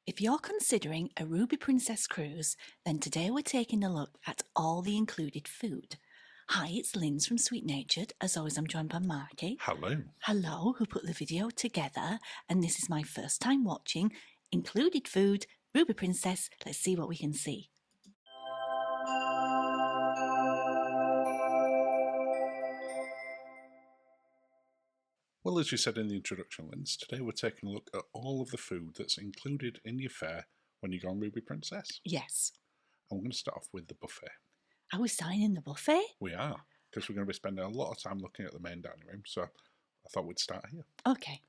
If you're considering a Ruby Princess cruise, then today we're taking a look at all the included food. Hi, it's Linz from Sweet Natured. As always, I'm joined by Marky. Hello. Hello, who put the video together. And this is my first time watching included food, Ruby Princess. Let's see what we can see. Well, as you said in the introduction, Linz, today we're taking a look at all of the food that's included in your fare when you go on Ruby Princess. Yes. And we're going to start off with the buffet. Are we starting in the buffet? We are, because we're going to be spending a lot of time looking at the main dining room, so I thought we'd start here. Okay.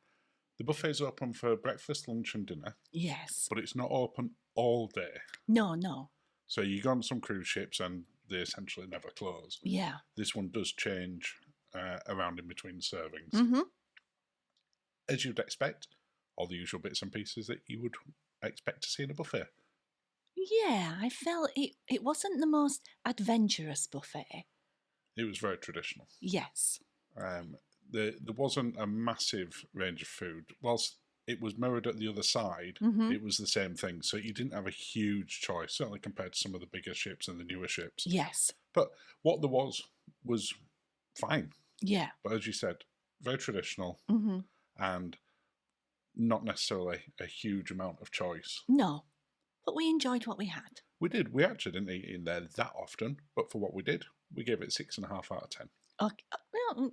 The buffet is open for breakfast, lunch and dinner. Yes. But it's not open all day. No. So you go on some cruise ships and they essentially never close. Yeah. This one does change around in between servings. Mm-hmm. As you'd expect, all the usual bits and pieces that you would expect to see in a buffet. Yeah, I felt it wasn't the most adventurous buffet. It was very traditional. Yes. There wasn't a massive range of food. Whilst it was mirrored at the other side, it was the same thing. So you didn't have a huge choice, certainly compared to some of the bigger ships and the newer ships. Yes. But what there was fine. Yeah. But as you said, very traditional and not necessarily a huge amount of choice. No, but we enjoyed what we had. We did. We actually didn't eat in there that often, but for what we did, we gave it 6.5 out of 10.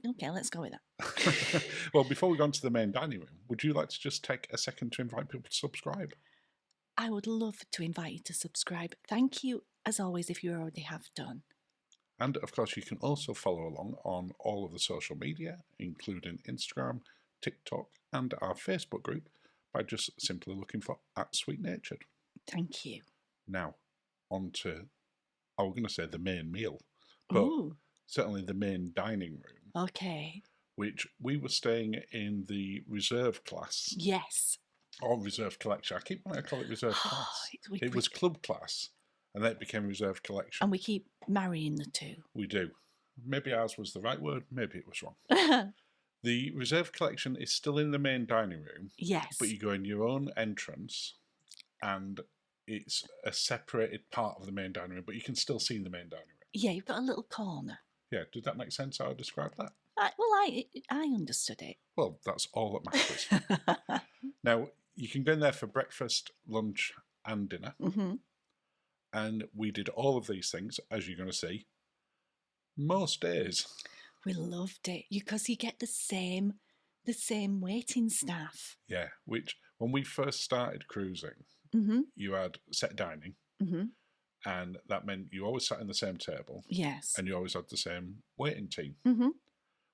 Okay, let's go with that. Well, before we go on to the main dining room, would you like to just take a second to invite people to subscribe? I would love to invite you to subscribe. Thank you, as always, if you already have done. And, of course, you can also follow along on all of the social media, including Instagram, TikTok, and our Facebook group by just simply looking for @SweetNatured. Thank you. Now, on to, I was going to say the main meal, but Ooh. certainly the main dining room. Okay. Which we were staying in the reserve class. Yes. Or reserve collection. I keep wanting to call it reserve class. It was club class, and then it became reserve collection. And we keep marrying the two. We do. Maybe ours was the right word, maybe it was wrong. The reserve collection is still in the main dining room. Yes. But you go in your own entrance, and it's a separated part of the main dining room, but you can still see the main dining room. Yeah, you've got a little corner. Yeah, did that make sense how I described that? I understood it. Well, that's all that matters. Now, you can go in there for breakfast, lunch and dinner. And we did all of these things, as you're going to see, most days. We loved it because you get the same waiting staff. Yeah, which when we first started cruising, you had set dining. And that meant you always sat in the same table. Yes. And you always had the same waiting team.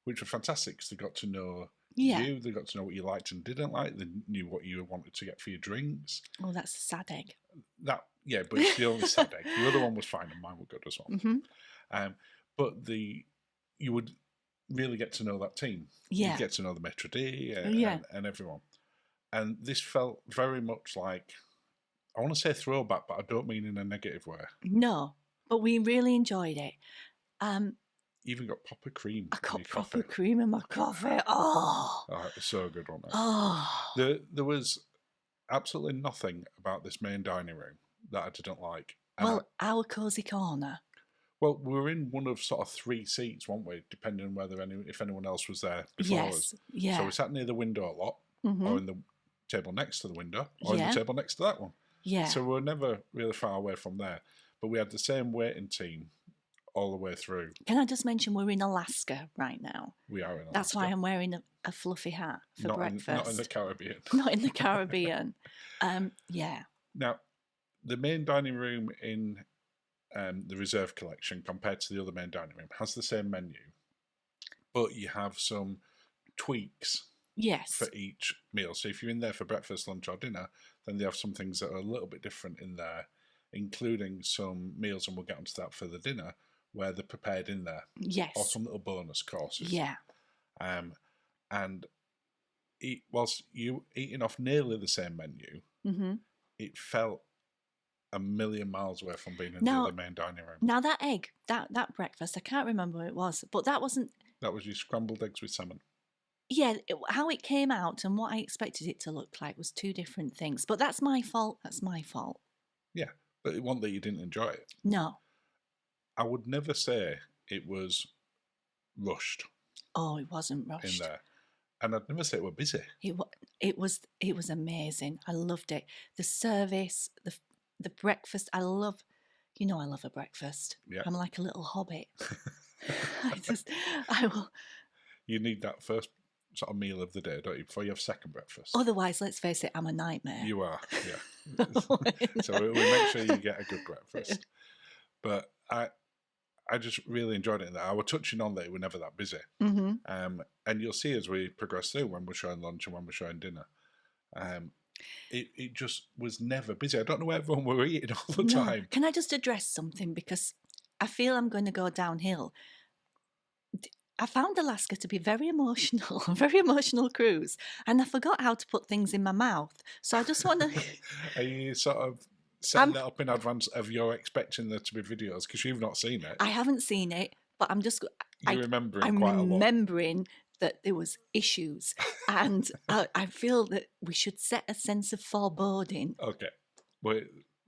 Which were fantastic because they got to know you, they got to know what you liked and didn't like, they knew what you wanted to get for your drinks. Oh, that's a sad egg. Yeah, but it's the only sad egg. The other one was fine and mine were good as well. But you would really get to know that team. Yeah. You'd get to know the maitre d' and everyone. And this felt very much like, I want to say throwback, but I don't mean in a negative way. No, but we really enjoyed it. You even got proper cream. I got proper cream in my coffee. Oh, it's so good, wasn't it? Oh. There was absolutely nothing about this main dining room that I didn't like. Well, our cosy corner. Well, we were in one of sort of 3 seats, weren't we? Depending on whether if anyone else was there before us. Yeah. So we sat near the window a lot, or in the table next to the window, or in the table next to that one. Yeah. So we were never really far away from there. But we had the same waiting team all the way through. Can I just mention we're in Alaska right now? We are in Alaska. That's why I'm wearing a fluffy hat for breakfast. Not in the Caribbean. Not in the Caribbean. Yeah. Now, the main dining room in the reserve collection compared to the other main dining room has the same menu, but you have some tweaks for each meal. So if you're in there for breakfast, lunch or dinner, then they have some things that are a little bit different in there, including some meals, and we'll get onto that for the dinner, where they're prepared in there. Yes. Or some little bonus courses. Yeah. And whilst you eating off nearly the same menu, it felt a million miles away from being in the other main dining room. Now that egg, that breakfast, I can't remember what it was, but that wasn't... That was your scrambled eggs with salmon. yeah, how it came out and what I expected it to look like was two different things. But that's my fault. That's my fault. Yeah, but it wasn't that you didn't enjoy it. No. I would never say it was rushed. Oh, it wasn't rushed in there, and I'd never say it were busy. It was amazing. I loved it. The service, the breakfast. I love a breakfast. Yeah. I'm like a little hobbit. I will. You need that first sort of meal of the day, don't you, before you have second breakfast? Otherwise, let's face it, I'm a nightmare. You are, yeah. So we make sure you get a good breakfast. But I just really enjoyed it in there. I was touching on that it was never that busy. Mm-hmm. And you'll see as we progress through when we're showing lunch and when we're showing dinner, it just was never busy. I don't know where everyone were eating all the time. Can I just address something? Because I feel I'm going to go downhill. I found Alaska to be very emotional, a very emotional cruise, and I forgot how to put things in my mouth. So I just want to... Are you sort of setting that up in advance of you're expecting there to be videos? Because you've not seen it. I haven't seen it, but I'm just... I'm remembering that there was issues, and I feel that we should set a sense of foreboding. Okay. Well,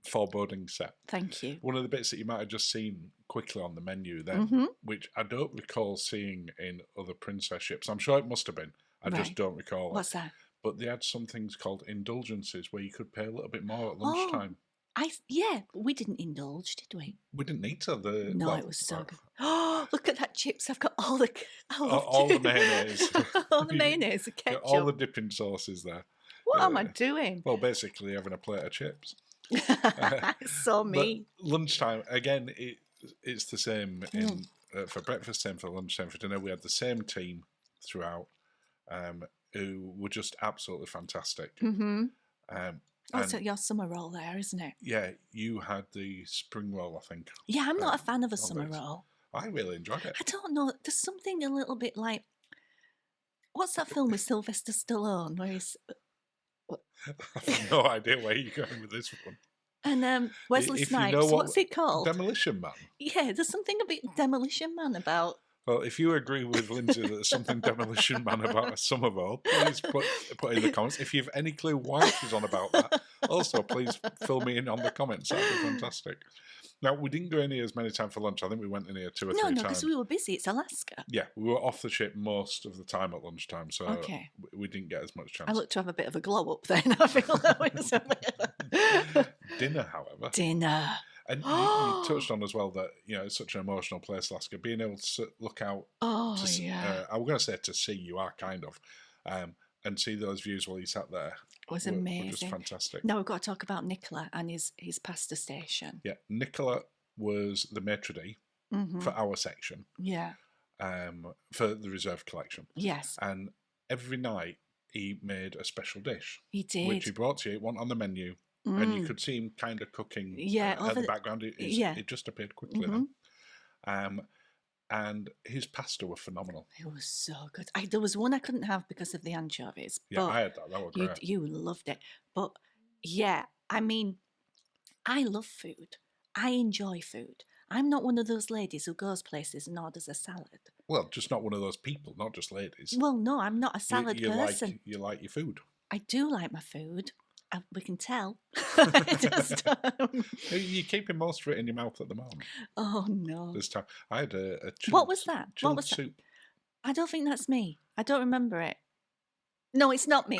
foreboding set. Thank you. One of the bits that you might have just seen quickly on the menu then, which I don't recall seeing in other princess ships. I'm sure it must have been. I just don't recall it. What's that? But they had some things called indulgences where you could pay a little bit more at lunchtime. We didn't indulge, did we? We didn't need to. It was so good. Oh, look at that chips! I've got all the mayonnaise, all the mayonnaise, the ketchup, all the dipping sauces there. What am I doing? Well, basically having a plate of chips. So me. But lunchtime again. It's the same for breakfast, same for lunch, same for dinner. We had the same team throughout, who were just absolutely fantastic. Mm-hmm. So your summer roll there, isn't it? Yeah, you had the spring roll, I think. Yeah, I'm not a fan of a summer roll. I really enjoyed it. I don't know. There's something a little bit like, what's that film with Sylvester Stallone where he's... I have no idea where you're going with this one. And Wesley Snipes, what's it called? Demolition Man. Yeah, there's something a bit Demolition Man about... Well, if you agree with Lindsay that there's something Demolition Man about a summer roll, please put in the comments. If you've any clue why she's on about that, also please fill me in on the comments. That'd be fantastic. Now, we didn't go in here as many times for lunch. I think we went in here 2 or 3 times. No, because we were busy. It's Alaska. Yeah, we were off the ship most of the time at lunchtime, so we didn't get as much chance. I look to have a bit of a glow up then. I feel that was a bit... Dinner, however. Dinner. And you touched on as well that, it's such an emotional place, Alaska. Being able to look out, I was going to say to see, you are kind of, and see those views while you sat there. It was amazing. Were just fantastic. Now we've got to talk about Nicola and his pasta station. Yeah, Nicola was the maitre d' for our section. Yeah. For the reserve collection. Yes. And every night he made a special dish. He did. Which he brought to you. It wasn't on the menu. And you could see him kind of cooking at the background. It just appeared quickly then. And his pasta were phenomenal. It was so good. There was one I couldn't have because of the anchovies. Yeah, I had that. That was great. You loved it. But yeah, I mean, I love food. I enjoy food. I'm not one of those ladies who goes places and orders a salad. Well, just not one of those people, not just ladies. Well, no, I'm not a salad person. You like your food. I do like my food. We can tell. You're keeping most of it in your mouth at the moment. Oh, no. This time. I had a chilled, what was that? What was soup. That? I don't think that's me. I don't remember it. No, it's not me.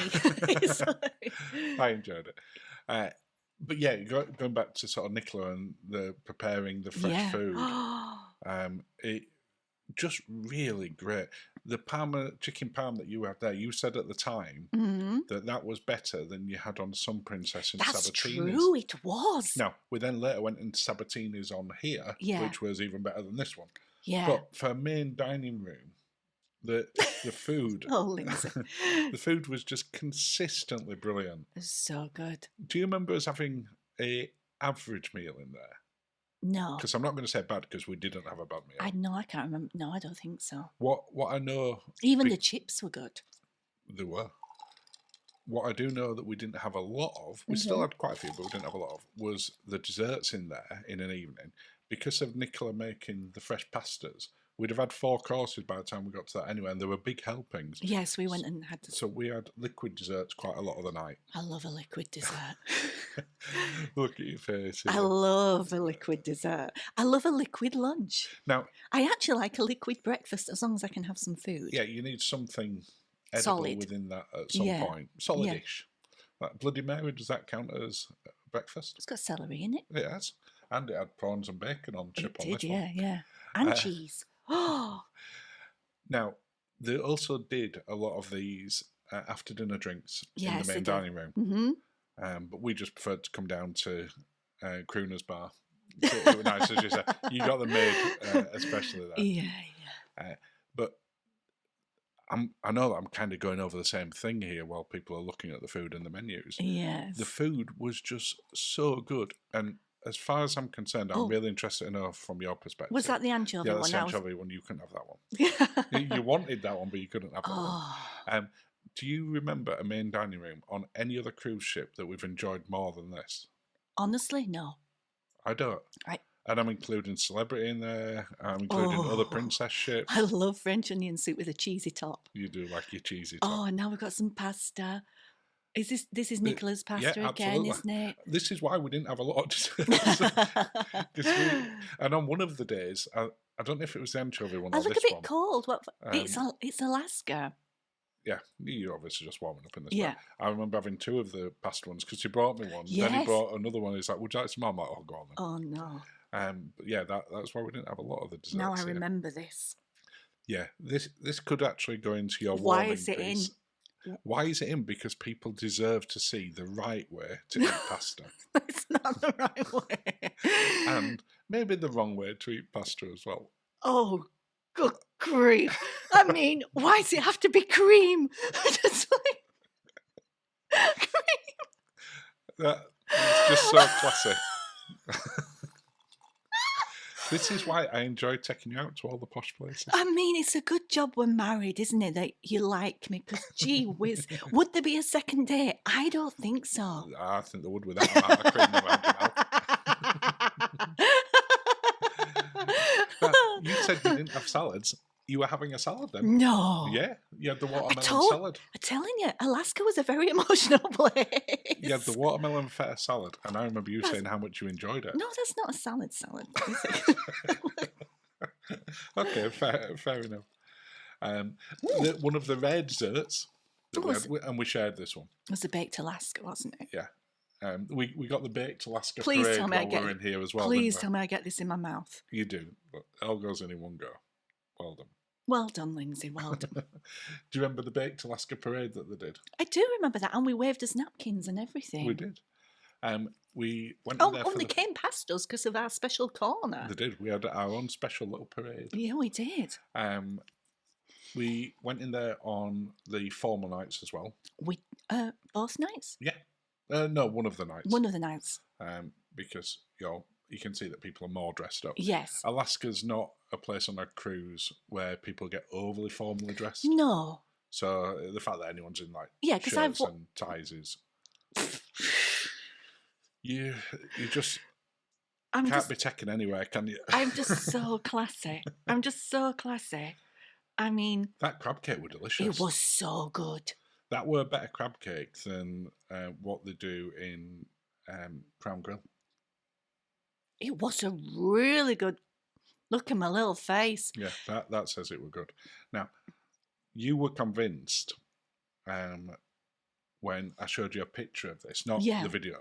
I enjoyed it. But yeah, going back to sort of Nicola and the preparing the fresh food, it just really great. The chicken parm that you had there, you said at the time that was better than you had on some princess in Sabatini's. That's true, it was. Now, we then later went into Sabatini's on here, which was even better than this one. Yeah. But for a main dining room, the food, the food was just consistently brilliant. It was so good. Do you remember us having a average meal in there? No. Because I'm not going to say bad because we didn't have a bad meal. I can't remember. No, I don't think so. What I know... Even the chips were good. They were. What I do know that we didn't have a lot of, we still had quite a few, but we didn't have a lot of, was the desserts in there in an evening. Because of Nicola making the fresh pastas, we'd have had 4 courses by the time we got to that anyway, and there were big helpings. Yes, we went and had. So we had liquid desserts quite a lot of the night. I love a liquid dessert. Look at your face. I love a liquid dessert. I love a liquid lunch. Now, I actually like a liquid breakfast as long as I can have some food. Yeah, you need something edible Solid within that at some point. Solid-ish. Like Bloody Mary, does that count as breakfast? It's got celery in it. It has. And it had prawns and bacon on chip on this one. Yeah. And cheese. Oh. Now, they also did a lot of these after-dinner drinks in the main dining room. Mm-hmm. But we just preferred to come down to Crooner's Bar. So it was nice, as you said. You got them made especially there. Yeah. But I know that I'm kind of going over the same thing here while people are looking at the food and the menus. Yes. The food was just so good. And as far as I'm concerned, I'm really interested to know from your perspective. Was that the anchovy one? Yeah, that's the anchovy one. You couldn't have that one. You wanted that one, but you couldn't have that one. Do you remember a main dining room on any other cruise ship that we've enjoyed more than this? Honestly, no. I don't. And I'm including Celebrity in there. I'm including other princess ships. I love French onion soup with a cheesy top. You do like your cheesy top. Oh, now we've got some pasta. This is Nicola's pasta again, isn't it? This is why we didn't have a lot of desserts. And on one of the days, I don't know if it was the anchovy one. I look a bit cold. It's Alaska. Yeah, you're obviously just warming up in this. Yeah. I remember having 2 of the pasta ones because he brought me one. Yes. Then he brought another one. He's like, would you like some more? I'm like, oh, go on then. Oh, no. But yeah, that's why we didn't have a lot of the desserts. Now I remember this. Yeah, this could actually go into your warming piece. Why is it in? Why is it in? Because people deserve to see the right way to eat pasta. It's not the right way. And maybe the wrong way to eat pasta as well. Oh, good grief. I mean, why does it have to be cream? Just like cream. It's just so classy. This is why I enjoy taking you out to all the posh places. I mean, it's a good job we're married, isn't it, that you like me? Because, gee whiz, would there be a second date? I don't think so. I think there would with that amount of cream around your mouth. You said you didn't have salads. You were having a salad then? No. Yeah, you had the watermelon salad. I'm telling you, Alaska was a very emotional place. You had the watermelon feta salad, and I remember you saying how much you enjoyed it. No, that's not a salad, is it? Okay, fair enough. One of the rare desserts that we had, and we shared this one. It was the baked Alaska, wasn't it? Yeah. We got the baked Alaska please parade tell me while we were in here as well. Please tell me I get this in my mouth. You do, but it all goes in one go. Well done. Well done, Lindsay. Well done. Do you remember the baked Alaska parade that they did? I do remember that, and we waved us napkins and everything. We did. We went in there they came past us because of our special corner. They did. We had our own special little parade. Yeah, we did. We went in there on the formal nights as well. Both nights? Yeah. No, one of the nights. One of the nights. Because you can see that people are more dressed up. Yes. Alaska's not a place on a cruise where people get overly formally dressed. No. So the fact that anyone's in shirts and ties is you just can't be taken anywhere, can you? I'm just so classy. I mean, that crab cake was delicious. It was so good. That were a better crab cake than what they do in Crown Grill. It was a really good. Look at my little face. Yeah, that says it were good. Now, you were convinced when I showed you a picture of this, not the video,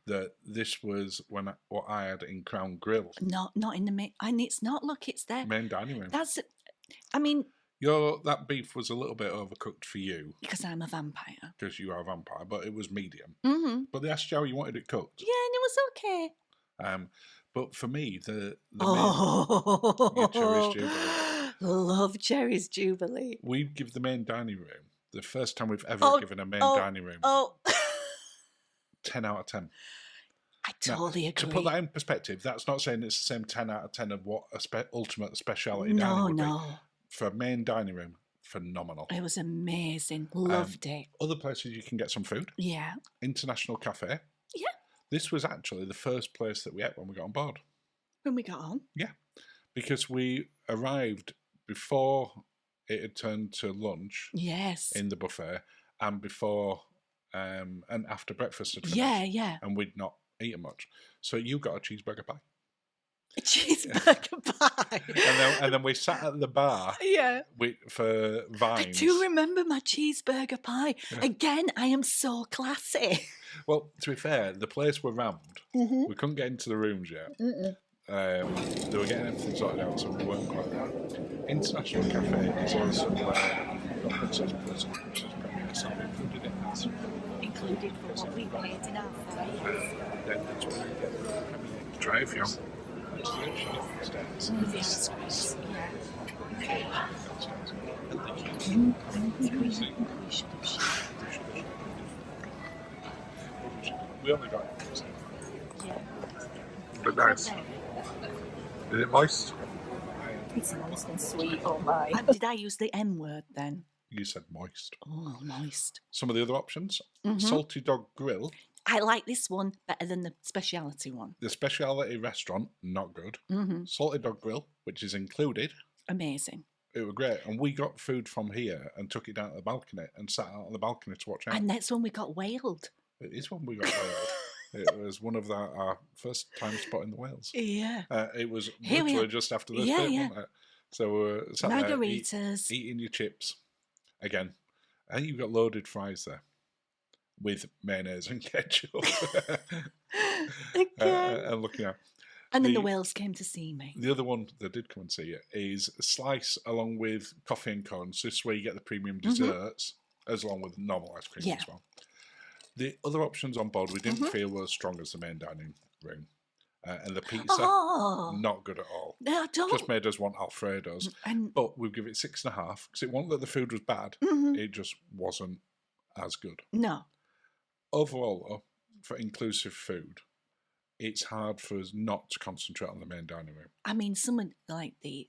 that this was what I had in Crown Grill. Not in the main, and it's not. Look, it's there. Main dining room. That beef was a little bit overcooked for you because I'm a vampire. Because you are a vampire, but it was medium. Mm-hmm. But they asked you how you wanted it cooked. Yeah, and it was okay. But for me, the Cherries Jubilee. Love Cherries Jubilee. We'd give the main dining room, the first time we've ever given a main dining room, 10 out of 10. I totally agree. To put that in perspective, that's not saying it's the same 10 out of 10 of what ultimate speciality dining would be. For a main dining room, phenomenal. It was amazing. Loved it. Other places you can get some food. Yeah. International Cafe. Yeah. This was actually the first place that we ate when we got on board. When we got on? Yeah. because we arrived before it had turned to lunch. Yes. In the buffet, and before and after breakfast had finished. Yeah. And we'd not eaten much. So you got a cheeseburger pie. A cheeseburger pie. And then we sat at the bar for Vines. I do remember my cheeseburger pie. Yeah. Again, I am so classy. Well, to be fair, the place were rammed. We couldn't get into the rooms yet. They were getting everything sorted out, so we weren't quite there. International Cafe is also where the Princess Premier Salad included it as. Included for what we paid in our fares. Then that's where you get the Premier drive you. That's the stairs. We only got it. Yeah. But nice. Is it moist? It's moist and sweet, oh my. Did I use the M word then? You said moist. Oh, moist. Some of the other options. Salty Dog Grill. I like this one better than the Speciality one. The Speciality restaurant, not good. Salty Dog Grill, which is included. Amazing. It was great. And we got food from here and took it down to the balcony and sat out on the balcony to watch out. And that's when we got whaled. It is when we got whaled. It was one of our first time spotting the whales. Yeah. It was literally just after this bit, wasn't it? So we're sat margaritas. There, eating your chips. Again, I think you've got loaded fries there with mayonnaise and ketchup. And looking at. And then the whales came to see me. The other one that did come and see you is Slice along with coffee and cones. This is where you get the premium desserts as along with normal ice cream as well. The other options on board we didn't feel were as strong as the main dining room. And the pizza, not good at all. No, don't. Just made us want Alfredos. But we'll give it 6.5 because it wasn't that the food was bad. It just wasn't as good. No. Overall, though, for inclusive food, it's hard for us not to concentrate on the main dining room. I mean, someone like a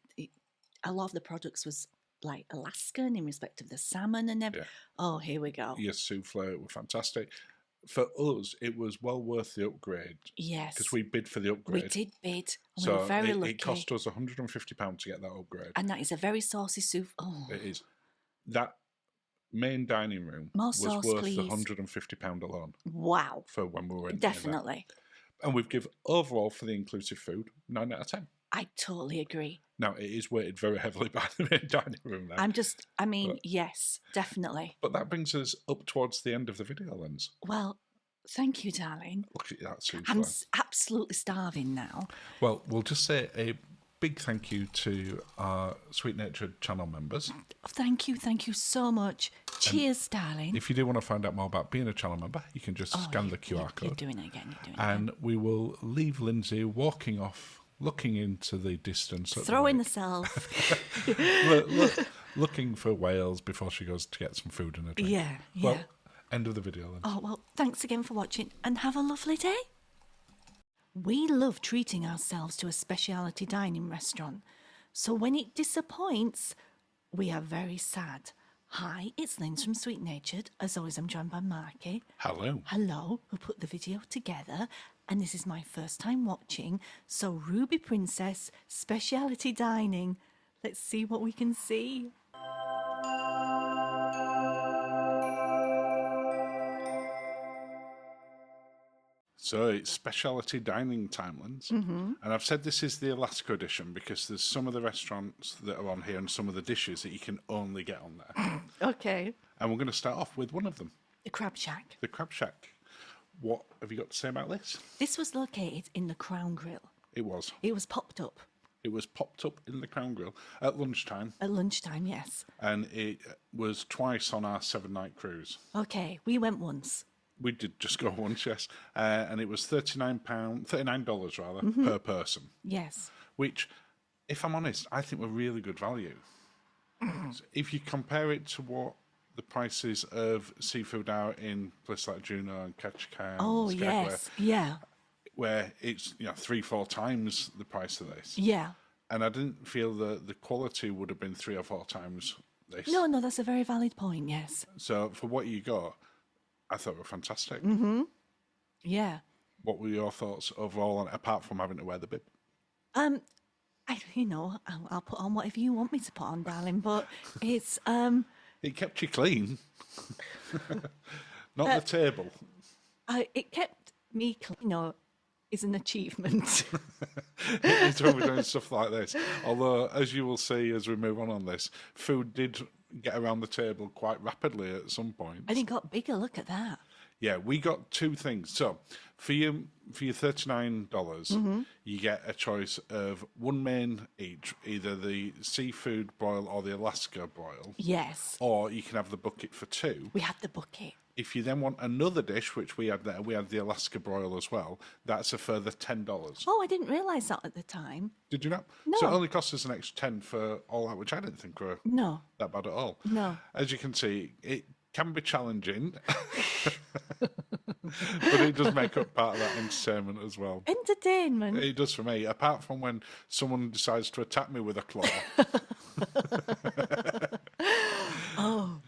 lot of the products was like Alaskan in respect of the salmon and everything. Yeah. Oh, here we go. Your souffle were fantastic. For us, it was well worth the upgrade. Yes. Because we bid for the upgrade. We did bid. So we were very lucky. It cost us £150 to get that upgrade. And that is a very saucy soup. Oh. It is. That main dining room was worth £150 alone. Wow. For when we were in Definitely. And we've given overall for the inclusive food 9 out of 10. I totally agree. Now, it is weighted very heavily by the main dining room now. Yes, definitely. But that brings us up towards the end of the video, Linz. Well, thank you, darling. Look at that souffle. I'm absolutely starving now. Well, we'll just say a big thank you to our Sweet Natured channel members. Thank you so much. Cheers, darling. If you do want to find out more about being a channel member, you can just scan the QR code. You're doing it again. And we will leave Lindsay walking off, looking into the distance. Throwing the self. Looking for whales before she goes to get some food and a drink. Yeah. Well, end of the video then. Oh, well, thanks again for watching and have a lovely day. We love treating ourselves to a specialty dining restaurant. So when it disappoints, we are very sad. Hi, it's Linz from Sweet Natured. As always, I'm joined by Marky. Hello. Hello, who put the video together. And this is my first time watching. So Ruby Princess, Specialty Dining. Let's see what we can see. So it's Specialty Dining time, Linz. And I've said this is the Alaska edition because there's some of the restaurants that are on here and some of the dishes that you can only get on there. Okay. And we're going to start off with one of them. The Crab Shack. The Crab Shack. What have you got to say about this? This was located in the Crown Grill. It was. It was popped up. It was popped up in the Crown Grill at lunchtime. At lunchtime, yes. And it was twice on our 7-night cruise. Okay, we went once. We did just go once, yes. And it was $39 rather, per person. Yes. Which, if I'm honest, I think were really good value. So if you compare it to what the prices of seafood are in places like Juneau and Ketchikan, oh yes, yeah, where it's 3-4 times the price of this. Yeah. And I didn't feel that the quality would have been 3 or 4 times this. No, that's a very valid point. Yes. So for what you got, I thought were fantastic. Yeah. What were your thoughts overall, apart from having to wear the bib? I I'll put on whatever you want me to put on, darling. But it's It kept you clean. Not the table. it kept me clean. Is an achievement. It's when we're doing stuff like this. Although, as you will see as we move on this, food did get around the table quite rapidly at some point. And it got bigger. Look at that. Yeah, we got two things. So for your $39, you get a choice of one main each, either the seafood broil or the Alaska broil. Yes. Or you can have the bucket for two. We had the bucket. If you then want another dish, which we had there, we had the Alaska broil as well. That's a further $10. Oh, I didn't realise that at the time. Did you not? No. So it only cost us an extra 10 for all that, which I didn't think were that bad at all. No. As you can see, it can be challenging, but it does make up part of that entertainment as well. Entertainment. It does for me, apart from when someone decides to attack me with a claw. Oh.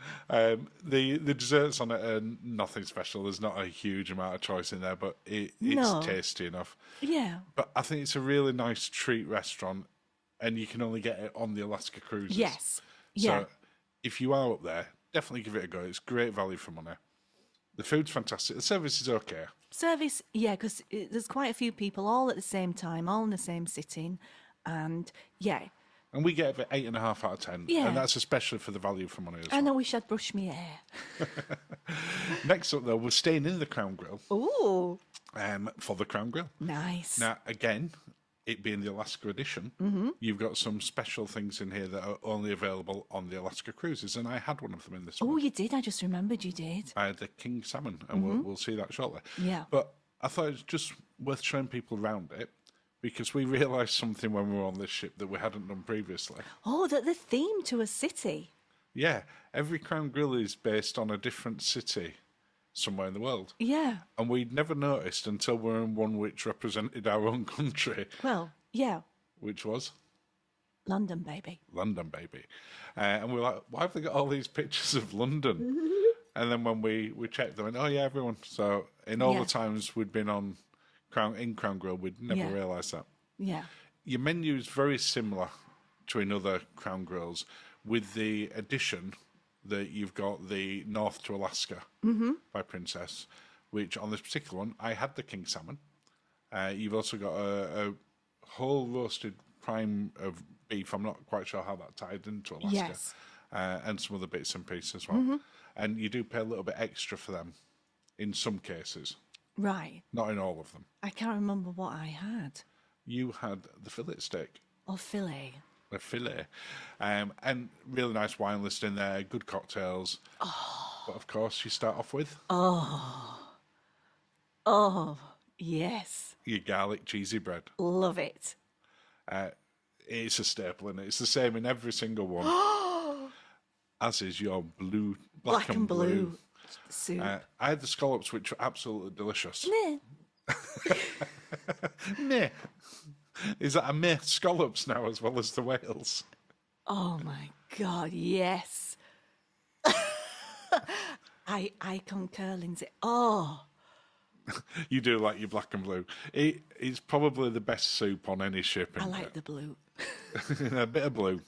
The desserts on it are nothing special. There's not a huge amount of choice in there, but it's tasty enough. Yeah. But I think it's a really nice treat restaurant, and you can only get it on the Alaska cruises. Yes. So if you are up there, definitely give it a go. It's great value for money. The food's fantastic. The service is okay. Service, yeah, because there's quite a few people all at the same time, all in the same sitting, and yeah. And we get it 8.5 out of 10. Yeah. And that's especially for the value for money as well. I know, wish I'd brushed my hair. Next up, though, we're staying in the Crown Grill. Ooh. For the Crown Grill. Nice. Now, again, it being the Alaska edition, you've got some special things in here that are only available on the Alaska cruises, and I had one of them in this one. Oh, you did? I just remembered you did. I had the king salmon, and we'll see that shortly. Yeah. But I thought it was just worth showing people around it, because we realised something when we were on this ship that we hadn't done previously. Oh, that the theme to a city. Yeah, every Crown Grill is based on a different city somewhere in the world. Yeah. And we'd never noticed until we were in one which represented our own country. Well, yeah. Which was? London, baby. London, baby. And we were like, why have they got all these pictures of London? And then when we checked, they went, oh, yeah, everyone. So in all the times we'd been on Crown Grill, we'd never realised that. Yeah. Your menu is very similar to another Crown Grills, with the addition that you've got the North to Alaska by Princess, which on this particular one, I had the king salmon. You've also got a whole roasted prime of beef. I'm not quite sure how that tied into Alaska. Yes. And some other bits and pieces as well. And you do pay a little bit extra for them in some cases. Right. Not in all of them. I can't remember what I had. You had the fillet steak. Or filet. A fillet. And really nice wine list in there, good cocktails. Oh. But of course, you start off with... Oh, yes. Your garlic cheesy bread. Love it. It's a staple, and it's the same in every single one. As is your black and blue soup. I had the scallops, which were absolutely delicious. Meh. Meh. Is that a meh scallops now as well as the whales? Oh my God, yes. I concur, Lindsay. Oh. You do like your black and blue. It's probably the best soup on any ship. I like the blue. A bit of blue.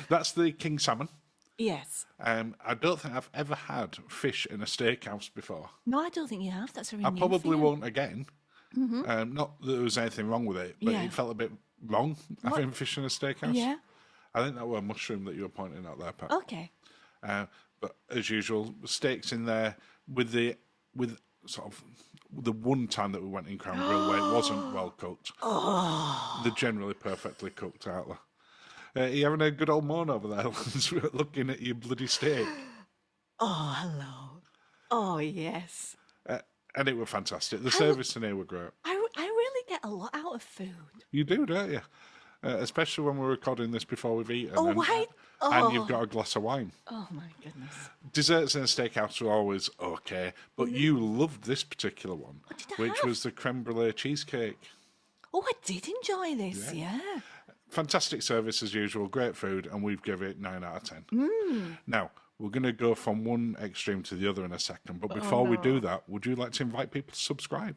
That's the king salmon. Yes. I don't think I've ever had fish in a steakhouse before. No, I don't think you have. That's a I probably won't again. Not that there was anything wrong with it, but it felt a bit wrong having fish in a steakhouse. Yeah. I think that was a mushroom that you were pointing out there, Pat. Okay. But as usual, steaks in there with sort of the one time that we went in Crown Grill where it wasn't well cooked. They're generally perfectly cooked, aren't they? You having a good old moan over there, looking at your bloody steak? Oh, hello. Oh, yes. And it were fantastic. The service in here were great. I really get a lot out of food. You do, don't you? Especially when we're recording this before we've eaten. Oh, and, and you've got a glass of wine. Oh, my goodness. Desserts in a steakhouse are always okay, but you loved this particular one, which was the creme brulee cheesecake. Oh, I did enjoy this, yeah. Fantastic service as usual, great food, and we've given it 9 out of 10. Now, we're going to go from one extreme to the other in a second, but before we do that, would you like to invite people to subscribe?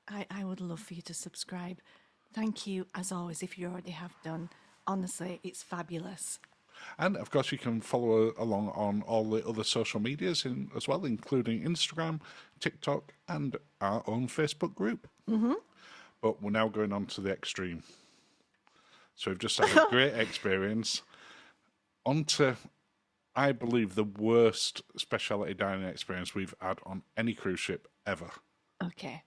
I would love for you to subscribe. Thank you, as always, if you already have done. Honestly, it's fabulous. And of course, you can follow along on all the other social medias as well, including Instagram, TikTok, and our own Facebook group. But we're now going on to the extreme. So we've just had a great experience. On to, I believe, the worst specialty dining experience we've had on any cruise ship ever. Okay.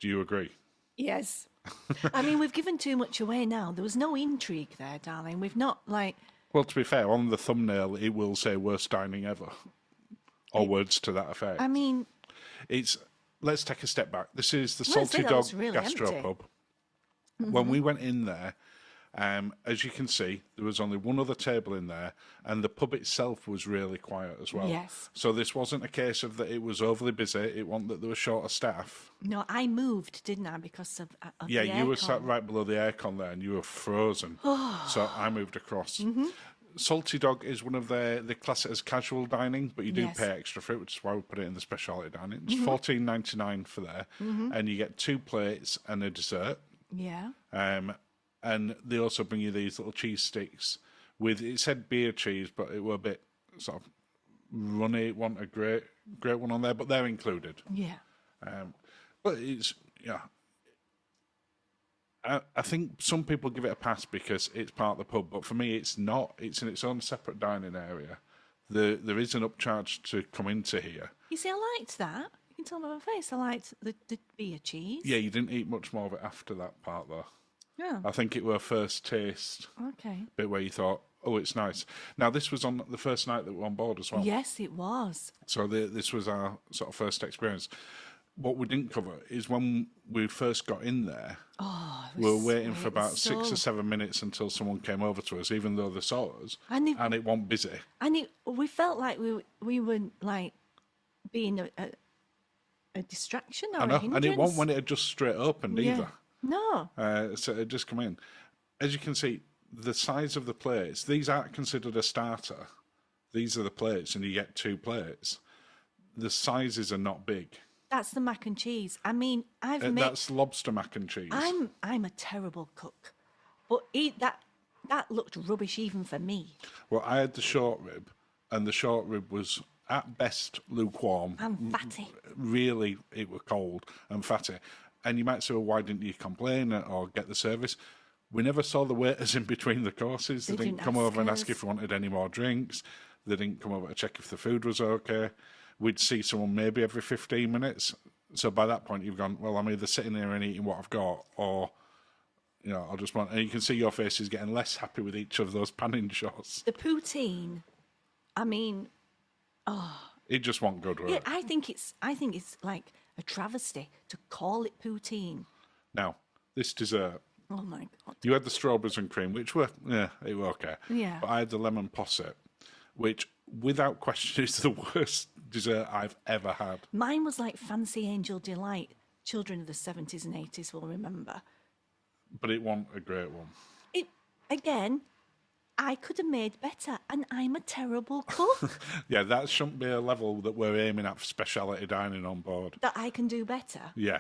Do you agree? Yes. I mean, we've given too much away now. There was no intrigue there, darling. We've not, like... Well, to be fair, on the thumbnail, it will say worst dining ever. Or words to that effect. I mean... Let's take a step back. This is the Well, Salty that Dog was really Gastropub. When we went in there, as you can see, there was only one other table in there, and the pub itself was really quiet as well. Yes. So this wasn't a case of that it was overly busy. It wasn't that there was short of staff. No, I moved, didn't I, because of Yeah, the you were aircon. sat right below the aircon there, and you were frozen. So I moved across. Salty Dog is one of they class it as casual dining, but you do Yes. pay extra for it, which is why we put it in the specialty dining. It's $14.99 for there, and you get 2 plates and a dessert. Yeah. And they also bring you these little cheese sticks with, it said beer cheese, but it were a bit sort of runny. It wasn't a great one on there, but they're included. Yeah. But it's, yeah. I think some people give it a pass because it's part of the pub, but for me, it's not. It's in its own separate dining area. There is an upcharge to come into here. You see, I liked that. You can tell by my face. I liked the beer cheese. Yeah, you didn't eat much more of it after that part, though. Yeah. I think it were first taste Okay. bit where you thought, oh, it's nice. Now, this was on the first night that we were on board as well. Yes, it was. So this was our sort of first experience. What we didn't cover is when we first got in there, we were waiting for about 6 or 7 minutes until someone came over to us, even though they saw us, and it wasn't busy. And we felt like we were like being a distraction or a hindrance. And it wasn't when it had just straight opened either. No. So it just come in. As you can see, the size of the plates, these aren't considered a starter. These are the plates, and you get 2 plates. The sizes are not big. That's the mac and cheese. I mean, That's lobster mac and cheese. I'm a terrible cook, but that looked rubbish even for me. Well, I had the short rib, and the short rib was at best lukewarm. And fatty. Really, it was cold and fatty. And you might say, well, why didn't you complain or get the service? We never saw the waiters in between the courses. They didn't come over and ask if we wanted any more drinks. They didn't come over to check if the food was okay. We'd see someone maybe every 15 minutes. So by that point, you've gone, well, I'm either sitting here and eating what I've got, or, I'll just want... And you can see your face is getting less happy with each of those panning shots. The poutine, I mean, It just wasn't good, was yeah, it? I think it's like a travesty to call it poutine. Now, this dessert... Oh, my God. You had the strawberries and cream, which were, it were okay. Yeah. But I had the lemon posset, which, without question, is the worst dessert I've ever had. Mine was like Fancy Angel Delight. Children of the 70s and 80s will remember. But it wasn't a great one. Again, I could have made better, and I'm a terrible cook. Yeah, that shouldn't be a level that we're aiming at for specialty dining on board. That I can do better. Yeah.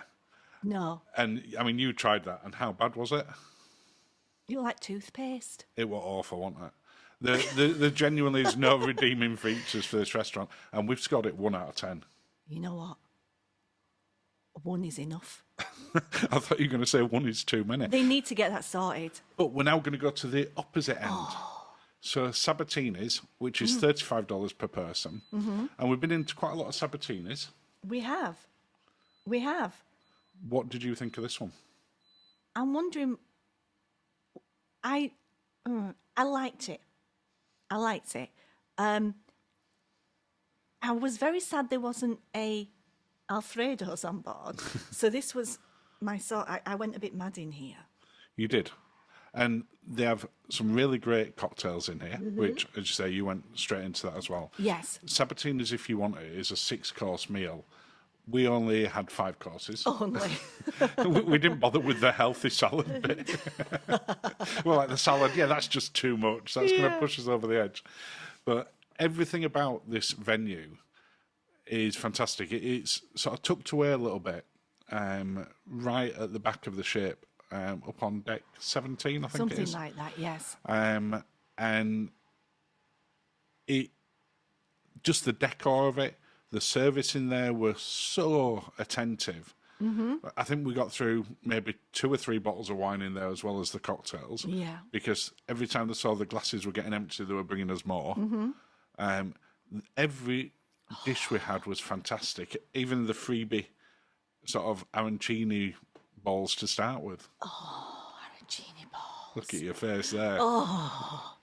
No. And, I mean, you tried that, and how bad was it? You like toothpaste. It was awful, wasn't it? There genuinely is no redeeming features for this restaurant, and we've scored it 1 out of 10. You know what? 1 is enough. I thought you were going to say 1 is too many. They need to get that sorted. But we're now going to go to the opposite end. So Sabatini's, which is $35 per person, and we've been into quite a lot of Sabatini's. We have. What did you think of this one? I'm wondering. I liked it. I was very sad there wasn't a Alfredo's on board. So this was my sort. I went a bit mad in here. You did. And they have some really great cocktails in here, which, as you say, you went straight into that as well. Yes. Sabatini's, if you want it, is a 6-course meal. We only had 5 courses. Only. We didn't bother with the healthy salad bit. Well, like the salad, yeah, that's just too much. That's going to push us over the edge. But everything about this venue is fantastic. It's sort of tucked away a little bit, right at the back of the ship. up on deck 17, I think it is. Something like that, yes. And it, just the decor of it, the service in there were so attentive. I think we got through maybe 2 or 3 bottles of wine in there as well as the cocktails. Yeah. Because every time they saw the glasses were getting empty, they were bringing us more. Every dish we had was fantastic. Even the freebie sort of arancini balls to start with. Oh, arancini balls. Look at your face there. Oh.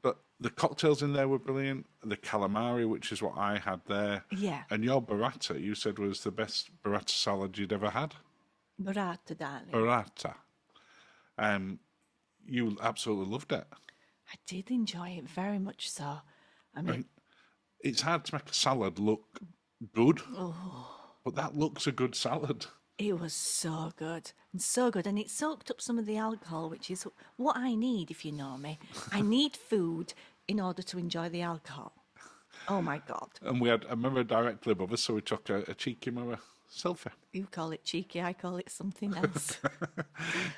But the cocktails in there were brilliant. The calamari, which is what I had there. Yeah. And your burrata, you said was the best burrata salad you'd ever had. Burrata, darling. Burrata. You absolutely loved it. I did enjoy it very much so. I mean, it's hard to make a salad look good, but that looks a good salad. It was so good, and it soaked up some of the alcohol, which is what I need, if you know me. I need food in order to enjoy the alcohol. Oh my God. And we had a mirror directly above us, so we took a cheeky mirror selfie. You call it cheeky, I call it something else.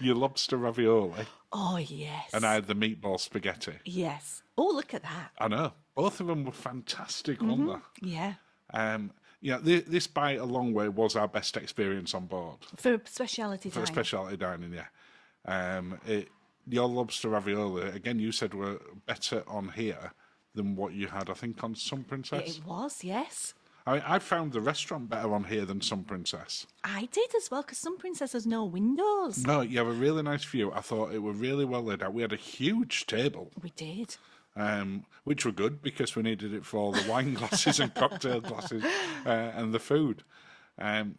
Your lobster ravioli. Oh, yes. And I had the meatball spaghetti. Yes. Oh, look at that. I know. Both of them were fantastic, weren't they? Yeah. This by a long way was our best experience on board. For speciality dining. For speciality dining, yeah. Your lobster ravioli, again, you said were better on here than what you had, I think, on Sun Princess. It was, yes. I found the restaurant better on here than Sun Princess. I did as well, because Sun Princess has no windows. No, you have a really nice view. I thought it were really well laid out. We had a huge table. We did. Which were good because we needed it for all the wine glasses and cocktail glasses and the food. And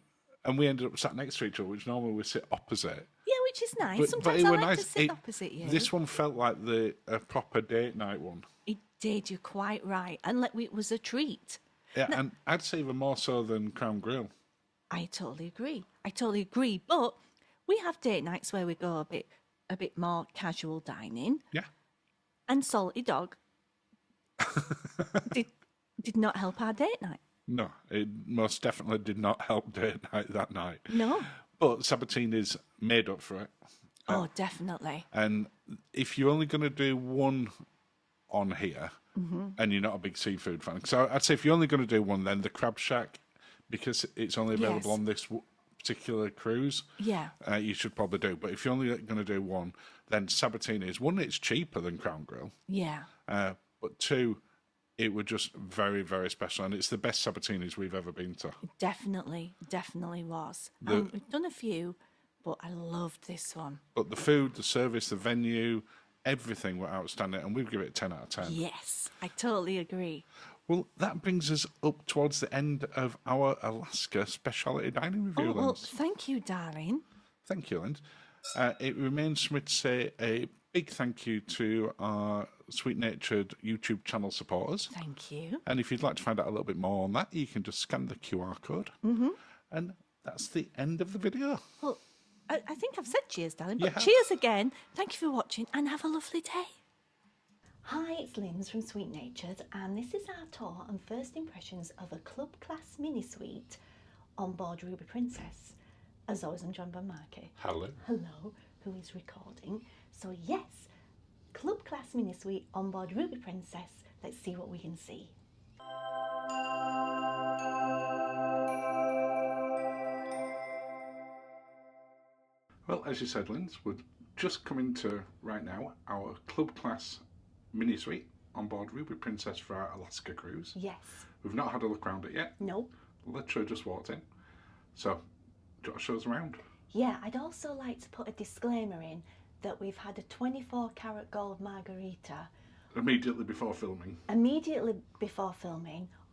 we ended up sat next to each other, which normally we sit opposite. Yeah, which is nice. But Sometimes it I were like nice. to sit opposite you. This one felt like a proper date night one. It did, you're quite right. And it was a treat. Yeah, and I'd say even more so than Crown Grill. I totally agree. But we have date nights where we go a bit more casual dining. Yeah. And Salty Dog did not help our date night. No, it most definitely did not help date night that night. No. But Sabatini's made up for it. Oh, definitely. And if you're only going to do one on here, and you're not a big seafood fan, so I'd say if you're only going to do one, then the Crab Shack, because it's only available on this particular cruise, you should probably do. But if you're only going to do one, then Sabatini's, one, it's cheaper than Crown Grill. Yeah. But 2, it were just very, very special, and it's the best Sabatini's we've ever been to. Definitely was. We've done a few, but I loved this one. But the food, the service, the venue, everything were outstanding, and we've given it 10 out of 10. Yes, I totally agree. Well, that brings us up towards the end of our Alaska speciality dining review, Oh, well, Linz. thank you, darling. Thank you, Linz. It remains for me to say a big thank you to our sweet-natured YouTube channel supporters. Thank you. And if you'd like to find out a little bit more on that, you can just scan the QR code. And that's the end of the video. Well, I think I've said cheers, darling, but Yeah. cheers again. Thank you for watching and have a lovely day. Hi, it's Linz from Sweet Natured, and this is our tour and first impressions of a club class mini suite on board Ruby Princess. As always, I'm joined by Marky. Hello. Hello, who is recording. So yes, club class mini suite on board Ruby Princess. Let's see what we can see. Well, as you said, Linz, we're just coming to, right now, our club class mini suite on board Ruby Princess for our Alaska cruise. Yes. We've not had a look around it yet. Nope. Literally just walked in. So, do you want to show us around? Yeah, I'd also like to put a disclaimer in that we've had a 24-carat gold margarita Immediately before filming.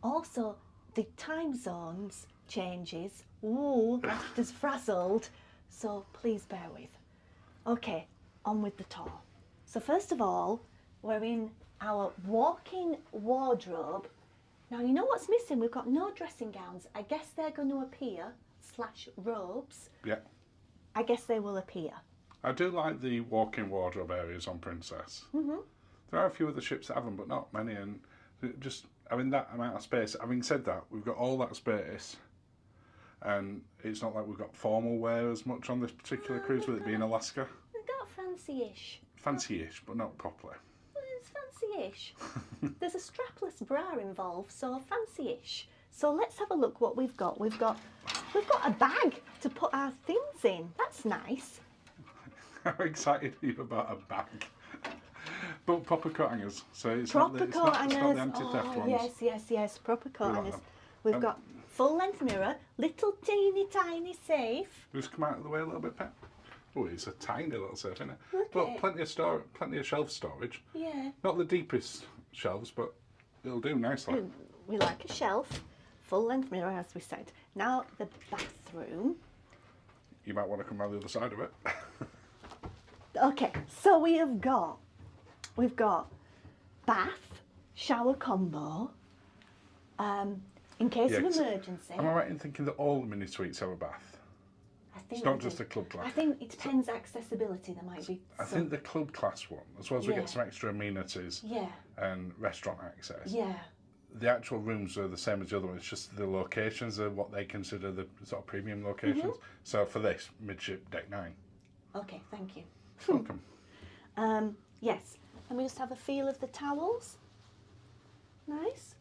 Also, the time zones changes. Ooh, that's just frazzled. So please bear with. Okay, on with the tour. So first of all, we're in our walk-in wardrobe. Now, you know what's missing? We've got no dressing gowns. I guess they're going to appear, / robes. Yeah. I guess they will appear. I do like the walk-in wardrobe areas on Princess. There are a few other ships that have them, but not many. And just having that amount of space, having said that, we've got all that space. and it's not like we've got formal wear as much on this particular cruise with it being Alaska. We've got fancy-ish. Fancy-ish, but not properly. Well, it's fancy-ish. There's a strapless bra involved, so fancy-ish. So let's have a look what we've got. We've got a bag to put our things in. That's nice. How excited are you about a bag? But proper coat hangers, so it's Proper not the anti-theft ones. Yes. Proper coat like hangers. them. We've got full-length mirror, little teeny tiny safe. Just come out of the way a little bit, Pet. Oh, it's a tiny little safe, isn't it? Look But at it. plenty of shelf storage. Yeah. Not the deepest shelves, but it'll do nicely. We like a shelf, full-length mirror, as we said. Now the bathroom. You might want to come around the other side of it. Okay, so we've got bath, shower combo, in case of emergency. Am I right in thinking that all the mini suites have a bath? I think It's not just a club class. I think it depends accessibility. There might be. I think the club class one, as well as we get some extra amenities and restaurant access. Yeah. The actual rooms are the same as the other ones. It's just the locations are what they consider the sort of premium locations. So for this, midship deck 9. Okay, thank you. Welcome. Yes. Let me just have a feel of the towels. Nice.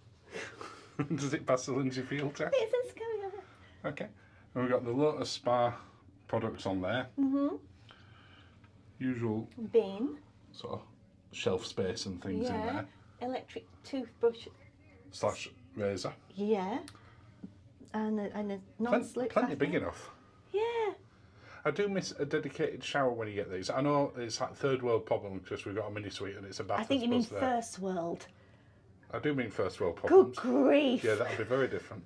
Does it pass the Linzi field test? It's going over. Okay. And we've got the Lotus Spa products on there. Usual Bin. sort of shelf space and things in there. Electric toothbrush. / razor. Yeah. And a non-slip. Plenty big enough. Yeah. I do miss a dedicated shower when you get these. I know it's like third world problem because we've got a mini suite and it's a bath. I think you mean there. first world. I do mean first world Good problems. grief. Yeah, that would be very different.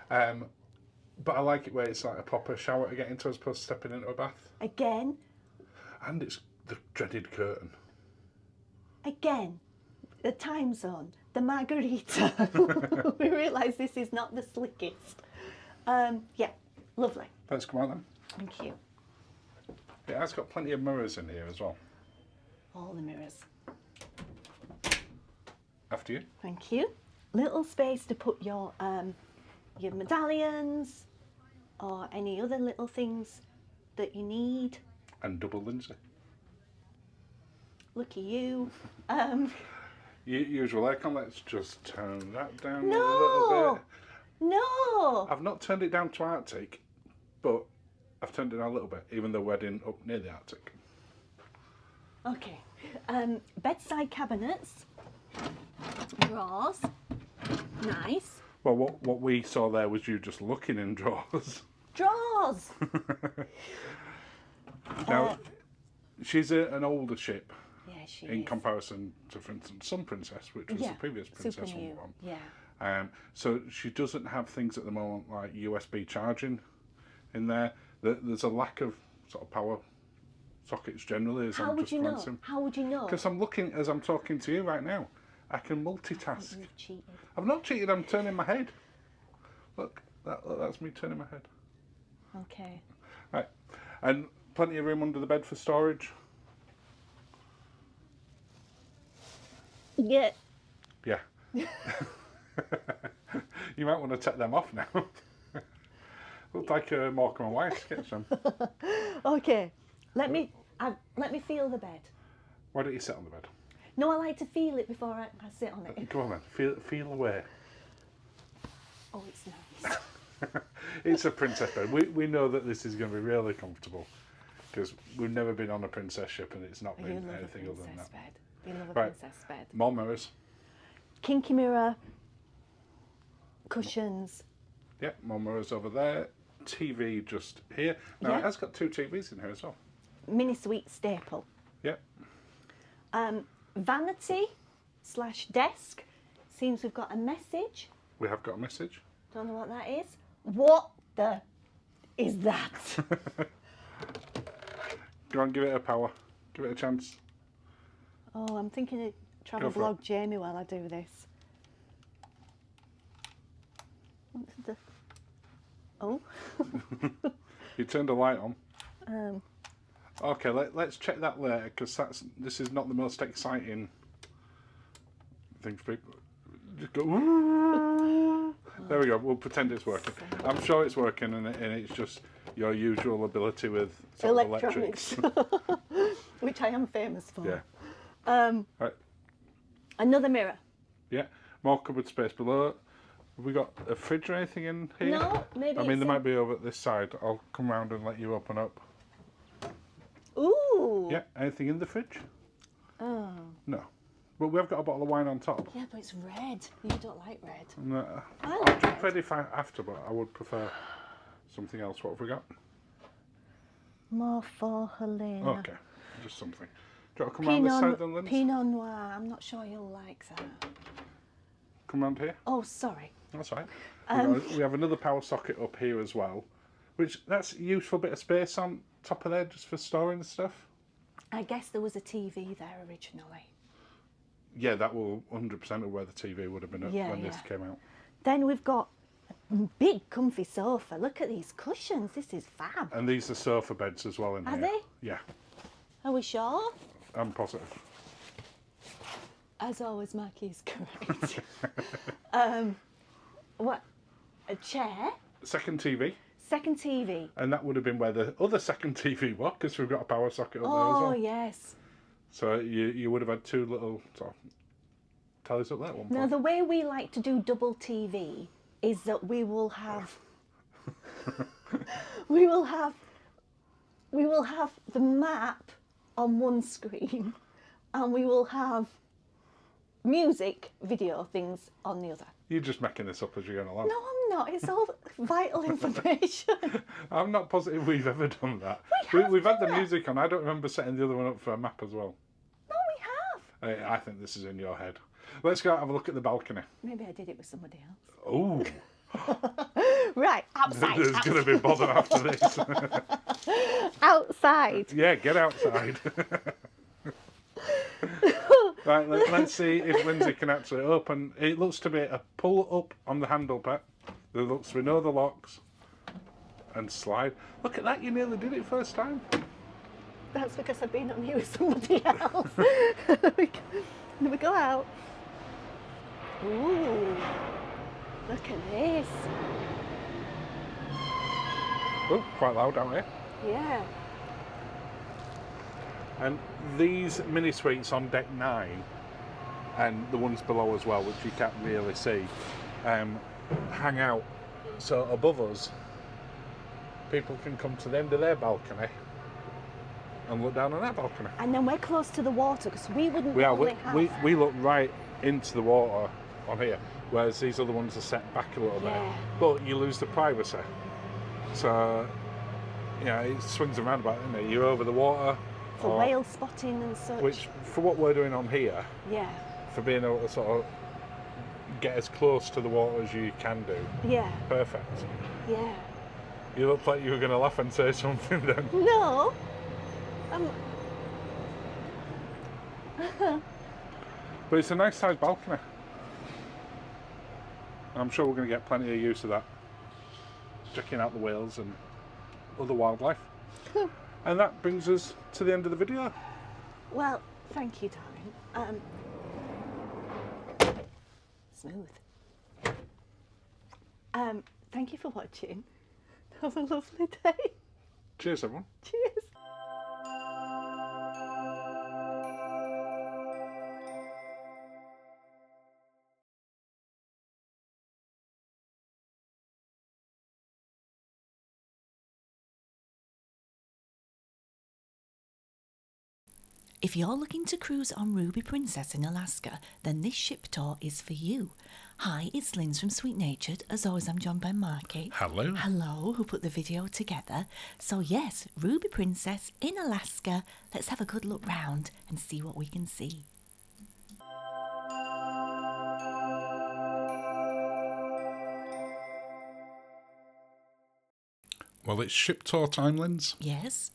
But I like it where it's like a proper shower to get into as opposed to stepping into a bath. Again. And it's the dreaded curtain. Again. The time zone. The margarita. We realise this is not the slickest. Yeah. Lovely. Let's come on then. Thank you. It has got plenty of mirrors in here as well. All the mirrors. After you. Thank you. Little space to put your medallions or any other little things that you need. And double Linzi. Look at you. Usual aircon. Let's just turn that down a No! little bit. No! I've not turned it down to Arctic, but I've turned it down a little bit, even though we're heading up near the Arctic. Okay. Bedside cabinets. Drawers. Nice. Well, what we saw there was you just looking in drawers. Drawers! Now, she's an older ship Yeah, she in is. comparison to, for instance, Sun Princess, which was the previous princess super new. one. Yeah. So she doesn't have things at the moment like USB charging in there. There's a lack of sort of power sockets generally. As How I'm would just you know? glancing. How would you know? Because I'm looking as I'm talking to you right now. I can multitask. You've cheated. I've not cheated. I'm turning my head. Look, that's me turning my head. Okay. Right, and plenty of room under the bed for storage. Yeah. Yeah. You might want to take them off now. Look like a Morecambe and Wise sketch then. Okay. Let me feel the bed. Why don't you sit on the bed? No, I like to feel it before I sit on it. Go on then, feel away. Oh, it's nice. It's a princess bed. We know that this is going to be really comfortable because we've never been on a princess ship and it's not You been love a anything other than princess that. bed. You love a Right. princess bed. More mirrors. Kinky mirror. Cushions. Yep, more mirrors over there. TV just here. Now Yeah. it has got 2 TVs in here as well. Mini suite staple. Yep. Vanity / desk. Seems we've got a message. We have got a message. Don't know what that is. What the is that? Go on, give it a power. Give it a chance. Oh, I'm thinking of travel Go for blog Jamie while I do this. What's the... Oh. You turned a light on. um, Okay, let's check that later because this is not the most exciting thing for people. Just go. There we go. We'll pretend it's working. I'm sure it's working, and it's just your usual ability with sort of electrics. Which I am famous for. Yeah. Right. Another mirror. Yeah. More cupboard space below. Have we got a fridge or anything in here? No, maybe. I mean, there might be over at this side. I'll come round and let you open up. Ooh. Yeah. Anything in the fridge? Oh. No. But we have got a bottle of wine on top. Yeah, but it's red. You don't like red. No. I'll drink red if after, but I would prefer something else. What have we got? More for Helena. Okay. Just something. Do you want to come round this side then, Linz? Pinot Noir. I'm not sure you'll like that. Come round here. Oh, sorry. That's right. We have another power socket up here as well, which that's a useful bit of space on top of there just for storing stuff. I guess there was a TV there originally. Yeah, that will 100% of where the TV would have been when this came out. Then we've got a big comfy sofa. Look at these cushions. This is fab. And these are sofa beds as well in here. Are they? Yeah. Are we sure? I'm positive. As always, Marky is correct. What? A chair? Second TV. Second TV. And that would have been where the other second TV was, because we've got a power socket up there as well. Oh, yes. So you would have had two little sort of tellies up there at one point. Now, the way we like to do double TV is that we will have we will have the map on one screen, and we will have music, video things on the other. You're just making this up as you're going along. No, I'm not. It's all vital information. I'm not positive we've ever done that. We've had the music on. I don't remember setting the other one up for a map as well. No, we have. I think this is in your head. Let's go out and have a look at the balcony. Maybe I did it with somebody else. Oh. Right, outside. There's going to be bother after this. Outside. Yeah, get outside. Right, let's see if Lindsay can actually open. It looks to be a pull up on the handle pad. There looks to be no other locks. And slide. Look at that, you nearly did it first time. That's because I've been on here with somebody else. Then we go out. Ooh, look at this. Oh, quite loud down here. Yeah. And these mini suites on deck 9 and the ones below as well, which you can't really see, hang out. So above us, people can come to the end of their balcony and look down on that balcony. And then we're close to the water because we wouldn't we look right into the water on here, whereas these other ones are set back a little bit. But you lose the privacy. So, yeah, it swings around about, isn't it? You're over the water. For whale spotting and such. Which, for what we're doing on here, yeah, for being able to sort of get as close to the water as you can do. Yeah. Perfect. Yeah. You looked like you were going to laugh and say something then. No. But it's a nice sized balcony. I'm sure we're going to get plenty of use of that. Checking out the whales and other wildlife. And that brings us to the end of the video. Well, thank you, darling. Smooth. Thank you for watching. Have a lovely day. Cheers, everyone. Cheers. If you're looking to cruise on Ruby Princess in Alaska, then this ship tour is for you. Hi, it's Linz from Sweet Natured. As always, I'm joined by Marky. Hello. Hello, who put the video together. So yes, Ruby Princess in Alaska. Let's have a good look round and see what we can see. Well, it's ship tour time, Linz. Yes.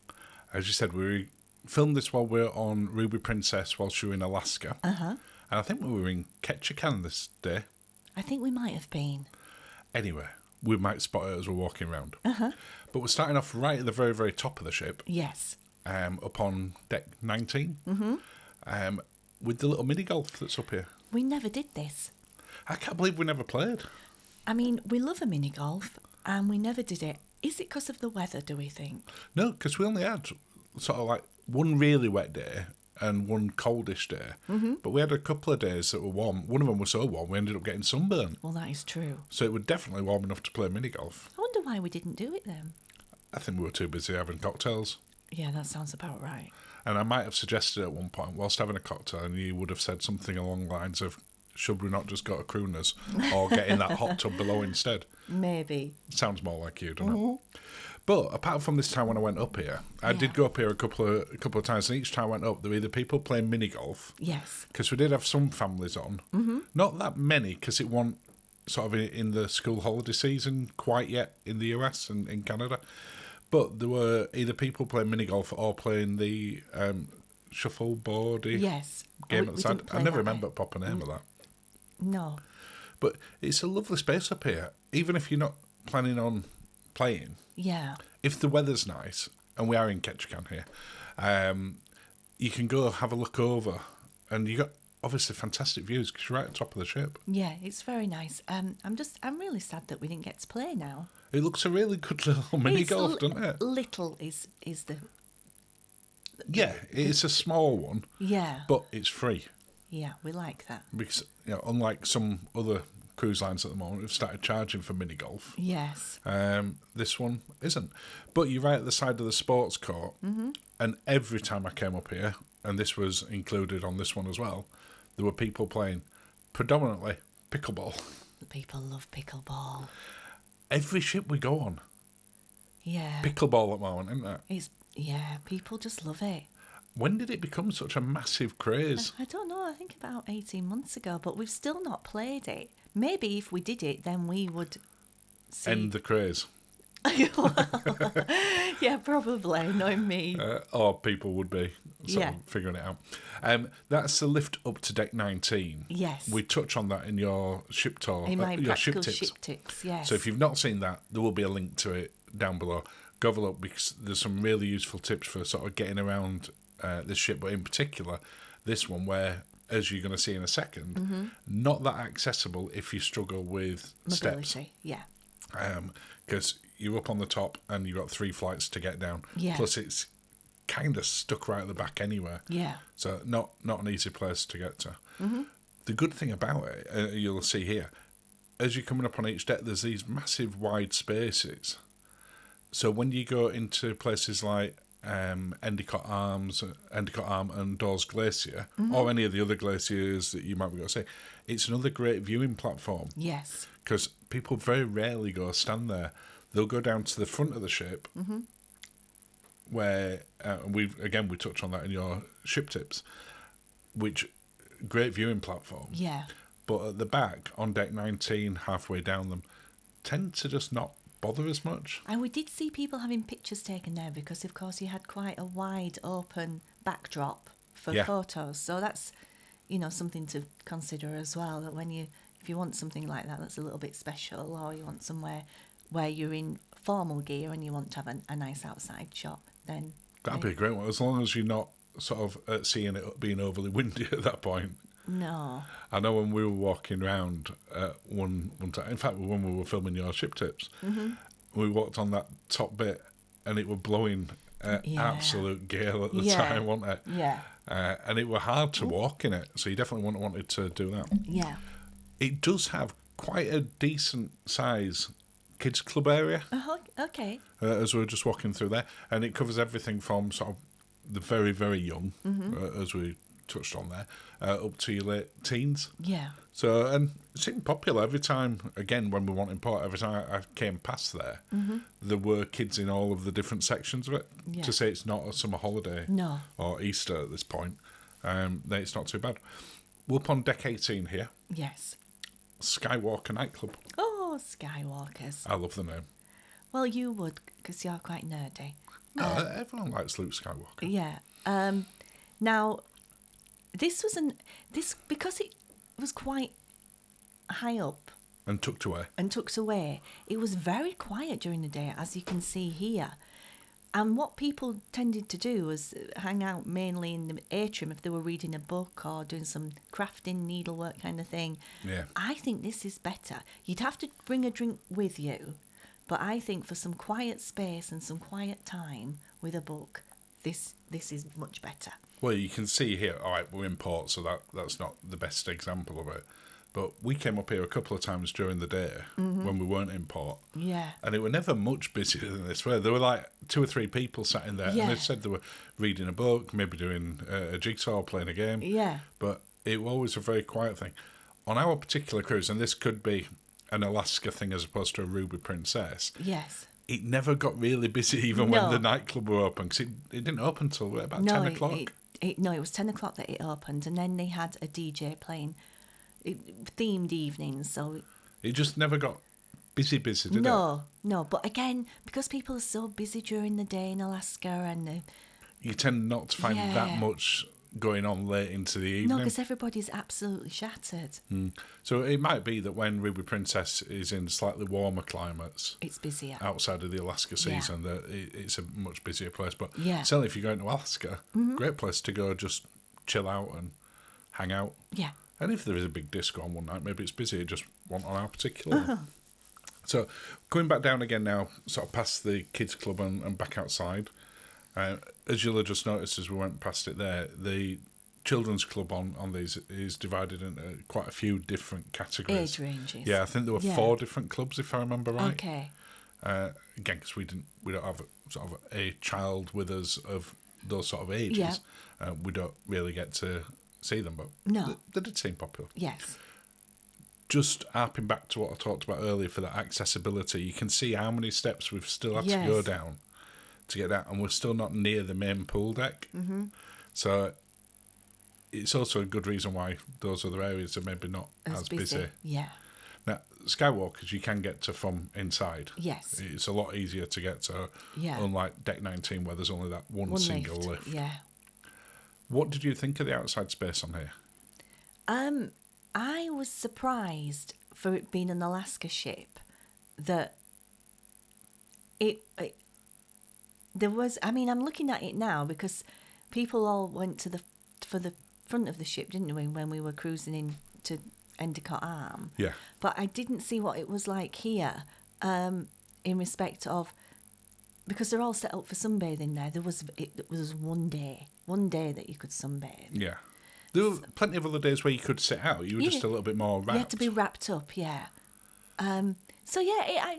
As you said, we filmed this while we're on Ruby Princess while she was in Alaska. Uh-huh. And I think we were in Ketchikan this day. I think we might have been. Anyway, we might spot it as we're walking around. Uh-huh. But we're starting off right at the very, very top of the ship. Yes. Up on deck 19. Mm-hmm. With the little mini golf that's up here. We never did this. I can't believe we never played. I mean, we love a mini golf, and we never did it. Is it because of the weather, do we think? No, because we only had sort of like one really wet day and one coldish day. Mm-hmm. But we had a couple of days that were warm. One of them was so warm we ended up getting sunburn. Well, that is true. So it was definitely warm enough to play mini golf. I wonder why we didn't do it then. I think we were too busy having cocktails. Yeah, that sounds about right. And I might have suggested at one point, whilst having a cocktail, and you would have said something along the lines of, should we not just go to Crooners or get in that hot tub below instead? Maybe. Sounds more like you, doesn't it? But apart from this time when I went up here, I did go up here a couple of times, and each time I went up, there were either people playing mini golf. Yes. Because we did have some families on. Mm-hmm. Not that many, because it wasn't sort of in the school holiday season quite yet in the US and in Canada. But there were either people playing mini golf or playing the shuffleboardy game at the side. I never remember the proper name of that. No. But it's a lovely space up here, even if you're not planning on playing. Yeah. If the weather's nice, and we are in Ketchikan here, you can go have a look over, and you got obviously fantastic views because you're right at the top of the ship. Yeah, it's very nice. I'm really sad that we didn't get to play now. It looks a really good little mini golf, doesn't it? Little is the. Yeah, it's a small one. Yeah. But it's free. Yeah, we like that. Because, unlike some other cruise lines at the moment have started charging for mini golf. Yes. This one isn't. But you're right at the side of the sports court. Mm-hmm. And every time I came up here, and this was included on this one as well, there were people playing predominantly pickleball. People love pickleball. Every ship we go on. Yeah. Pickleball at the moment, isn't it? People just love it. When did it become such a massive craze? I don't know. I think about 18 months ago, but we've still not played it. Maybe if we did it, then we would end the craze. Yeah, probably. Knowing me. Or people would be sort of figuring it out. That's the lift up to deck 19. Yes. We touch on that in your ship tour. In my your practical ship tips, yes. So if you've not seen that, there will be a link to it down below. Go have a look because there's some really useful tips for sort of getting around this ship, but in particular, this one where, as you're going to see in a second, not that accessible if you struggle with mobility, steps. Yeah. Because you're up on the top and you've got 3 flights to get down. Yeah. Plus, it's kind of stuck right at the back anyway. Yeah. So not an easy place to get to. Mm-hmm. The good thing about it, you'll see here, as you're coming up on each deck, there's these massive wide spaces. So when you go into places like Endicott Arm and Dawes Glacier, or any of the other glaciers that you might be going to see, it's another great viewing platform. Yes. Because people very rarely go stand there. They'll go down to the front of the ship, where we touch on that in your ship tips, which great viewing platform. Yeah. But at the back, on deck 19, halfway down them, tend to just not bother as much. And we did see people having pictures taken there because, of course, you had quite a wide open backdrop for photos. So that's, something to consider as well. That if you want something like that that's a little bit special, or you want somewhere where you're in formal gear and you want to have a nice outside shot, then that'd be a great one. As long as you're not sort of seeing it being overly windy at that point. No. I know when we were walking around one time, in fact, when we were filming your ship tips, we walked on that top bit and it was blowing absolute gale at the time, wasn't it? Yeah. And it was hard to walk in it, so you definitely wouldn't have wanted to do that. Yeah. It does have quite a decent size kids club area. Okay. As we were just walking through there, and it covers everything from sort of the very, very young, as we touched on there, up to your late teens. Yeah. So, and it seemed popular every time, again, when we went in port, every time I came past there, there were kids in all of the different sections of it. Yeah. To say it's not a summer holiday or Easter at this point, then it's not too bad. We're up on deck 18 here. Yes. Skywalker nightclub. Oh, Skywalkers. I love the name. Well, you would, because you're quite nerdy. No, everyone likes Luke Skywalker. Yeah. Now, this because it was quite high up And tucked away. it was very quiet during the day, as you can see here. And what people tended to do was hang out mainly in the atrium if they were reading a book or doing some crafting, needlework kind of thing. Yeah. I think this is better. You'd have to bring a drink with you, but I think for some quiet space and some quiet time with a book, this is much better. Well, you can see here, all right, we're in port, so that's not the best example of it. But we came up here a couple of times during the day when we weren't in port. Yeah. And it were never much busier than this. Where there were like 2 or 3 people sat in there, Yeah. and they said they were reading a book, maybe doing a jigsaw, playing a game. Yeah. But it was always a very quiet thing. On our particular cruise, and this could be an Alaska thing as opposed to a Ruby Princess, Yes. it never got really busy even No. when the niclub were open, because it didn't open until about 10 o'clock. It was 10 o'clock that it opened, and then they had a DJ playing themed evenings, so... It just never got busy, did it? No. But again, because people are so busy during the day in Alaska and... You tend not to find that much going on late into the evening. No, because everybody's absolutely shattered. So it might be that when Ruby Princess is in slightly warmer climates, It's busier. outside of the Alaska season, that it's a much busier place. But Yeah. certainly if you're going to Alaska, great place to go, just chill out and hang out. Yeah. And if there is a big disco on one night, maybe it's busy, just one on our particular one. So going back down again now, sort of past the kids club and back outside, as you'll have just noticed as we went past it there, the children's club on these is divided into quite a few different categories. Age ranges. Yeah, I think there were 4 different clubs, if I remember right. Okay. Again, because we don't have sort of a child with us of those sort of ages. Yeah. We don't really get to see them, but No. they did seem popular. Yes. Just harping back to what I talked about earlier for that accessibility, you can see how many steps we've still had to go down to get that, and we're still not near the main pool deck. Mm-hmm. So it's also a good reason why those other areas are maybe not as busy. Yeah. Now, skywalkers you can get to from inside. Yes. It's a lot easier to get to, unlike Deck 19 where there's only that one single lift. Yeah. What did you think of the outside space on here? I was surprised for it being an Alaska ship that there was. I mean, I'm looking at it now because people all went for the front of the ship, didn't we, when we were cruising in to Endicott Arm? Yeah. But I didn't see what it was like here, in respect of, because they're all set up for sunbathing there. There was one day that you could sunbathe. Yeah. There were plenty of other days where you could sit out. You were just a little bit more wrapped. You had to be wrapped up, yeah. So yeah,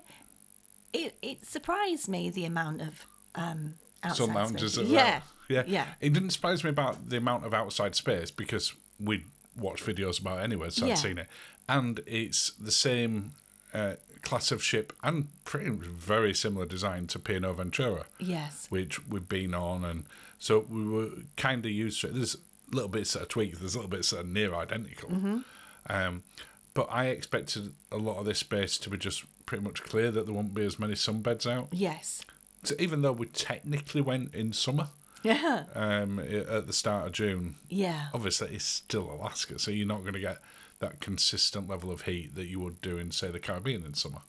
it surprised me the amount of outside Sun lounges. space. Yeah. It didn't surprise me about the amount of outside space because we'd watched videos about it anyway, so I'd seen it. And it's the same class of ship and pretty very similar design to P&O Ventura. Yes. Which we've been on, and so we were kind of used to it. There's little bits that are tweaked, there's little bits that are near identical. Mm-hmm. But I expected a lot of this space to be just pretty much clear, that there won't be as many sunbeds out. Yes. So even though we technically went in summer, at the start of June, obviously it's still Alaska, so you're not going to get that consistent level of heat that you would do in, say, the Caribbean in summer,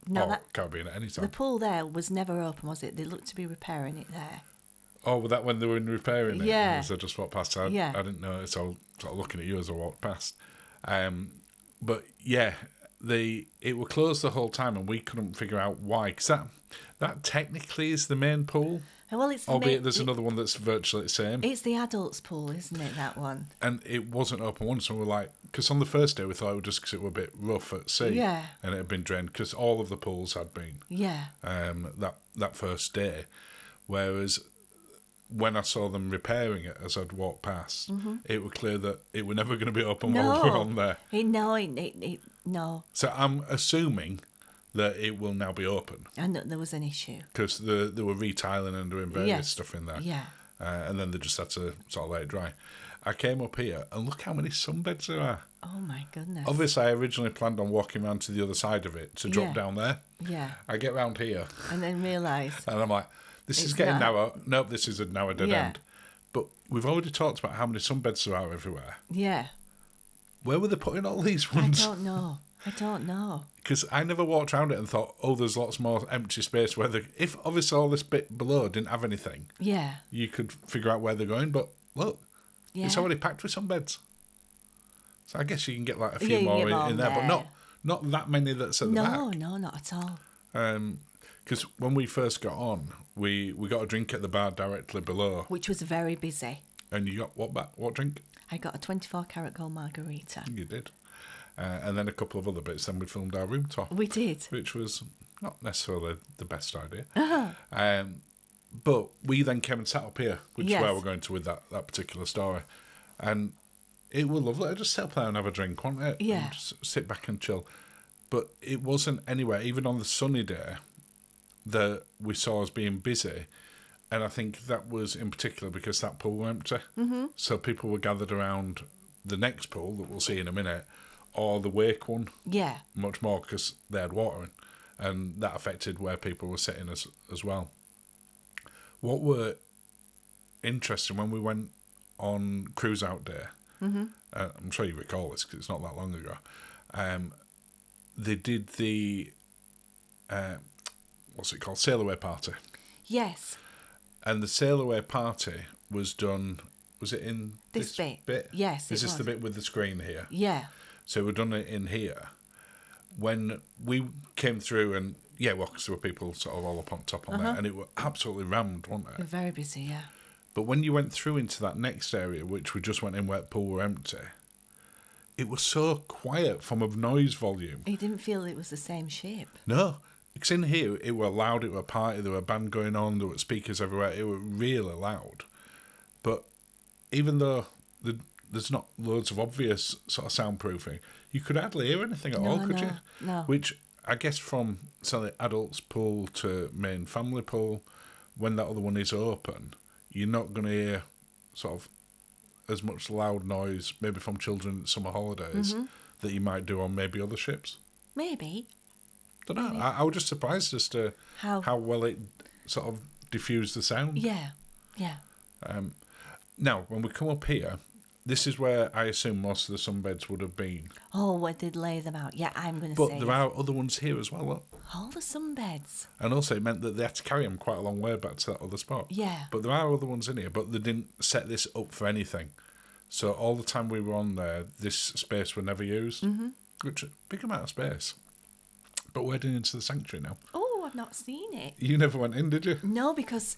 Caribbean at any time. The pool there was never open, was it? They looked to be repairing it there. Oh, was that when they were repairing it? Yeah. As I just walked past, I didn't know. So I was sort of looking at you as I walked past. But yeah, it was closed the whole time, and we couldn't figure out why. Because that technically is the main pool. Well, it's albeit there's another one that's virtually the same. It's the adults' pool, isn't it? That one. And it wasn't open once, and we're like, because on the first day we thought it was just because it was a bit rough at sea, and it had been drained because all of the pools had been. Yeah. That first day, whereas when I saw them repairing it as I'd walked past, it was clear that it was never going to be open while we were on there. No. So I'm assuming that it will now be open. And that there was an issue. Because they were retiling and doing various stuff in there. Yeah. And then they just had to sort of let it dry. I came up here and look how many sunbeds there are. Oh my goodness. Obviously, I originally planned on walking around to the other side of it to drop down there. Yeah. I get round here. And then realise. And I'm like, this is getting narrow. Nope, this is a narrow dead end. But we've already talked about how many sunbeds there are everywhere. Yeah. where were they putting all these ones? I don't know. Because I never walked around it and thought, oh, there's lots more empty space where if obviously all this bit below didn't have anything, you could figure out where they're going. But look, it's already packed with sunbeds. So I guess you can get like a few more in there, but not that many that's at the back. No, not at all. Because when we first got on, we got a drink at the bar directly below, which was very busy. And you got what drink? I got a 24-carat gold margarita. You did. And then a couple of other bits. Then we filmed our room tour. We did. Which was not necessarily the best idea. Uh-huh. But we then came and sat up here, which is where we're going to with that particular story. And it was lovely. I just sit up there and have a drink, wasn't it? Yeah. And just sit back and chill. But it wasn't anywhere, even on the sunny day, that we saw as being busy. And I think that was in particular because that pool was empty. Mm-hmm. So people were gathered around the next pool that we'll see in a minute, or the wake one. Yeah. Much more because they had water in. And that affected where people were sitting as well. What were interesting when we went on cruise out there, I'm sure you recall this because it's not that long ago, they did the, what's it called, Sail Away Party. Yes. And the Sail Away Party was done, was it in this bit? Yes, Is this the bit with the screen here? Yeah. So we've done it in here. When we came through and, because there were people sort of all up on top on there, and it was absolutely rammed, wasn't it? We're very busy, yeah. But when you went through into that next area, which we just went in where the pool were empty, it was so quiet from a noise volume. You didn't feel it was the same shape. No. Because in here, it were loud, it were a party, there were a band going on, there were speakers everywhere, it were really loud. But even though there's not loads of obvious sort of soundproofing, you could hardly hear anything at all, could you? No. Which, I guess from, say, adults pool to main family pool, when that other one is open, you're not going to hear sort of as much loud noise, maybe from children at summer holidays, that you might do on maybe other ships. Maybe. Don't know. I was just surprised as to how well it sort of diffused the sound. Yeah. Now, when we come up here, this is where I assume most of the sunbeds would have been. Oh, where they'd lay them out. Yeah, I'm going to say. But there are other ones here as well, look. All the sunbeds. And also it meant that they had to carry them quite a long way back to that other spot. Yeah. But there are other ones in here, but they didn't set this up for anything. So all the time we were on there, this space were never used, which is a big amount of space. But we're heading into the sanctuary now. Oh, I've not seen it. You never went in, did you? No, because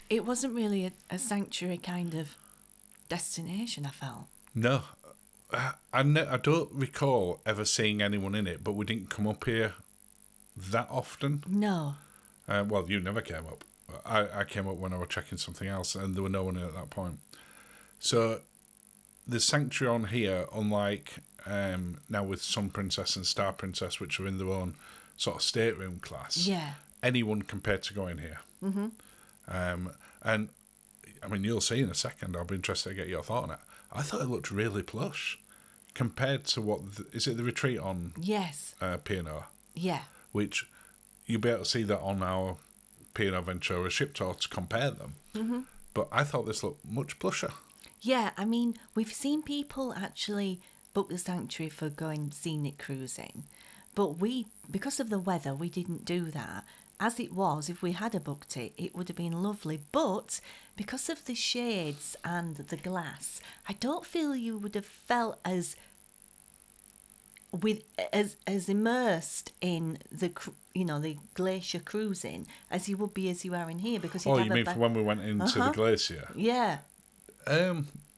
it wasn't really a sanctuary kind of destination, I felt. No. I don't recall ever seeing anyone in it, but we didn't come up here that often. No. Well, you never came up. I came up when I was checking something else, and there were no one in at that point. So the sanctuary on here, unlike now with Sun Princess and Star Princess, which are in their own sort of stateroom class, anyone compared to go in here. And I mean, you'll see in a second. I'll be interested to get your thought on it. I thought it looked really plush compared to what is it the retreat on? Yes. P&O? Yeah. Which you'll be able to see that on our P&O Ventura ship tour to compare them. But I thought this looked much plusher. Yeah, I mean, we've seen people actually book the sanctuary for going scenic cruising, but because of the weather, we didn't do that. As it was, if we had booked it, it would have been lovely. But because of the shades and the glass, I don't feel you would have felt as immersed in the glacier cruising as you would be as you are in here, because you mean for when we went into the glacier? Yeah.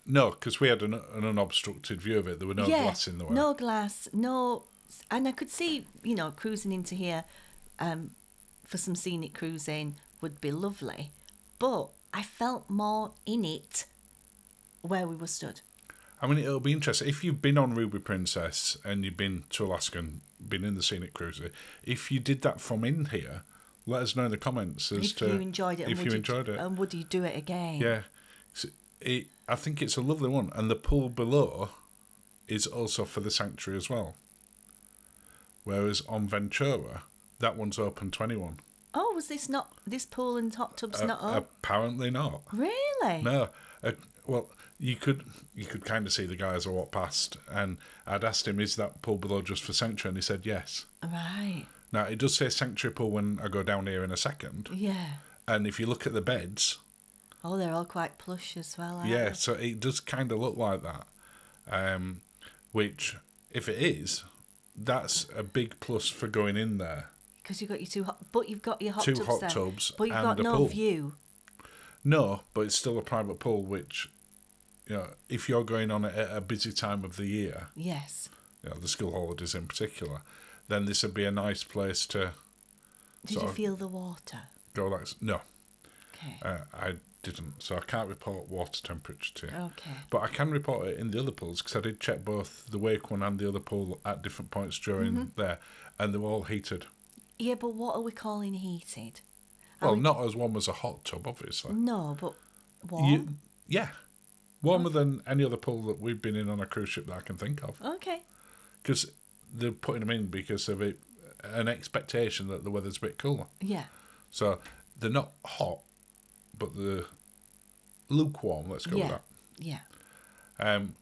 No, because we had an unobstructed view of it. There were no glass in the way. No glass, no, and I could see cruising into here for some scenic cruising would be lovely, but I felt more in it where we were stood. I mean, it'll be interesting. If you've been on Ruby Princess and you've been to Alaska and been in the scenic cruiser, if you did that from in here, let us know in the comments if you enjoyed it. And would you do it again? Yeah. I think it's a lovely one. And the pool below is also for the sanctuary as well. Whereas on Ventura, that one's open to anyone. Oh, was this pool and hot tub's not up? Apparently not. Really? No. Well, you could kind of see the guy as I walked past, and I'd asked him, "Is that pool below just for sanctuary?" And he said yes. Right. Now it does say sanctuary pool when I go down here in a second. Yeah. And if you look at the beds, oh, they're all quite plush as well. Aren't yeah, they? so it does kind of look like that. Which, if it is, that's a big plus for going in there. Because you've got your you've got your hot Two tubs hot there. tubs But you've and got a no pool. view. No, but it's still a private pool, which, if you're going on at a busy time of the year, Yes. The school holidays in particular, then this would be a nice place to. Did you feel the water? Go like no. Okay. I didn't, so I can't report water temperature to you. Okay. But I can report it in the other pools because I did check both the Wake one and the other pool at different points during there, and they were all heated. Yeah, but what are we calling heated? Well, not as warm as a hot tub, obviously. No, but warm? Yeah. Warmer than any other pool that we've been in on a cruise ship that I can think of. Okay. Because they're putting them in because of an expectation that the weather's a bit cooler. Yeah. So they're not hot, but they're lukewarm, let's go with that. Yeah. And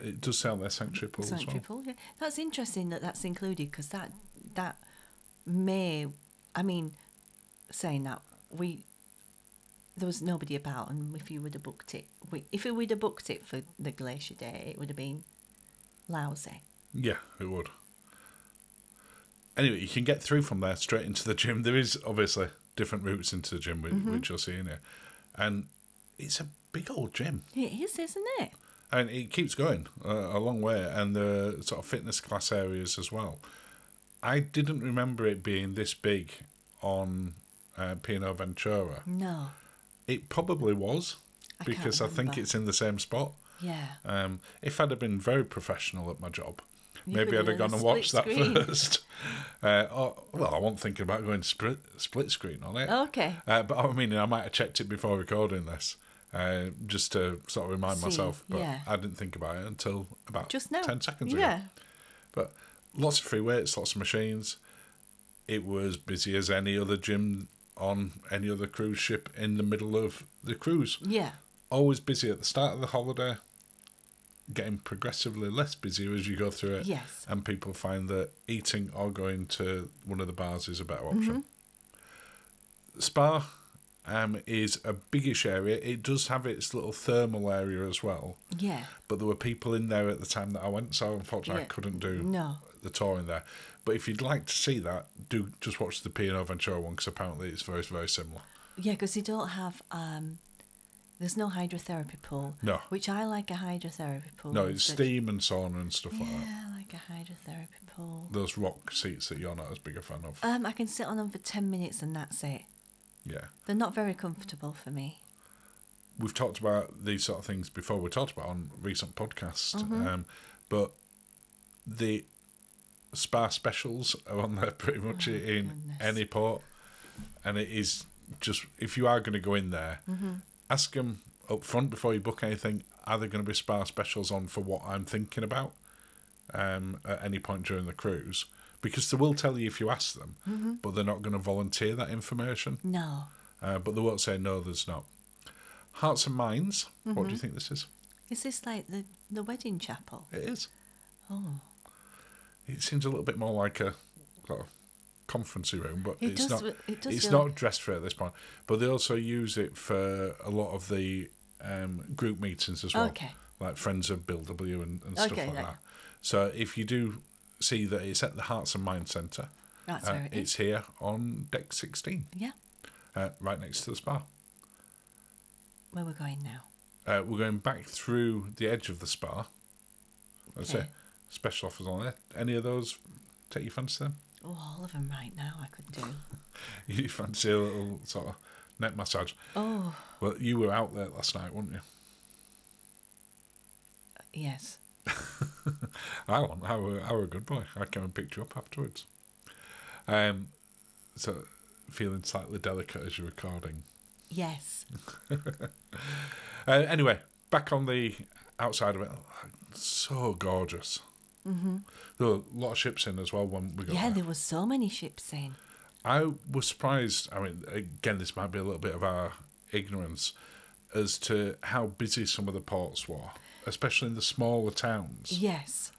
it does sound their sanctuary pool as well. Pool, yeah. That's interesting that's included because that may, I mean, saying that there was nobody about, and if you would have booked it, if we would have booked it for the Glacier Day, it would have been lousy. Yeah, it would. Anyway, you can get through from there straight into the gym. There is obviously different routes into the gym, which you'll see in here, and it's a big old gym. It is, isn't it? And it keeps going a long way, and the sort of fitness class areas as well. I didn't remember it being this big on P&O Ventura. No. It probably was, because I think it's in the same spot. Yeah. If I'd have been very professional at my job, You maybe could I'd have have gone and split watched that screen. first. Well, I wasn't thinking about going split screen on it. Okay. But I mean, I might have checked it before recording this. Just to sort of remind myself, but I didn't think about it until about Just now. 10 seconds ago. Yeah. But lots of free weights, lots of machines. It was busy as any other gym on any other cruise ship in the middle of the cruise. Yeah. Always busy at the start of the holiday, getting progressively less busier as you go through it. Yes. And people find that eating or going to one of the bars is a better option. Spa is a biggish area. It does have its little thermal area as well. Yeah. But there were people in there at the time that I went, so unfortunately I couldn't do the tour in there. But if you'd like to see that, do just watch the P&O Ventura one, because apparently it's very, very similar. Yeah, because they don't have... there's no hydrotherapy pool. No. Which I like a hydrotherapy pool. No, it's steam and sauna and stuff like that. Yeah, I like a hydrotherapy pool. Those rock seats that you're not as big a fan of. I can sit on them for 10 minutes and that's it. Yeah. They're not very comfortable for me. We've talked about these sort of things before. We talked about on recent podcasts. But the spa specials are on there pretty much in any port. And it is just, if you are going to go in there, ask them up front before you book anything, are there going to be spa specials on for what I'm thinking about at any point during the cruise? Because they will tell you if you ask them, but they're not going to volunteer that information. No. But they won't say, no, there's not. Hearts and Minds, what do you think this is? Is this like the wedding chapel? It is. Oh. It seems a little bit more like a sort of conferencey room, but it's not. It's feel not dressed for it at this point. But they also use it for a lot of the group meetings as well, like Friends of Bill W and stuff like that. So if you do see that it's at the Hearts and Minds Centre, that's where it is. It's here on deck 16. Yeah. Right next to the spa. Where we're going now? We're going back through the edge of the spa. That's it. Special offers on there. Any of those take your fancy then? Oh, all of them right now I could do. You fancy a little sort of neck massage? Oh. Well, you were out there last night, weren't you? Yes. I were a good boy. I came and picked you up afterwards. So, feeling slightly delicate as you're recording. Yes. Anyway, back on the outside of it. So gorgeous. There were a lot of ships in as well when we got there. There were so many ships in. I was surprised. I mean, again, this might be a little bit of our ignorance as to how busy some of the ports were, especially in the smaller towns. Yes.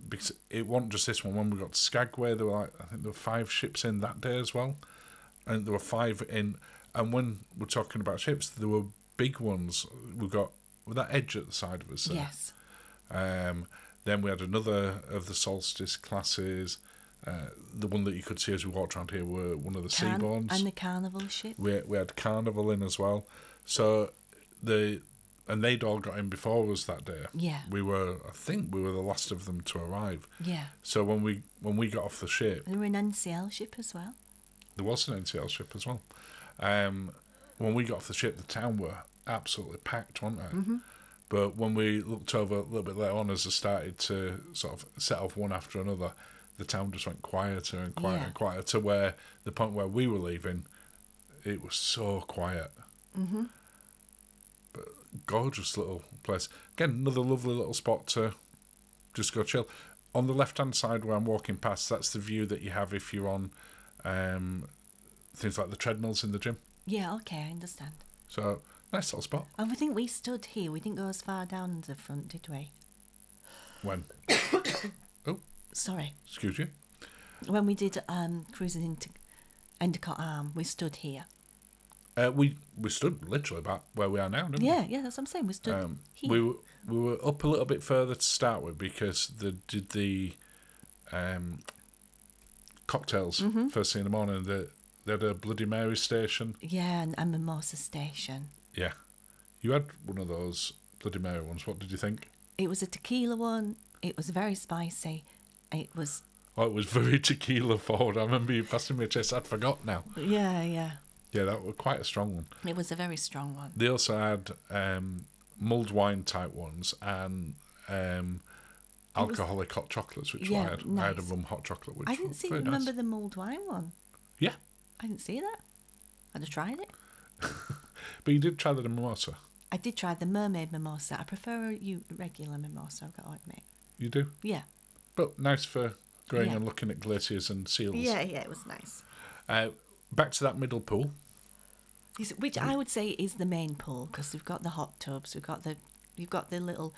Because it wasn't just this one. When we got to Skagway, there were I think there were 5 ships in that day as well, and there were 5 in. And when we're talking about ships, there were big ones. We got with that edge at the side of us. There. Yes. Then we had another of the Solstice classes. The one that you could see as we walked around here were one of the Seaborns. And the Carnival ship. We had Carnival in as well. So and they'd all got in before us that day. Yeah. I think we were the last of them to arrive. Yeah. So when we got off the ship, There were an NCL ship as well. there was an NCL ship as well. When we got off the ship, the town were absolutely packed, weren't they? Mm-hmm. But when we looked over a little bit later on, as they started to sort of set off one after another, the town just went quieter and quieter and quieter to where the point where we were leaving, it was so quiet. Mm-hmm. But gorgeous little place. Again, another lovely little spot to just go chill. On the left-hand side where I'm walking past, that's the view that you have if you're on things like the treadmills in the gym. Yeah, okay, I understand. So, nice little spot. And I think we stood here. We didn't go as far down the front, did we? When? Oh, sorry. Excuse you. When we did cruising into Endicott Arm, we stood here. We stood literally about where we are now, didn't we? Yeah, that's what I'm saying. We stood here. We were up a little bit further to start with because they did the cocktails first thing in the morning. They had a Bloody Mary station. Yeah, and Mimosa station. Yeah. You had one of those Bloody Mary ones. What did you think? It was a tequila one. It was very spicy. It was... Oh, it was very tequila forward. I remember you passing me a chest. I'd forgot now. Yeah. Yeah, that was quite a strong one. It was a very strong one. They also had mulled wine type ones and alcoholic hot chocolates, which I had. Nice. I had a rum hot chocolate, which I didn't was very remember nice. the mulled wine one. Yeah. I didn't see that. I'd have tried it. But you did try the mimosa. I did try the mermaid mimosa. I prefer a regular mimosa, I've got to admit. You do? Yeah. But nice for going and looking at glaciers and seals. Yeah, it was nice. Back to that middle pool. Which I would say is the main pool, because we've got the hot tubs, you've got the little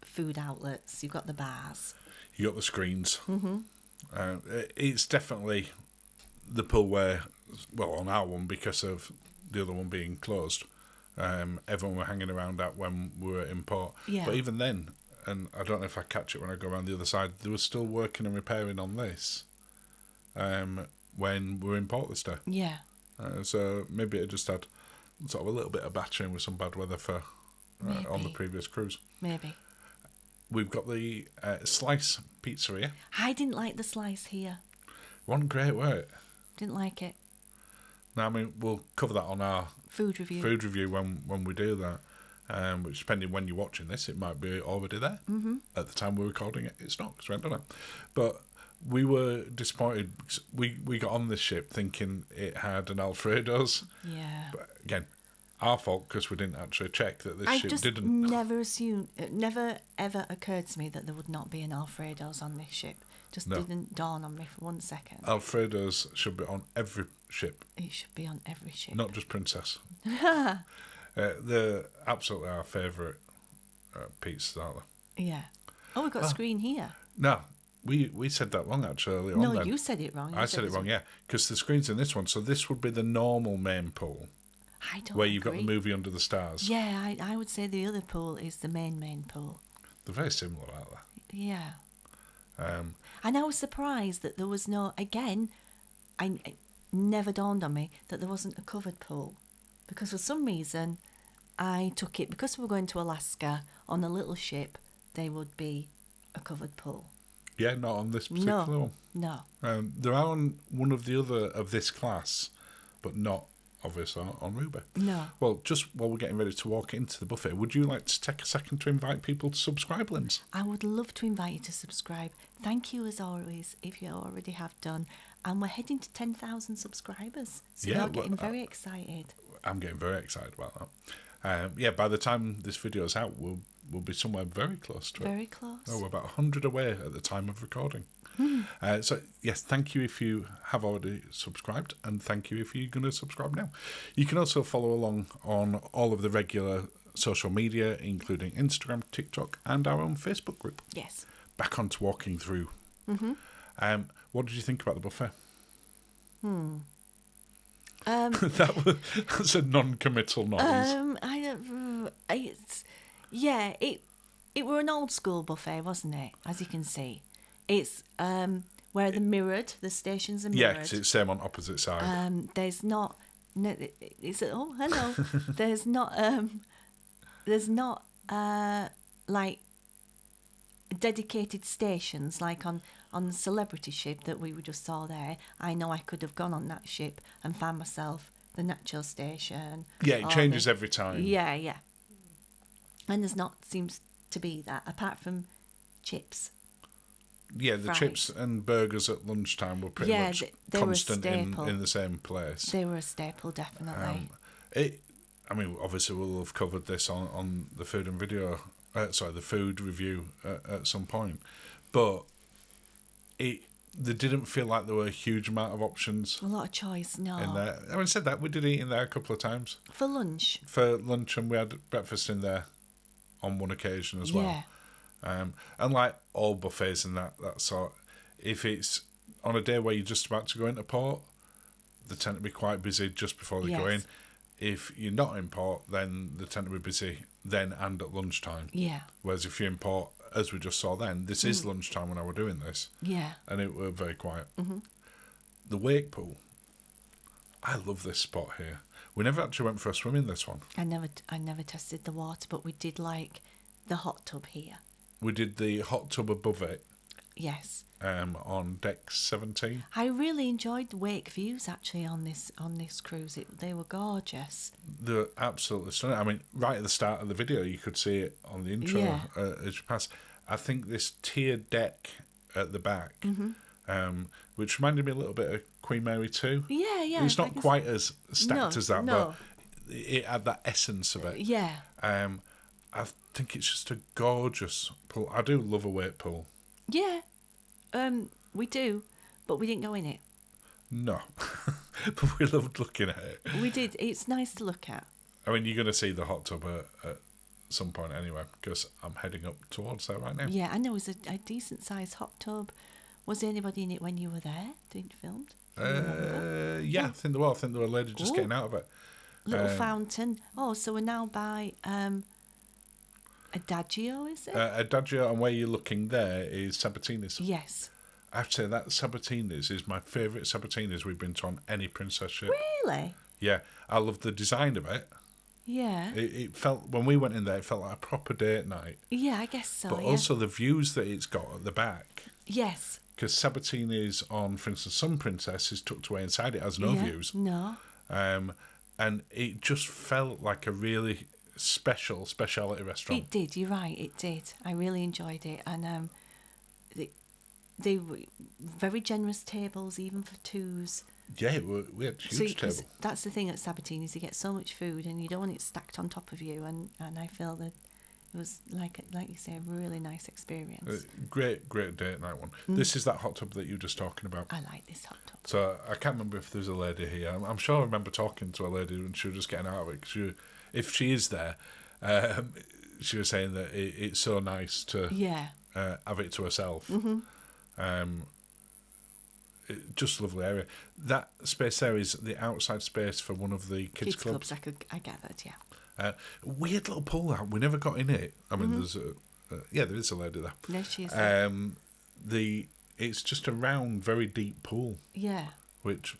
food outlets, you've got the bars. You got the screens. Mm-hmm. It's definitely the pool where, well, on our one, because of the other one being closed, everyone were hanging around at when we were in port. Yeah. But even then, and I don't know if I catch it when I go around the other side, they were still working and repairing on this when we were in port this day. Yeah. So maybe it just had sort of a little bit of battering with some bad weather for on the previous cruise. Maybe. We've got the Slice Pizzeria. I didn't like the slice here. One great word. Didn't like it. Now, I mean, we'll cover that on our Food review when we do that. Which, depending when you're watching this, it might be already there. Mm-hmm. At the time we're recording it, it's not, because we haven't done it. But we were disappointed. We got on this ship thinking it had an Alfredo's. Yeah. But again, our fault, because we didn't actually check that this ship didn't. I never assumed, it never ever occurred to me that there would not be an Alfredo's on this ship. Just didn't dawn on me for 1 second. Alfredo's should be on every ship. It should be on every ship. Not just Princess. They're absolutely our favourite pizzas, aren't they? Yeah. Oh, we've got a screen here. No, we said that wrong actually earlier on. No, you said it wrong. I said it wrong, yeah. Because the screen's in this one. So this would be the normal main pool. I don't where you've got the movie Under the Stars. Yeah, I would say the other pool is the main pool. They're very similar, aren't they? Yeah. And I was surprised that there was no, again, it never dawned on me that there wasn't a covered pool. Because for some reason, I took it, because we were going to Alaska on a little ship, there would be a covered pool. Yeah, not on this particular one. No. There are on one of the other of this class, but not obviously on Ruby. No. Well, just while we're getting ready to walk into the buffet, would you like to take a second to invite people to subscribe, Linz? I would love to invite you to subscribe. Thank you as always, if you already have done. And we're heading to 10,000 subscribers. So we're getting very excited. I'm getting very excited about that. By the time this video is out, we'll we'll be somewhere very close to it. Very close. Oh, we're about 100 away at the time of recording. So, yes, thank you if you have already subscribed, and thank you if you're going to subscribe now. You can also follow along on all of the regular social media, including Instagram, TikTok, and our own Facebook group. Yes. Back on to walking through. What did you think about the buffet? That's a non-committal noise. It were an old school buffet, wasn't it? As you can see, it's where the stations are mirrored. Yes, it's same on opposite side. There's not. No, it's oh hello. there's not like dedicated stations like on the Celebrity ship that we just saw there. I know I could have gone on that ship and found myself the Nacho station. Yeah, it changes every time. Yeah. And there's not seems to be that apart from chips. Yeah, the fries. chips and burgers at lunchtime were pretty much they constant were a staple. in the same place. They were a staple, definitely. Obviously we'll have covered this on the food and video, the food review at some point, but there didn't feel like there were a huge amount of options. A lot of choice, no. In there. Having said that, we did eat in there a couple of times. For lunch, and we had breakfast in there on one occasion as well. Yeah. And like all buffets and that sort, if it's on a day where you're just about to go into port, they tend to be quite busy just before they go in. If you're not in port, then they tend to be busy then and at lunchtime. Yeah. Whereas if you're in port, as we just saw then, this is lunchtime when I were doing this. Yeah. And it were very quiet. The wake pool, I love this spot here. We never actually went for a swim in this one. I never tested the water, but we did like the hot tub here. We did the hot tub above it. Yes. On deck 17. I really enjoyed the wake views actually on this cruise. They were gorgeous. They're absolutely stunning. I mean, right at the start of the video, you could see it on the intro as you pass. I think this tiered deck at the back, which reminded me a little bit of Queen Mary 2. Yeah. It's not quite as stacked as that, but it had that essence of it. Yeah. I think it's just a gorgeous pool. I do love a wake pool. Yeah. We do, but we didn't go in it. No. But we loved looking at it. We did. It's nice to look at. I mean, you're going to see the hot tub at some point anyway, because I'm heading up towards there right now. Yeah, and there was a decent sized hot tub. Was there anybody in it when you were there? Did you film? Yeah, I think there were. I think there were a lady just getting out of it. Little fountain. Oh, so we're now by Adagio, is it? Adagio, and where you're looking there is Sabatini's. Yes. I have to say that Sabatini's is my favourite Sabatini's we've been to on any princess ship. Really? Yeah, I love the design of it. Yeah. It felt, when we went in there, it felt like a proper date night. Yeah, I guess so. But also the views that it's got at the back. Yes. Because Sabatini's on, for instance, some princess is tucked away inside. It has no views. No. And it just felt like a really speciality restaurant. It did. You're right. It did. I really enjoyed it, and they were very generous tables, even for twos. Yeah, we had a huge table. That's the thing at Sabatini's. You get so much food, and you don't want it stacked on top of you. And I feel that it was like you say, a really nice experience. Great date night one. This is that hot tub that you were just talking about. I like this hot tub. So I can't remember if there's a lady here. I'm sure I remember talking to a lady when she was just getting out of it. Cause if she is there, she was saying that it's so nice to have it to herself. Just a lovely area. That space there is the outside space for one of the kids clubs. I gathered, yeah. Weird little pool out. We never got in it. I mean, there's there is a lady there. No, she is. It's just a round, very deep pool. Yeah. Which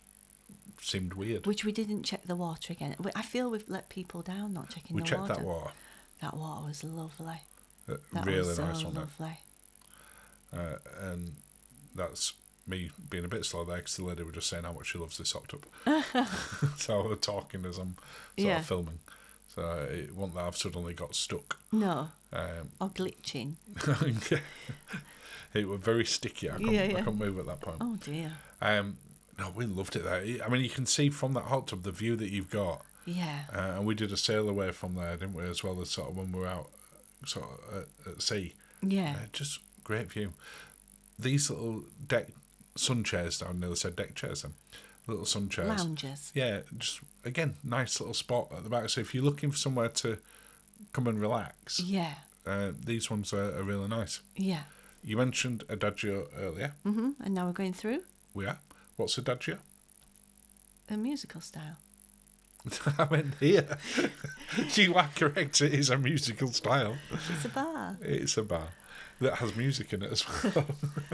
seemed weird. Which we didn't check the water again. I feel we've let people down not checking the water. We checked that water. That water was lovely. Really was nice, so wasn't lovely. it? And that's me being a bit slow there because the lady was just saying how much she loves this hot tub. So we're talking as I'm sort of filming. So it wasn't that I've suddenly got stuck. No. Or glitching. It was very sticky. I couldn't move at that point. Oh dear. No, we loved it there. I mean, you can see from that hot tub the view that you've got. Yeah. And we did a sail away from there, didn't we, as well as sort of when we were out sort of at sea. Yeah. Just great view. These little deck sun chairs down, nearly said deck chairs then. Little sun chairs. Lounges. Yeah, just, again, nice little spot at the back. So if you're looking for somewhere to come and relax, Yeah. these ones are really nice. Yeah. You mentioned Adagio earlier. Mm-hmm. And now we're going through We are. What's Adagio? a musical style. I meant here. You are correct. It is a musical style. It's a bar. It's a bar that has music in it as well.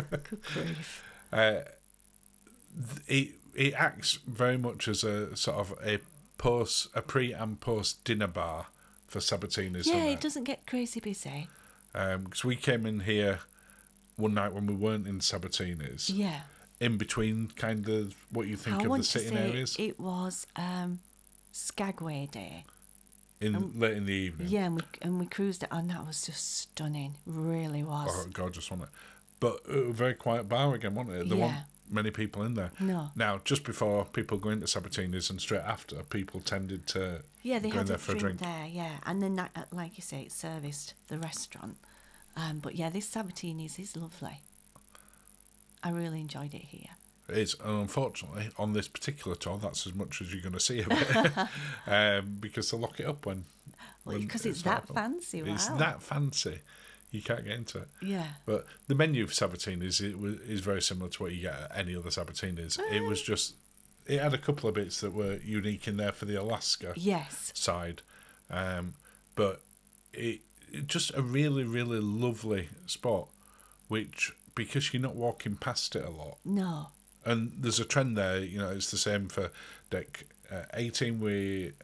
Good grief. It acts very much as a sort of a pre and post dinner bar for Sabatini's. Yeah, it doesn't get crazy busy. Because we came in here one night when we weren't in Sabatini's. Yeah. In between, kind of what you think of the sitting areas. It was Skagway Day. Late in the evening. Yeah, and we cruised it, and that was just stunning. Really was. Oh, gorgeous, wasn't it? But a very quiet bar again, wasn't it? There weren't many people in there. No. Now, just before people go into Sabatini's and straight after, people tended to they go in had there a for a drink. there, yeah. And then, that, like you say, it serviced the restaurant. But yeah, this Sabatini's is lovely. I really enjoyed it here. It is, and unfortunately, on this particular tour, that's as much as you're going to see of it, because they'll lock it up when because it's that fancy. Wow. It's that fancy, you can't get into it. Yeah. But the menu for Sabatini's is very similar to what you get at any other Sabatini's. It was just, it had a couple of bits that were unique in there for the Alaska side, but it just a really, really lovely spot, which, because you're not walking past it a lot. No. And there's a trend there, it's the same for deck 18 with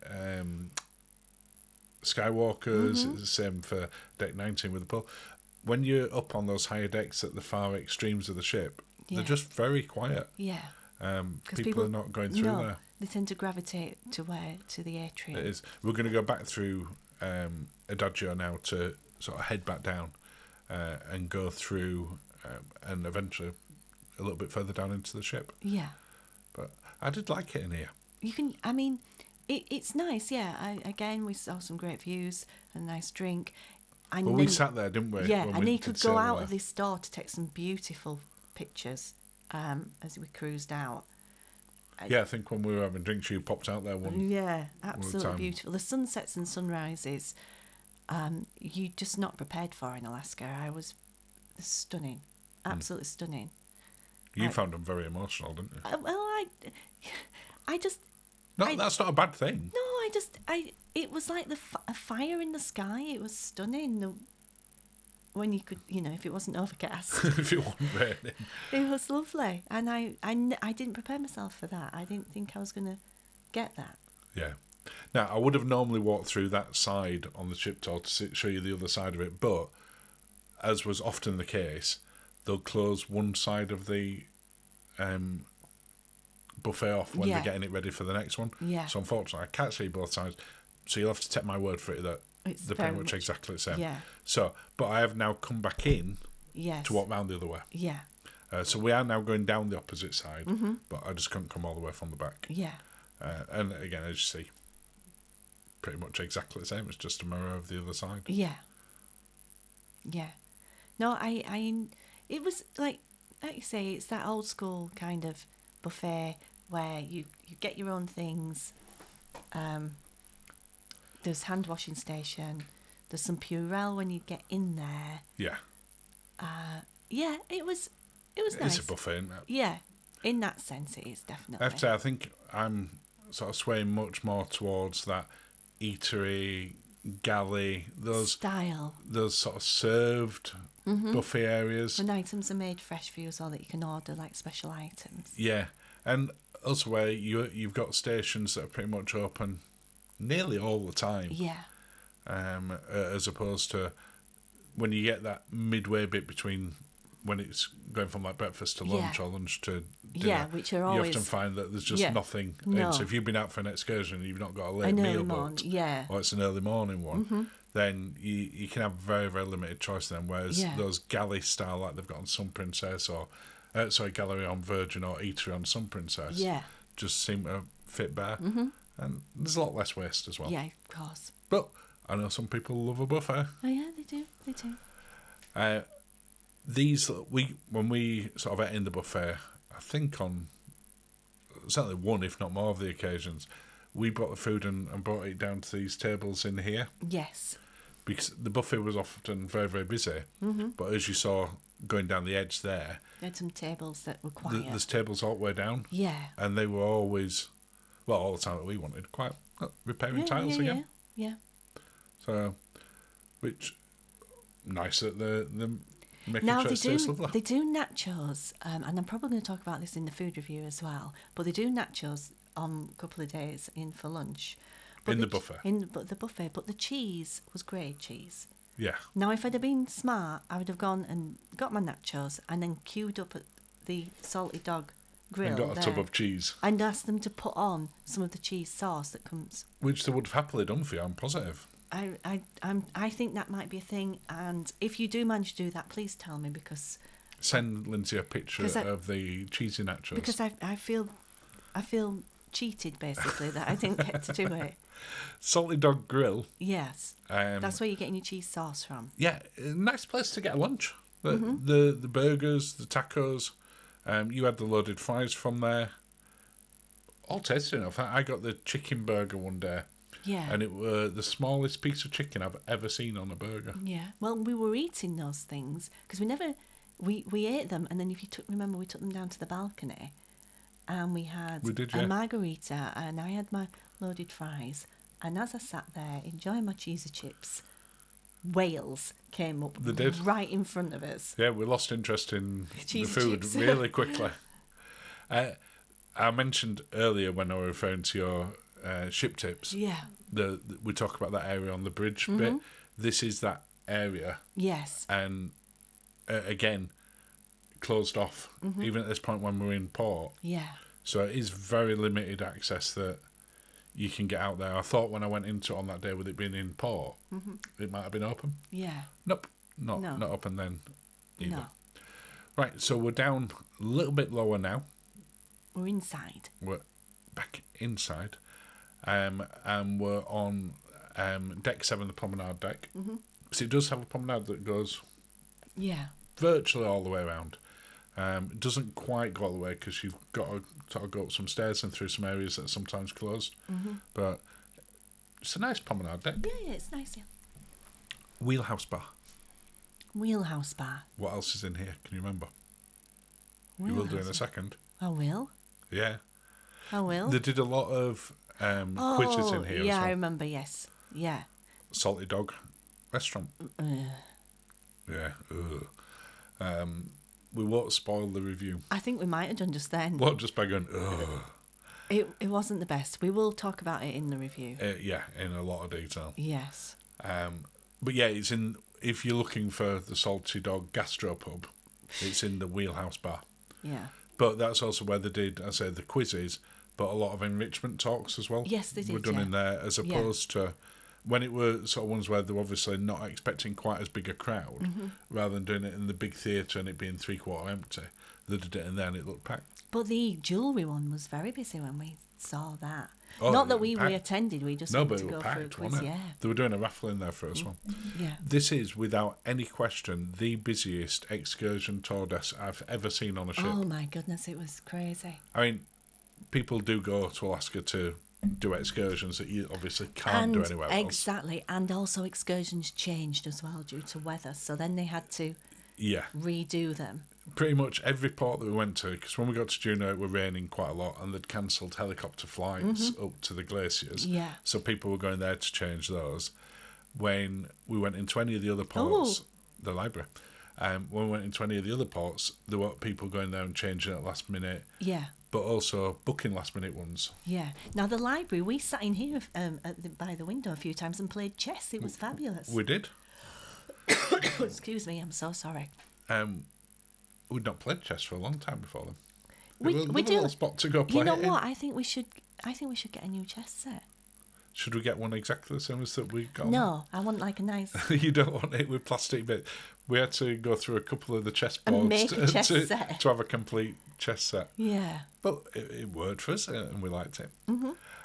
Skywalkers, it's the same for deck 19 with the pool. When you're up on those higher decks at the far extremes of the ship, they're just very quiet. Yeah. People are not going through there. They tend to gravitate to the atrium. It is. We're going to go back through Adagio now to sort of head back down and go through and eventually a little bit further down into the ship. Yeah. But I did like it in here. You can, I mean, it's nice, yeah. Again, we saw some great views, a nice drink. And we sat there, didn't we? Yeah, and he could go out of this store to take some beautiful pictures as we cruised out. Yeah, I think when we were having drinks, you popped out there one. Yeah, absolutely beautiful. The sunsets and sunrises, you're just not prepared for in Alaska. I was stunning, absolutely stunning. You found them very emotional, didn't you? I just. No, that's not a bad thing. No, it was like a fire in the sky. It was stunning. When you could, if it wasn't overcast. If it wasn't raining. It was lovely. And I didn't prepare myself for that. I didn't think I was going to get that. Yeah. Now, I would have normally walked through that side on the ship tour to show you the other side of it, but as was often the case, they'll close one side of the buffet off when they're getting it ready for the next one. Yeah. So unfortunately, I can't see both sides. So you'll have to take my word for it that they're pretty much exactly the same. Yeah. So, but I have now come back in to walk round the other way. Yeah. So we are now going down the opposite side, but I just couldn't come all the way from the back. Yeah. And again, as you see, pretty much exactly the same. It's just a mirror of the other side. Yeah. Yeah. No, it was like you say, it's that old school kind of buffet where you get your own things. There's hand washing station. There's some Purell when you get in there. Yeah. Yeah, it was nice. It's a buffet, isn't it? Yeah, in that sense, it is definitely. After I think I'm sort of swaying much more towards that eatery, galley, those style, those sort of served buffet areas. When items are made fresh for you as well, that you can order like special items. Yeah, and elsewhere you've got stations that are pretty much open nearly all the time. Yeah. As opposed to when you get that midway bit between when it's going from like breakfast to lunch or lunch to dinner. Yeah, which are always. You often find that there's just nothing. No. So if you've been out for an excursion and you've not got a late meal booked, or it's an early morning one, then you can have very, very limited choice then. Whereas those galley style, like they've got on Sun Princess or Gallery on Virgin or Eatery on Sun Princess, just seem to fit better. And there's a lot less waste as well. Yeah, of course. But I know some people love a buffet. Oh yeah, they do. They do. When we sort of ate in the buffet, I think on certainly one, if not more, of the occasions, we brought the food and brought it down to these tables in here. Yes. Because the buffet was often very, very busy. Mm-hmm. But as you saw going down the edge there, There had some tables that were quiet. There's tables all the way down. Yeah. And they were always, well, all the time that we wanted, quite repairing tiles again. Yeah. So, which, nice that they're making Now sure it stays lovely. they do nachos, and I'm probably going to talk about this in the food review as well, but they do nachos on a couple of days in for lunch. In the buffet. The buffet, but the cheese was grade cheese. Yeah. Now, if I'd have been smart, I would have gone and got my nachos and then queued up at the Salty Dog grill And got a tub of cheese. and asked them to put on some of the cheese sauce that comes. Which they would have happily done for you, I'm positive. I think that might be a thing, and if you do manage to do that, please tell me, because Send Lindsay a picture of the cheesy nachos. Because I feel cheated, basically, that I didn't get to do it. Salty Dog Grill. Yes, that's where you're getting your cheese sauce from. Yeah, nice place to get a lunch. The burgers, the tacos. You had the loaded fries from there. All tasty enough. I got the chicken burger one day. Yeah. And it were the smallest piece of chicken I've ever seen on a burger. Yeah. Well, we were eating those things because we ate them, and then if you remember, we took them down to the balcony, and we had a margarita, and I had my loaded fries, and as I sat there enjoying my cheesy chips, whales came up right in front of us. Yeah, we lost interest in the food chips. really quickly. I mentioned earlier when I was referring to your ship tips. Yeah. We talk about that area on the bridge bit. This is that area. Yes. And again, closed off, even at this point when we're in port. Yeah. So it is very limited access that you can get out there. I thought when I went into it on that day with it being in port, it might have been open. Yeah. Nope, not open then either. No. Right, so we're down a little bit lower now. We're inside. We're back inside. And we're on deck 7, the promenade deck. So it does have a promenade that goes virtually all the way around. It doesn't quite go all the way because you've got to sort of go up some stairs and through some areas that are sometimes closed. But it's a nice promenade deck. Yeah, it's nice, yeah. Wheelhouse bar. Wheelhouse bar. What else is in here? Can you remember? You will do in a second. I will. Yeah. I will. They did a lot of quizzes in here as well. I remember, yes. Yeah. Salty Dog restaurant. Yeah. We won't spoil the review. I think we might have done just then. What, just by going, ugh. It wasn't the best. We will talk about it in the review. Yeah, in a lot of detail. Yes. But yeah, it's in. If you're looking for the Salty Dog gastropub, it's in the Wheelhouse Bar. Yeah. But that's also where they did, I say, the quizzes, but a lot of enrichment talks as well. Yes, they did. Were done in there, as opposed to when it were sort of ones where they're obviously not expecting quite as big a crowd, rather than doing it in the big theatre and it being 3/4 empty. They did it in there and it looked packed. But the jewellery one was very busy when we saw that. Oh, not that we attended, we just wanted but to it go was for a packed, quiz. wasn't it? Yeah. They were doing a raffle in there for us well. Yeah. This is, without any question, the busiest excursion tour desk I've ever seen on a ship. Oh my goodness, it was crazy. I mean, people do go to Alaska to do excursions that you obviously can't do anywhere else. Exactly, and also excursions changed as well due to weather, so then they had to redo them. Pretty much every port that we went to, because when we got to Juneau it were raining quite a lot and they'd cancelled helicopter flights up to the glaciers. Yeah. So people were going there to change those. When we went into any of the other ports, the library, when we went into any of the other ports, there were people going there and changing at last minute. Yeah. But also booking last minute ones. Yeah. Now the library, we sat in here by the window a few times and played chess. It was fabulous. We did. Excuse me, I'm so sorry. We'd not played chess for a long time before then. We do. A little spot to go play. You know it what? in. I think we should get a new chess set. Should we get one exactly the same as that we got? No, I want like a nice. You don't want it with plastic bit. We had to go through a couple of the chess And boards make a chess set. to have a complete chess set. Yeah. But it worked for us and we liked it.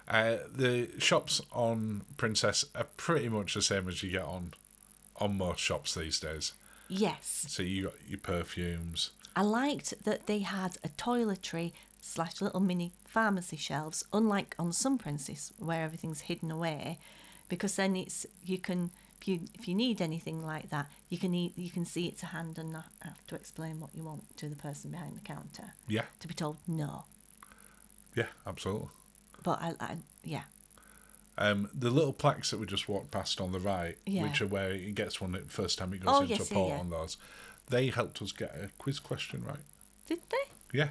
The shops on Princess are pretty much the same as you get on on most shops these days. Yes. So you got your perfumes. I liked that they had a toiletry / little mini pharmacy shelves, unlike on some premises where everything's hidden away, because then you can if you need anything like that, you can see it to hand and not have to explain what you want to the person behind the counter. Yeah. To be told no. Yeah, absolutely. But yeah. The little plaques that we just walked past on the right, Yeah. which are where it gets one the first time it goes into a port on those, they helped us get a quiz question right. Did they? Yeah.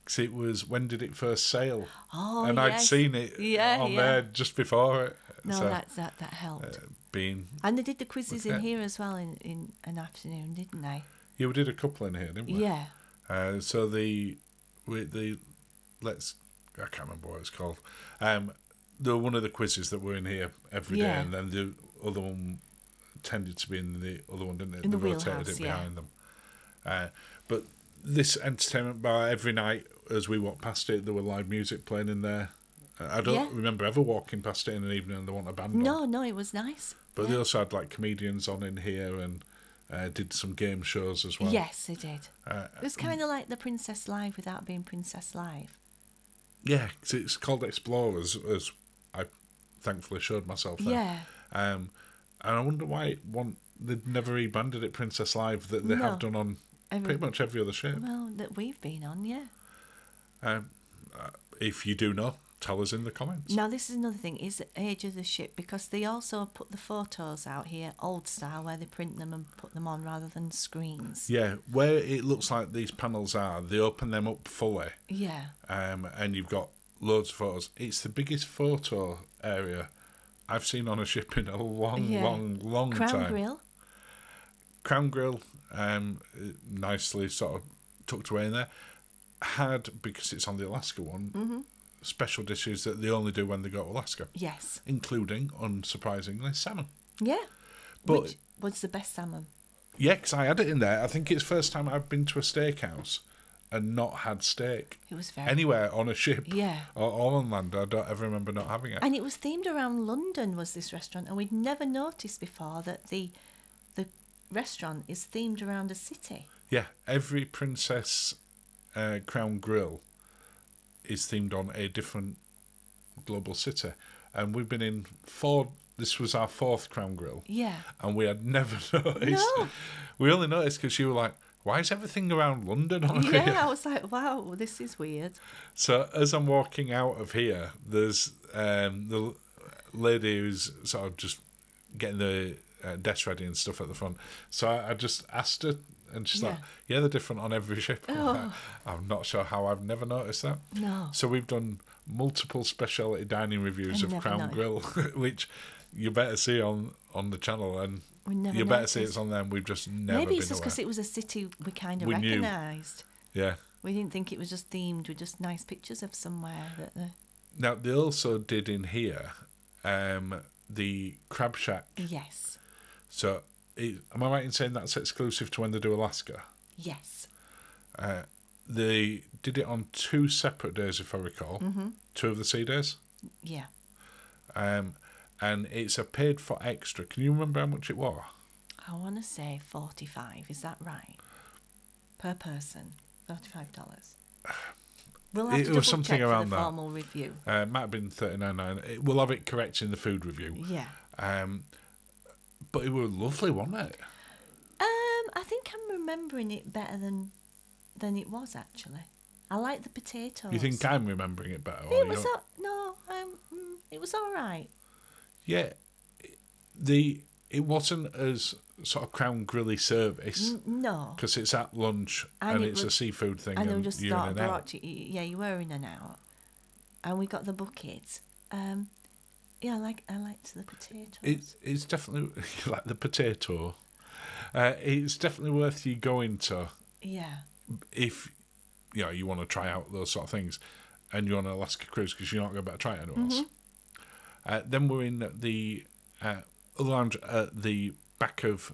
Because it was, when did it first sail? Oh, and I'd seen it on there just before it. No, so, that helped. And they did the quizzes in here as well in an afternoon, didn't they? Yeah, we did a couple in here, didn't we? Yeah. So I can't remember what it's called. They were one of the quizzes that were in here every day, and then the other one tended to be in the other one, didn't it? In the rotated wheelhouse, it behind them. But this entertainment bar, every night as we walked past it, there were live music playing in there. I don't remember ever walking past it in an evening and there wasn't a band on. No, it was nice. But they also had like comedians on in here and did some game shows as well. Yes, they did. It was kind of like the Princess Live without being Princess Live. Yeah, cause it's called Explorers, as I thankfully showed myself there. Yeah. And I wonder why they'd never rebranded it Princess Live that they have done on pretty much every other ship. Well, that we've been on, yeah. If you do know, tell us in the comments. Now, this is another thing, is the age of the ship, because they also put the photos out here, old style, where they print them and put them on rather than screens. Yeah, where it looks like these panels are, they open them up fully. Yeah. And you've got loads of photos. It's the biggest photo area I've seen on a ship in a long time. Crown Grill. Crown Grill, nicely sort of tucked away in there, had, because it's on the Alaska one, special dishes that they only do when they go to Alaska. Yes. Including, unsurprisingly, salmon. Yeah. But which was the best salmon? Yeah, because I had it in there. I think it's the first time I've been to a steakhouse and not had steak. It was very... Anywhere on a ship. Yeah. Or on land. I don't ever remember not having it. And it was themed around London, was this restaurant. And we'd never noticed before that the restaurant is themed around a city. Yeah. Every Princess Crown Grill is themed on a different global city. And we've been in this was our 4th Crown Grill. Yeah. And we had never noticed. No. We only noticed because you were like, why is everything around London on here? Yeah, I was like, wow, this is weird. So as I'm walking out of here, there's the lady who's sort of just getting the desk ready and stuff at the front. So I just asked her, and she's like, yeah, they're different on every ship. I'm not sure how I've never noticed that. No. So we've done multiple speciality dining reviews of Crown Grill, which you better see on the channel, and you better see it's on there, and we've just never Maybe it's been just because it was a city we kind of We knew. recognised. Yeah. We didn't think it was just themed with just nice pictures of somewhere. Now, they also did in here the Crab Shack. Yes. So, am I right in saying that's exclusive to when they do Alaska? Yes. They did it on 2 separate days, if I recall. 2 of the sea days. Yeah. And it's a paid for extra. Can you remember how much it was? I want to say $45. Is that right? Per person, $35. We'll have to double something check around for the that. formal review. It might have been $39.99. We'll have it correct in the food review. Yeah. But it was lovely, wasn't it? I think I'm remembering it better than it was actually. I like the potatoes. You think I'm remembering it better? It was it was all right. Yeah, it wasn't as sort of Crown Grilly service. No, because it's at lunch and it's a seafood thing, and just you're in and out. You were in and out, and we got the buckets. Yeah, I liked the potatoes. It's definitely like the potato. It's definitely worth you going to. Yeah. If you want to try out those sort of things, and you're on an Alaska cruise, because you're not going to be able to try it anywhere else. Then we're in the other lounge at the back of.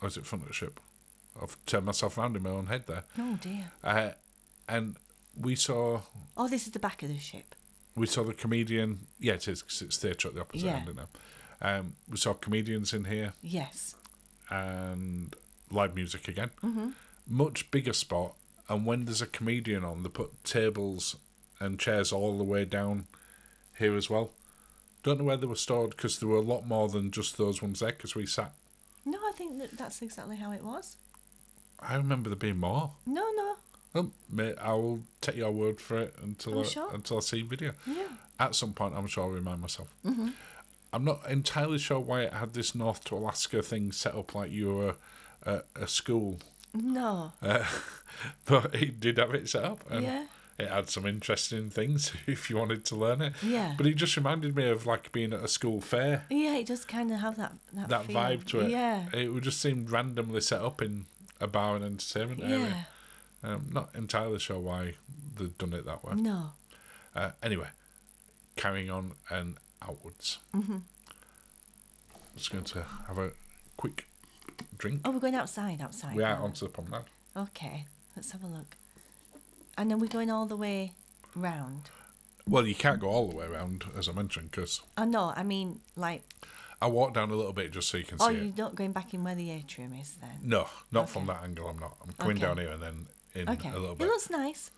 Or is it front of the ship? I've turned myself around in my own head there. Oh dear. And we saw. Oh, this is the back of the ship. We saw the comedian. Yeah, it is, because it's theatre at the opposite end now. We saw comedians in here. Yes. And live music again. Much bigger spot. And when there's a comedian on, they put tables and chairs all the way down here as well. Don't know where they were stored because there were a lot more than just those ones there because we sat. No, I think that's exactly how it was. I remember there being more. No. Mate, I'll take your word for it until I see video. Yeah. At some point, I'm sure I'll remind myself. I'm not entirely sure why it had this North to Alaska thing set up like you were a school. No. But it did have it set up. And Yeah. it had some interesting things if you wanted to learn it. Yeah. But it just reminded me of like being at a school fair. Yeah, it does kind of have that feel. Vibe to it. Yeah. It would just seem randomly set up in a bar and entertainment area. Not entirely sure why they've done it that way. No. Anyway, carrying on and outwards. Just going to have a quick drink. Oh, we're going outside. We are now. onto the promenade. Okay, let's have a look. And then we're going all the way round. Well, you can't go all the way around, as I mentioned, because... Oh, no, I mean, like... I'll walk down a little bit just so you can see it. Oh, you're not going back in where the atrium is then? No, not from that angle, I'm not. I'm coming down here and then in a little bit. It looks nice.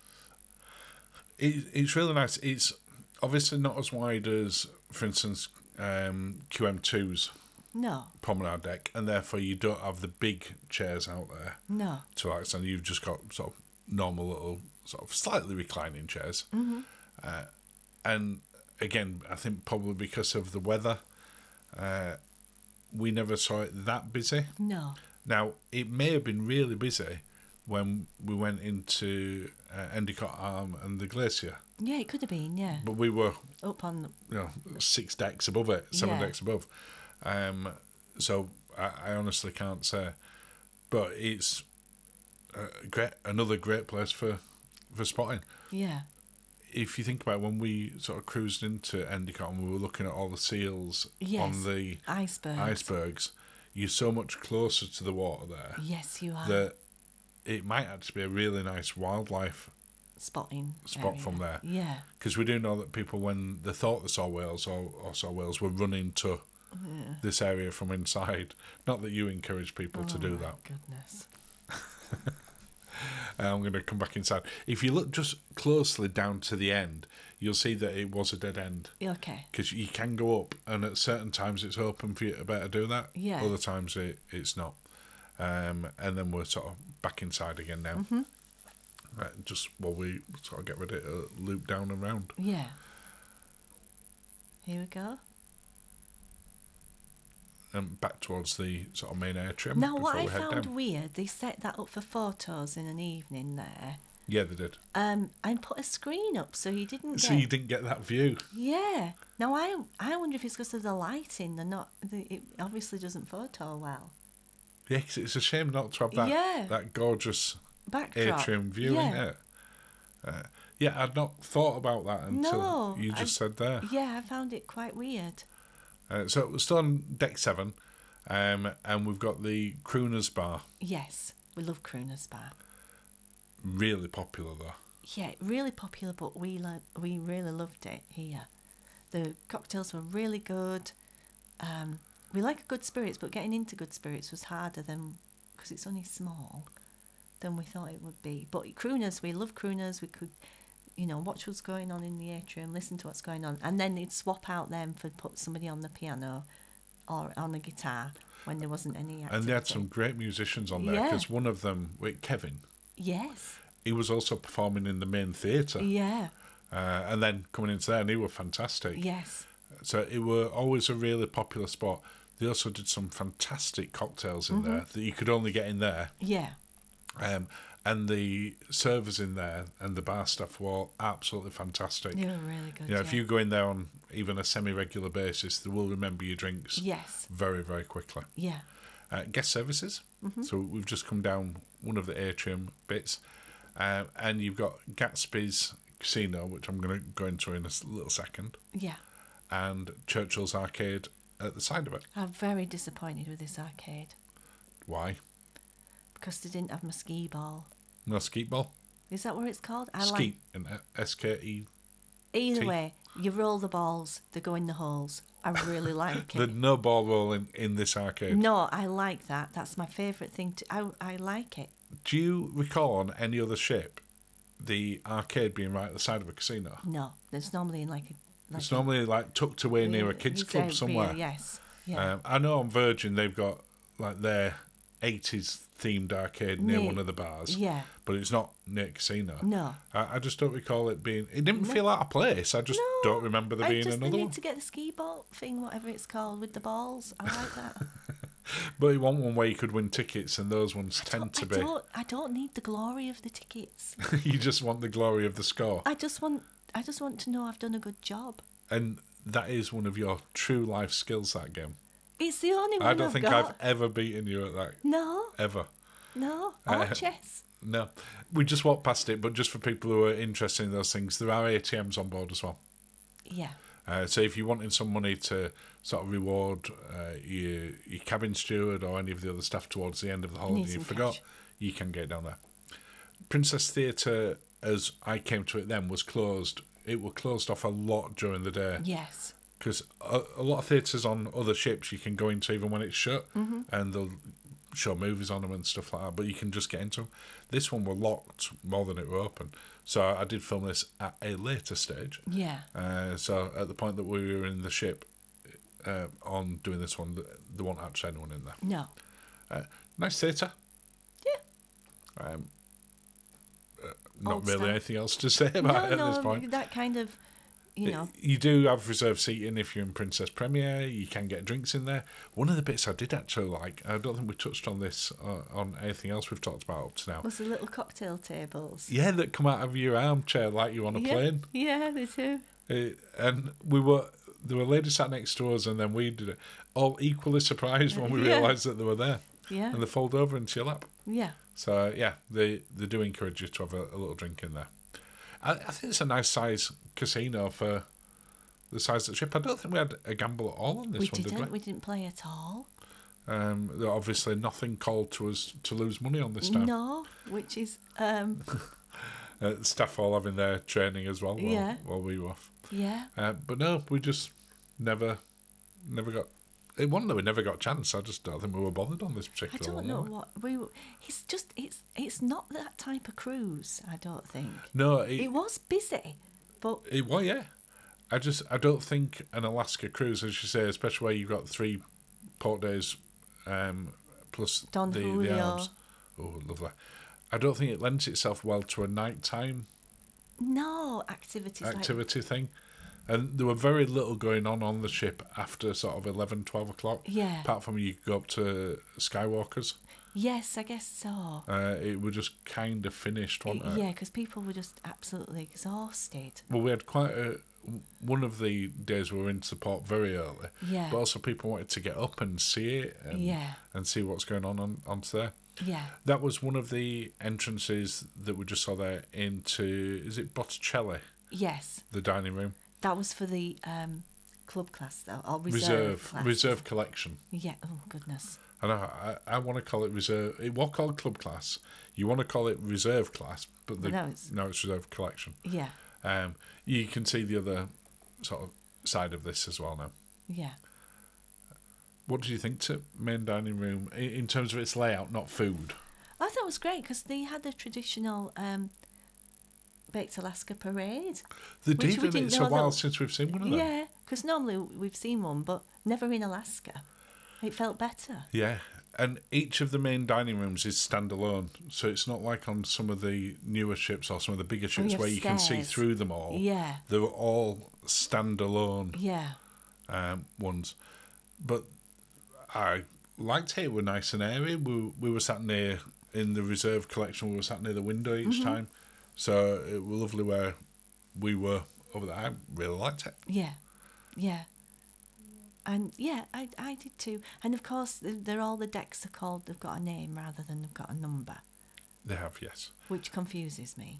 It's really nice. It's obviously not as wide as, for instance, QM2's promenade deck, and therefore you don't have the big chairs out there. No. To that extent, you've just got sort of normal little, sort of slightly reclining chairs. And again, I think probably because of the weather, we never saw it that busy. No. Now, it may have been really busy when we went into Endicott Arm and the Glacier. Yeah, it could have been, yeah. But we were up on 6 decks above it, 7 decks above. So I honestly can't say. But it's another great place for spotting. Yeah. If you think about it, when we sort of cruised into Endicott and we were looking at all the seals on the icebergs, you're so much closer to the water there. Yes, you are. That it might actually be a really nice wildlife spot area. from there. Yeah. Because we do know that people, when they thought they saw whales or saw whales, were running to this area from inside. Not that you encourage people to do that. Goodness. I'm going to come back inside. If you look just closely down to the end, you'll see that it was a dead end. Okay. Because you can go up, and at certain times it's open for you to better do that. Yeah. Other times it's not. And then we're sort of back inside again now. Just while we sort of get ready to loop down and round. Yeah. Here we go. And back towards the sort of main atrium. Now, what I we head found down. weird, they set that up for photos in an evening there. Yeah, they did. And put a screen up so you didn't get... So you didn't get that view. Yeah. Now, I wonder if it's because of the lighting. It obviously doesn't photo well. Yeah, 'cause it's a shame not to have that gorgeous backdrop atrium view, isn't it? Yeah, I'd not thought about that until you just said there. Yeah, I found it quite weird. So we're still on deck 7, and we've got the Crooner's Bar. Yes, we love Crooner's Bar. Really popular though. Yeah, really popular, but we really loved it here. The cocktails were really good. We like good spirits, but getting into good spirits was harder because it's only small, than we thought it would be. But Crooners, we love Crooners. We could, watch what's going on in the atrium, listen to what's going on, and then they'd swap out them for put somebody on the piano or on the guitar when there wasn't any activity. And they had some great musicians on there, because one of them, Kevin. Yes. He was also performing in the main theatre. Yeah. And then coming into there, and they were fantastic. Yes. So it were always a really popular spot. They also did some fantastic cocktails in there that you could only get in there. Yeah. And the servers in there and the bar staff were absolutely fantastic. They were really good. If you go in there on even a semi-regular basis, they will remember your drinks. Yes. Very, very quickly. Yeah. Guest services. So we've just come down one of the atrium bits, and you've got Gatsby's Casino, which I'm going to go into in a little second. Yeah. And Churchill's Arcade at the side of it. I'm very disappointed with this arcade. Why? Because they didn't have my skee ball. No skeet ball? Is that what it's called? Skeet, and SKE. Either way, you roll the balls, they go in the holes. I really like it. There's no ball rolling in this arcade. No, I like that. That's my favourite thing. I like it. Do you recall on any other ship the arcade being right at the side of a casino? No, it's normally in like it's normally like tucked away near a kids' club somewhere. Yes. Yeah. I know on Virgin they've got like their 80s themed arcade near one of the bars. Yeah. But it's not near a casino. No. I just don't recall it being... It didn't feel out of place. I just don't remember there being another one. I need to get the ski ball thing, whatever it's called, with the balls. I like that. But you want one where you could win tickets, and those ones tend to be... I don't need the glory of the tickets. You just want the glory of the score. I just want to know I've done a good job. And that is one of your true life skills, that game. It's the only one I don't think I've ever beaten you at that. No. Ever. No. Or chess. No. We just walked past it, but just for people who are interested in those things, there are ATMs on board as well. Yeah. So if you're wanting some money to sort of reward your cabin steward or any of the other staff towards the end of the holiday and you forgot, you can get down there. Princess Theatre, as I came to it then, was closed. It was closed off a lot during the day. Yes. Because a lot of theatres on other ships you can go into even when it's shut, and they'll show movies on them and stuff like that, but you can just get into them. This one were locked more than it were open. So I did film this at a later stage. Yeah. So at the point that we were in the ship on doing this one, there wasn't actually anyone in there. No. Nice theatre. Yeah. Not Old really stuff. anything else to say about it at this point. That kind of, You do have reserved seating if you're in Princess Premier. You can get drinks in there. One of the bits I did actually like, I don't think we touched on this on anything else we've talked about up to now. Was the little cocktail tables. Yeah, that come out of your armchair like you're on a plane. Yeah, they do. And there were ladies sat next to us, and then we did it. All equally surprised when we realised that they were there. Yeah. And they fold over into your lap. Yeah. So, yeah, they do encourage you to have a little drink in there. I think it's a nice size casino for the size of the ship. I don't think we had a gamble at all on this one, did we? We didn't play at all. Obviously, nothing called to us to lose money on this time. No, which is... Staff all having their training as well while we were off. Yeah. But no, we just never got... It wasn't that we never got a chance. I just don't think we were bothered on this particular one. I don't know what we were. It's not that type of cruise. I don't think. No, it was busy, but it was. Yeah, I don't think an Alaska cruise, as you say, especially where you've got 3 port days, plus Don the Julio. arms. Oh, lovely. I don't think it lends itself well to a nighttime activity thing. And there were very little going on the ship after sort of 11, 12 o'clock. Yeah. Apart from you go up to Skywalkers. Yes, I guess so. It was just kind of finished, wasn't it? Yeah, because people were just absolutely exhausted. Well, we had quite one of the days we were into the port very early. Yeah. But also people wanted to get up and see it and see what's going on onto there. Yeah. That was one of the entrances that we just saw there into, is it Botticelli? Yes. The dining room. That was for the club class, though, or reserve class. Reserve collection. Yeah. Oh, goodness. I know. I want to call it reserve. It was called club class. You want to call it reserve class, but No, it's reserve collection. Yeah. You can see the other sort of side of this as well now. Yeah. What do you think to main dining room in terms of its layout, not food? I thought it was great because they had a traditional Baked Alaska parade. They did, and it's a while since we've seen one of them. Yeah, because normally we've seen one, but never in Alaska. It felt better. Yeah, and each of the main dining rooms is standalone, so it's not like on some of the newer ships or some of the bigger ships where you can see through them all. Yeah. They were all standalone ones. But I liked it. It was nice and airy. We were sat near, in the reserve collection, we were sat near the window each time. So it was lovely where we were over there. I really liked it. Yeah, yeah. And yeah, I did too. And of course, they're all the decks are called, they've got a name rather than they've got a number. They have, yes. Which confuses me.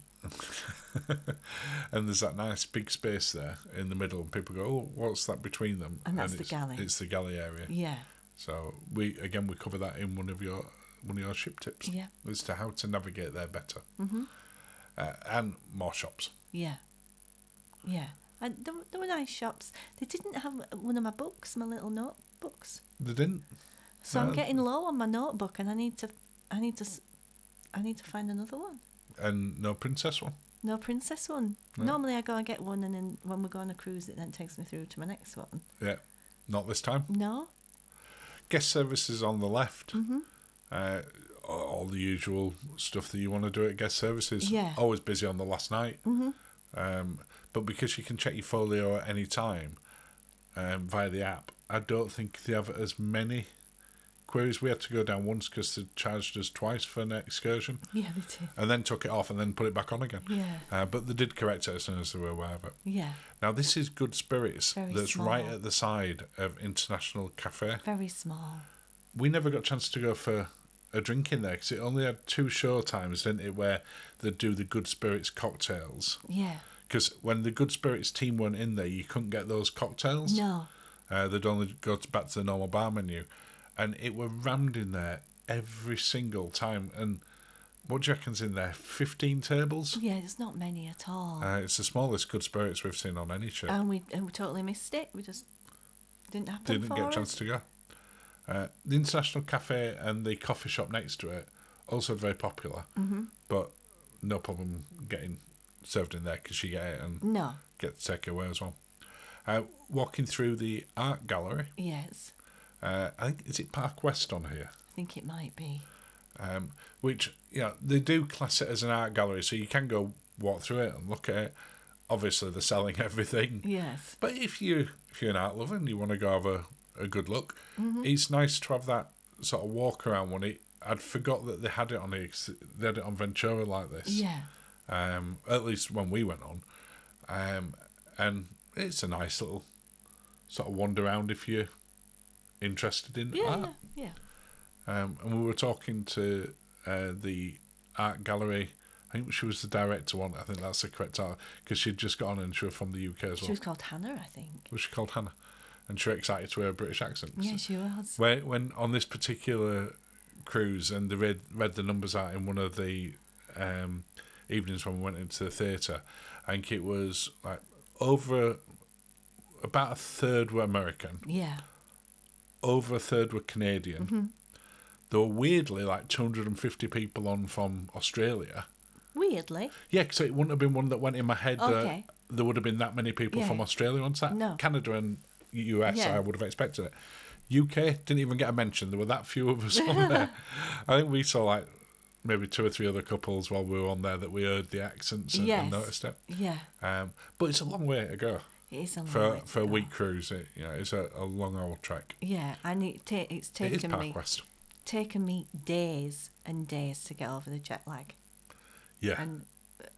And there's that nice big space there in the middle, and people go, "Oh, what's that between them?" And that's the galley. It's the galley area. Yeah. So we cover that in one of your ship tips. Yeah. As to how to navigate there better. Mm-hmm. And more shops. Yeah. Yeah. And there were nice shops. They didn't have one of my books, my little notebooks. They didn't. So I'm getting low on my notebook, and I need to find another one. And no princess one. No princess one. No. Normally I go and get one, and then when we go on a cruise, it then takes me through to my next one. Yeah, not this time. No. Guest services on the left. Mm-hmm. All the usual stuff that you want to do at guest services. Yeah. Always busy on the last night. Mm-hmm. But because you can check your folio at any time via the app, I don't think they have as many queries. We had to go down once because they charged us twice for an excursion. Yeah, they did. And then took it off and then put it back on again. Yeah. But they did correct it as soon as they were aware of it. Yeah. Now, this is Good Spirits. Very that's small. right at the side of International Cafe. Very small. We never got a chance to go for a drink in there because it only had 2 show times, didn't it, where they'd do the Good Spirits cocktails. Yeah. Because when the Good Spirits team weren't in there, you couldn't get those cocktails. No. They'd only go back to the normal bar menu. And it were rammed in there every single time. And what do you reckon's in there? 15 tables? Yeah, there's not many at all. It's the smallest Good Spirits we've seen on any trip. And we totally missed it. We just didn't happen Didn't for get a us. chance to go. The International Cafe and the coffee shop next to it, also very popular. Mm-hmm. But no problem getting served in there because you get it and No. get to take it away as well. Walking through the art gallery. Yes. I think, is it Park West on here? I think it might be. Which, they do class it as an art gallery, so you can go walk through it and look at it. Obviously, they're selling everything. Yes. But if you're an art lover and you want to go have a good look, Mm-hmm. it's nice to have that sort of walk around one. I'd forgot that they had it on here 'cause they had it on Ventura like this. Yeah. At least when we went on. And it's a nice little sort of wander around if you're interested in art. Yeah. And we were talking to the art gallery. I think she was the director one. I think that's the correct art because she'd just got on and she was from the UK as well. She was called Hannah, I think. Was she called Hannah? And she was excited to hear a British accent. Yeah, she was. When on this particular cruise and they read the numbers out in one of the evenings when we went into the theatre, I think it was like over about a third were American, Yeah. over a third were Canadian. Mm-hmm. There were weirdly like 250 people on from Australia. Weirdly. Yeah, because it wouldn't have been one that went in my head Okay. that there would have been that many people Yeah. from Australia on that. No. Canada and US, Yeah. I would have expected it. UK didn't even get a mention. There were that few of us on there. I think we saw like maybe 2 or 3 other couples while we were on there that we heard the accents and Yes. noticed it. Yeah. But it's a long way to go It is a long way for to a go. week cruise. It's a long old trek. Yeah, and it's It is taken Park me West. days and days to get over the jet lag Yeah. and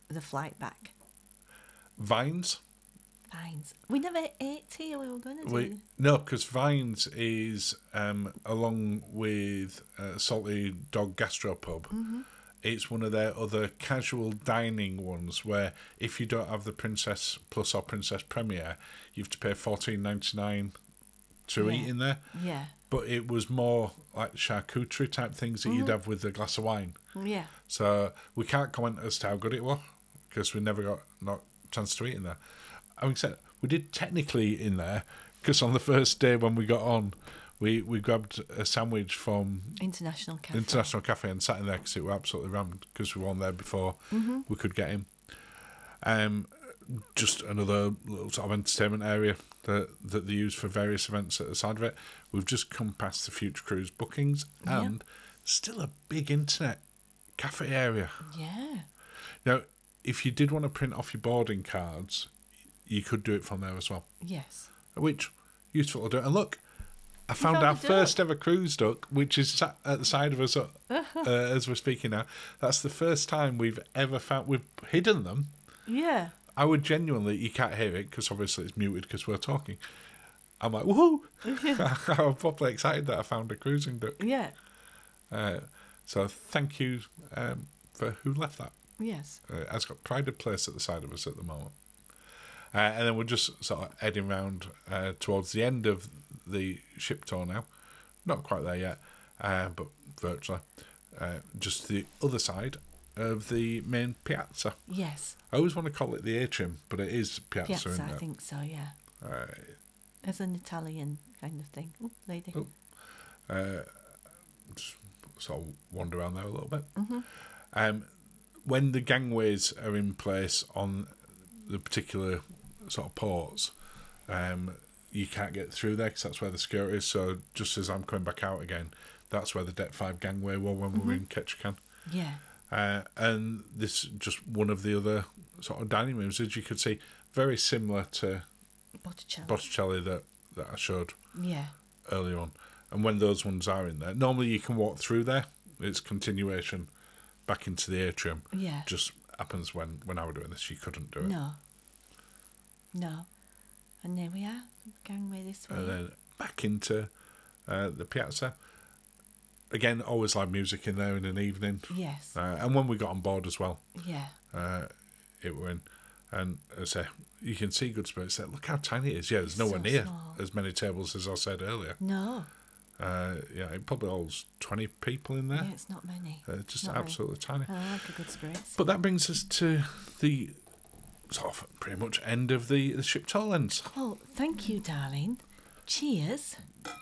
the flight back. Vines. Vines. We never ate tea. We were going to do. No, because Vines is along with Salty Dog Gastropub. Mm-hmm. It's one of their other casual dining ones where if you don't have the Princess Plus or Princess Premier, you have to pay $14.99 to eat in there. Yeah. But it was more like charcuterie type things that you'd have with a glass of wine. Yeah. So we can't comment as to how good it was because we never got a chance to eat in there. Having said, we did technically eat in there because on the first day when we got on, we grabbed a sandwich from International Cafe. International Cafe and sat in there because it was absolutely rammed because we were on there before we could get in. Just another little sort of entertainment area that they use for various events at the side of it. We've just come past the Future Cruise bookings and still a big internet cafe area. Yeah. Now, if you did want to print off your boarding cards, you could do it from there as well, Yes. which useful to do. And look, I found found our a duck. first ever cruise duck, which is sat at the side of us as we're speaking now. That's the first time we've ever found. We've hidden them. Yeah. I would genuinely, you can't hear it because obviously it's muted because we're talking. I'm like, woohoo! I'm properly excited that I found a cruising duck. Yeah. So thank you for who left that. Yes. It's got pride of place at the side of us at the moment. And then we're just sort of heading round towards the end of the ship tour now. Not quite there yet, but virtually. Just the other side of the main piazza. Yes. I always want to call it the atrium, but it is piazza, isn't it? I think so, yeah. As an Italian kind of thing. Ooh, lady. Just sort of wander around there a little bit. Mm-hmm. When the gangways are in place on the particular sort of ports, you can't get through there because that's where the security is. So just as I'm coming back out again, that's where the Deck 5 gangway was when we were in Ketchikan. Yeah. And this just one of the other sort of dining rooms, as you could see, very similar to Botticelli that I showed earlier on. And when those ones are in there, normally you can walk through there. It's continuation back into the atrium. Yeah. Just happens when I were doing this, you couldn't do it. No. And there we are, gangway this way. And then back into the piazza. Again, always live music in there in an evening. Yes. And when we got on board as well. Yeah. It were in. And as I say, you can see good spirits there. Look how tiny it is. Yeah, there's nowhere so near small. as many tables as I said earlier. No. It probably holds 20 people in there. Yeah, it's not many. Just not absolutely tiny. I like a good spirits. But that brings us to the sort of pretty much end of the ship tour, Linz. Oh, thank you, darling. Cheers.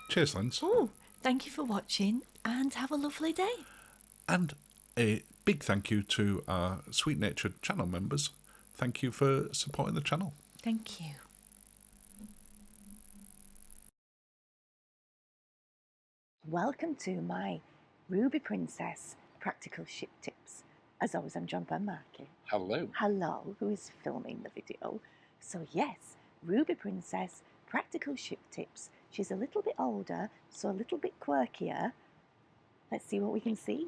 Cheers, Linz. Oh, thank you for watching and have a lovely day. And a big thank you to our sweet-natured channel members. Thank you for supporting the channel. Thank you. Welcome to my Ruby Princess Practical Ship Tips. As always, I'm joined by Marky. Hello. Hello, who is filming the video. So yes, Ruby Princess Practical Ship Tips. She's a little bit older, so a little bit quirkier. Let's see what we can see.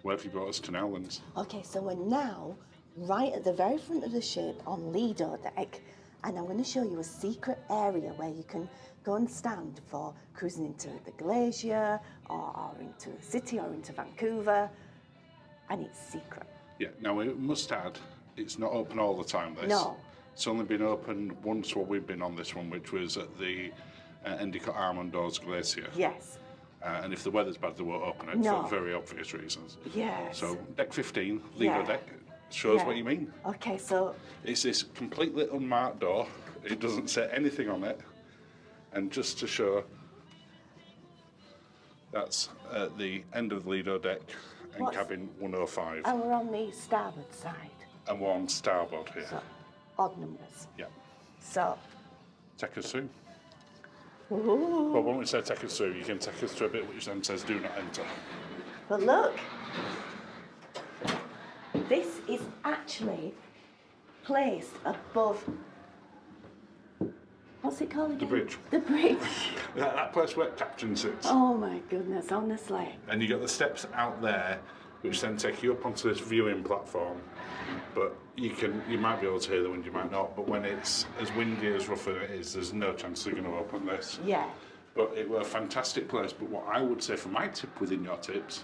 Where have you brought us to now, Linz? Okay, so we're now right at the very front of the ship on Lido deck, and I'm going to show you a secret area where you can go and stand for cruising into the glacier or into the city or into Vancouver, and it's secret. Yeah, now we must add, it's not open all the time, this. No. It's only been open once while we've been on this one, which was at the Endicott Armando's Glacier. Yes. And if the weather's bad, they won't open it No. for very obvious reasons. Yes. So deck 15, Lido deck, shows what you mean. Okay, so It's this completely unmarked door. It doesn't say anything on it. And just to show, that's at the end of the Lido deck and cabin 105. and we're on the starboard side, And we're on starboard here. so odd numbers. Yeah. So, Take us through. ooh. Well, when we say take us through, you can take us through a bit which then says do not enter. But look, this is actually placed above, what's it called again? The bridge. The bridge. That place where captain sits. Oh my goodness, honestly. And you got the steps out there, which then take you up onto this viewing platform. But you might be able to hear the wind, you might not. But when it's as windy as rough as it is, there's no chance they're going to open this. Yeah. But it was a fantastic place. But what I would say for my tip within your tips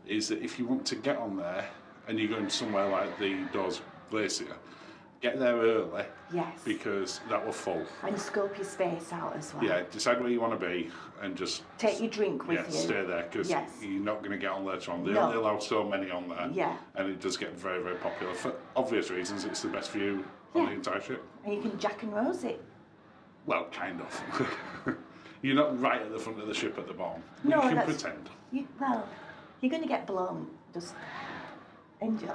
is that if you want to get on there and you're going somewhere like the Dawes Glacier, get there early. Yes. Because that will full. And scope your space out as well. Yeah, decide where you want to be and just Take your drink with you. stay there because Yes. you're not going to get on later on. They No. only allow so many on there. Yeah. And it does get very, very popular. For obvious reasons, it's the best view on the entire ship. And you can Jack and Rose it. Well, kind of. You're not right at the front of the ship at the bottom. No, you can that's- pretend. Well, you're going to get blown. Just enjoy.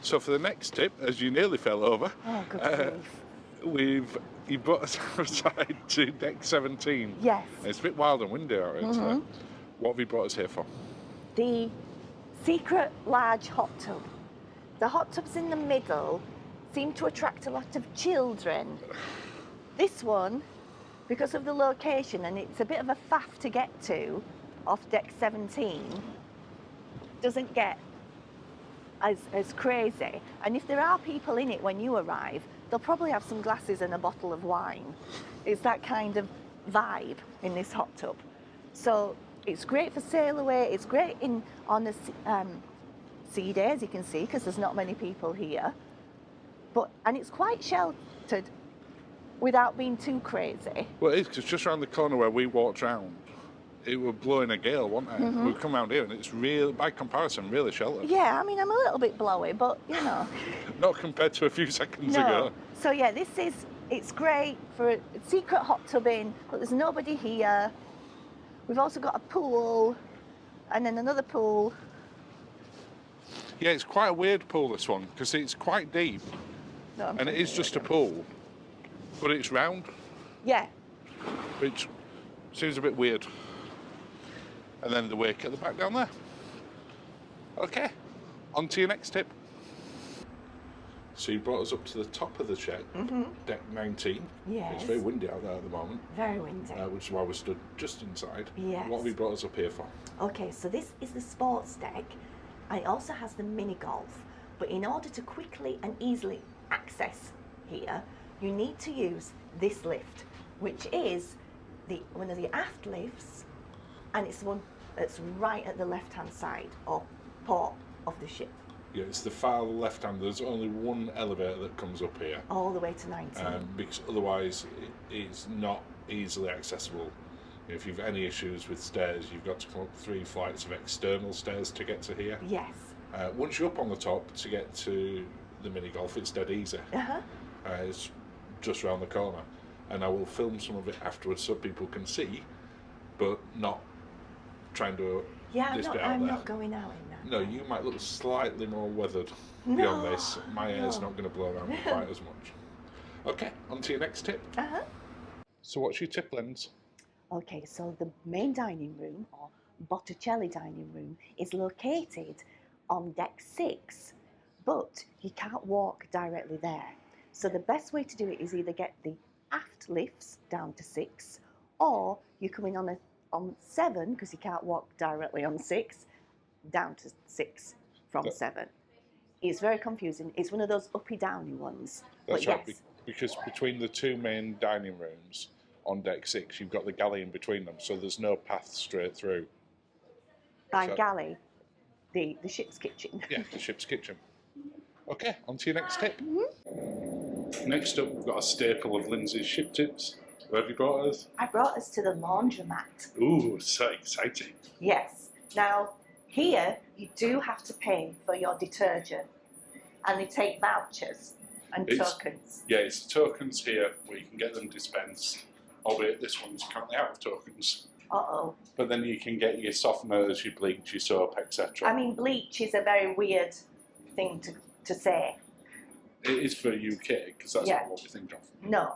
So for the next tip, as you nearly fell over, Oh, good grief. you brought us outside to deck 17. Yes. It's a bit wild and windy out here today. What have you brought us here for? The secret large hot tub. The hot tubs in the middle seem to attract a lot of children. This one, because of the location, and it's a bit of a faff to get to off deck 17, doesn't get as crazy. And if there are people in it when you arrive, they'll probably have some glasses and a bottle of wine. It's that kind of vibe in this hot tub. So it's great for sail away. It's great on a sea day, as you can see, because there's not many people here. And it's quite sheltered without being too crazy. Well, it is, because just around the corner where we walked round, it was blowing a gale, wasn't it? Mm-hmm. We come round here and it's real, by comparison, really sheltered. Yeah, I mean, I'm a little bit blowy, but you know. Not compared to a few seconds No. ago. So yeah, it's great for a secret hot tubbing, but there's nobody here. We've also got a pool, and then another pool. Yeah, it's quite a weird pool, this one, because it's quite deep, No, and it is just a pool, but it's round, Yeah. which seems a bit weird. And then the wake at the back down there. Okay, on to your next tip. So you brought us up to the top of the shed, deck 19. Yes. It's very windy out there at the moment. Very windy. Which is why we stood just inside. Yes. What have you brought us up here for? Okay, so this is the sports deck, and it also has the mini golf. But in order to quickly and easily access here, you need to use this lift, which is one of the aft lifts, and it's the one that's right at the left-hand side or port of the ship. Yeah, it's the far left hand. There's only one elevator that comes up here. All the way to 19. Because otherwise it's not easily accessible. If you've any issues with stairs, you've got to come up 3 flights of external stairs to get to here. Yes. Once you're up on the top, to get to the mini golf, it's dead easy. It's just round the corner. And I will film some of it afterwards so people can see, but not trying to this bit out I'm there. not going out in that. No, you might look slightly more weathered No, beyond this. My hair's no. not going to blow around quite as much. Okay, on to your next tip. So what's your tip, Linz? Okay, so the main dining room, or Botticelli dining room, is located on deck 6, but you can't walk directly there. So the best way to do it is either get the aft lifts down to 6, or you come in on 7, because you can't walk directly on 6, down to 6 from 7. It's very confusing. It's one of those uppy-downy ones. That's but right, yes. because between the 2 main dining rooms on deck 6, you've got the galley in between them, so there's no path straight through. By galley, the ship's kitchen. Yeah, the ship's kitchen. Okay, on to your next tip. Next up, we've got a staple of Lindsay's ship tips. Where have you brought us? I brought us to the laundromat. Ooh, so exciting. Yes. Now, here you do have to pay for your detergent, and they take vouchers and tokens. Yeah, it's tokens here where you can get them dispensed, albeit this one's currently out of tokens. Uh-oh. But then you can get your softeners, your bleach, your soap, etc. I mean, bleach is a very weird thing to say. It is for UK, because that's not what we think of. No.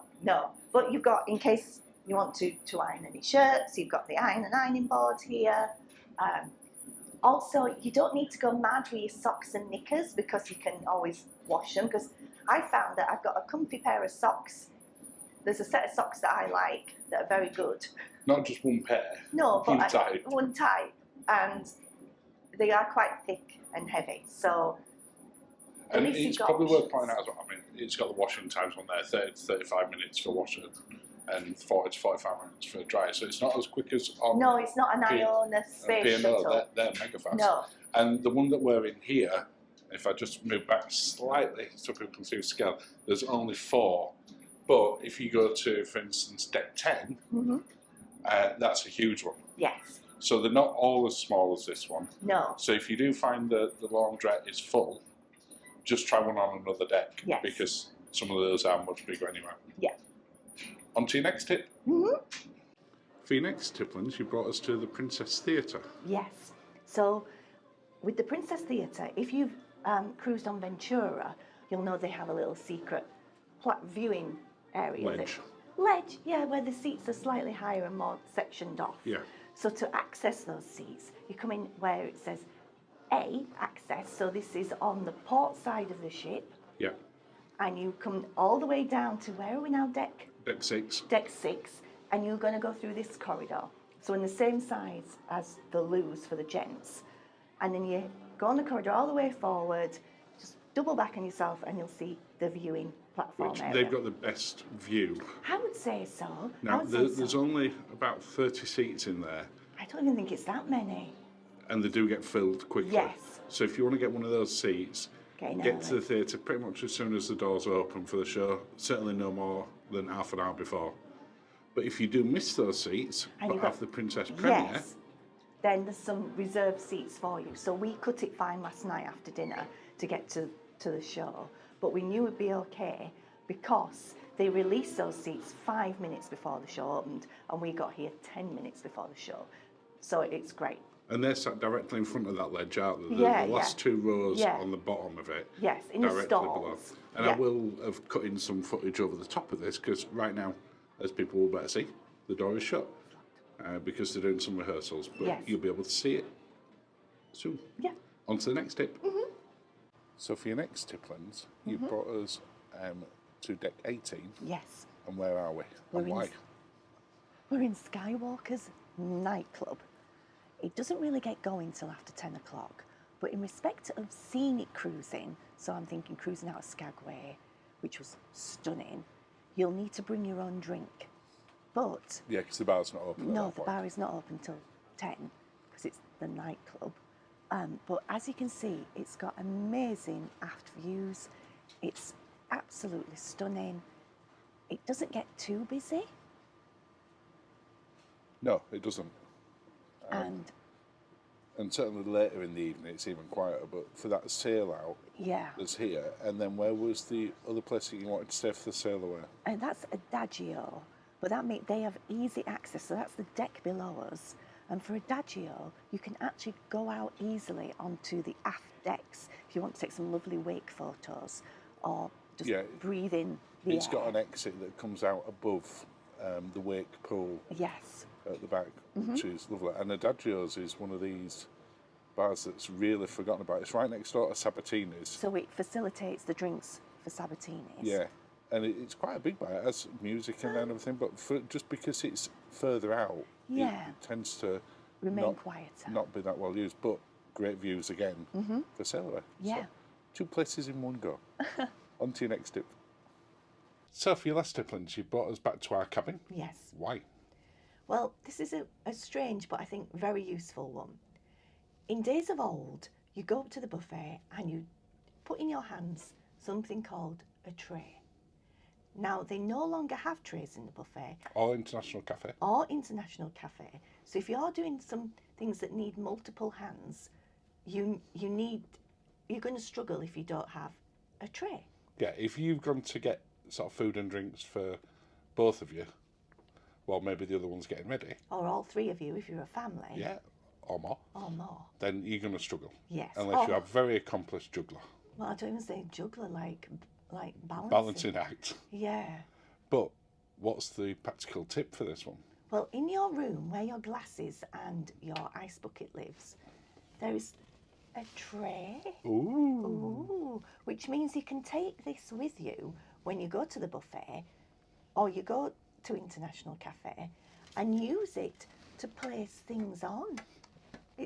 But you've got, in case you want to iron any shirts, you've got the ironing board here. Also, you don't need to go mad with your socks and knickers, because you can always wash them. Because I found that I've got a comfy pair of socks. There's a set of socks that I like that are very good. Not just one pair. No, but one type. And they are quite thick and heavy. So at and least it's you've got probably worth options. pointing out as well. I mean, it's got the washing times on there, 30 to 35 minutes for washing and 40 to 45 minutes for dry. So it's not as quick as on. No, it's not an Iona space shuttle. They're mega fast. No. And the one that we're in here, if I just move back slightly so people can see the scale, there's only 4. But if you go to, for instance, deck 10, that's a huge one. Yes. So they're not all as small as this one. No. So if you do find that the laundrette is full, just try one on another deck. Yes. Because some of those are much bigger anyway. Yeah. On to your next tip. For your next tip, Linz, you brought us to the Princess Theatre. Yes. So with the Princess Theatre, if you've cruised on Ventura, you'll know they have a little secret viewing area. Ledge, yeah, where the seats are slightly higher and more sectioned off. Yeah. So to access those seats, you come in where it says A, access, so this is on the port side of the ship. Yeah. And you come all the way down to, where are we now, deck 6. Deck 6, and you're going to go through this corridor. So in the same size as the loos for the gents. And then you go on the corridor all the way forward, just double back on yourself, and you'll see the viewing platform Which area. they've got the best view. I would say so. Now, there's only about 30 seats in there. I don't even think it's that many. And they do get filled quickly. Yes. So if you want to get one of those seats, Okay, now get to the theatre pretty much as soon as the doors are open for the show. Certainly no more than half an hour before. But if you do miss those seats, but have the Princess premiere... Yes, then there's some reserved seats for you. So we cut it fine last night after dinner to get to the show. But we knew it'd be okay because they released those seats 5 minutes before the show opened, and we got here 10 minutes before the show. So it's great. And they're sat directly in front of that ledge, aren't they? Yeah, the last 2 rows on the bottom of it. Yes, in the stalls. And I will have cut in some footage over the top of this, because right now, as people will better see, the door is shut because they're doing some rehearsals. But you'll be able to see it soon. Yeah. On to the next tip. Mm-hmm. So for your next tip, Linz, you brought us to deck 18. Yes. And where are we? We're in Skywalker's nightclub. It doesn't really get going till after 10 o'clock, but in respect of scenic cruising, so I'm thinking cruising out of Skagway, which was stunning, you'll need to bring your own drink. But... Yeah, because the bar's not open. No, the bar is not open till 10, because it's the nightclub. But as you can see, it's got amazing aft views. It's absolutely stunning. It doesn't get too busy. No, it doesn't. And certainly later in the evening, it's even quieter. But for that sail out, that's here. And then where was the other place that you wanted to stay for the sail away? And that's Adagio. But they have easy access. So that's the deck below us. And for Adagio, you can actually go out easily onto the aft decks if you want to take some lovely wake photos or just breathe in the It's air. got an exit that comes out above the wake pool. Yes. At the back, which is lovely. And Adagio's is one of these bars that's really forgotten about. It's right next door to Sabatini's. So it facilitates the drinks for Sabatini's. Yeah. And it's quite a big bar. It has music and everything, but just because it's further out, it tends to remain quieter. Not be that well used, but great views again for sail away. Yeah. So, 2 places in one go. On to your next tip. So for your last tip, Linz, you brought us back to our cabin. Yes. Why? Well, this is a strange but I think very useful one. In days of old, you go up to the buffet and you put in your hands something called a tray. Now, they no longer have trays in the buffet. Or International Cafe. So if you're doing some things that need multiple hands, you're going to struggle if you don't have a tray. Yeah, if you've gone to get sort of food and drinks for both of you, well, maybe the other one's getting ready. Or all 3 of you if you're a family. Yeah, or more. Or Then you're going to struggle. Yes. Unless you're a very accomplished juggler. Well, I don't even say juggler, like balancing. Balancing act. Yeah. But what's the practical tip for this one? Well, in your room where your glasses and your ice bucket lives, there is a tray. Ooh. Which means you can take this with you when you go to the buffet or you go to International Cafe and use it to place things on.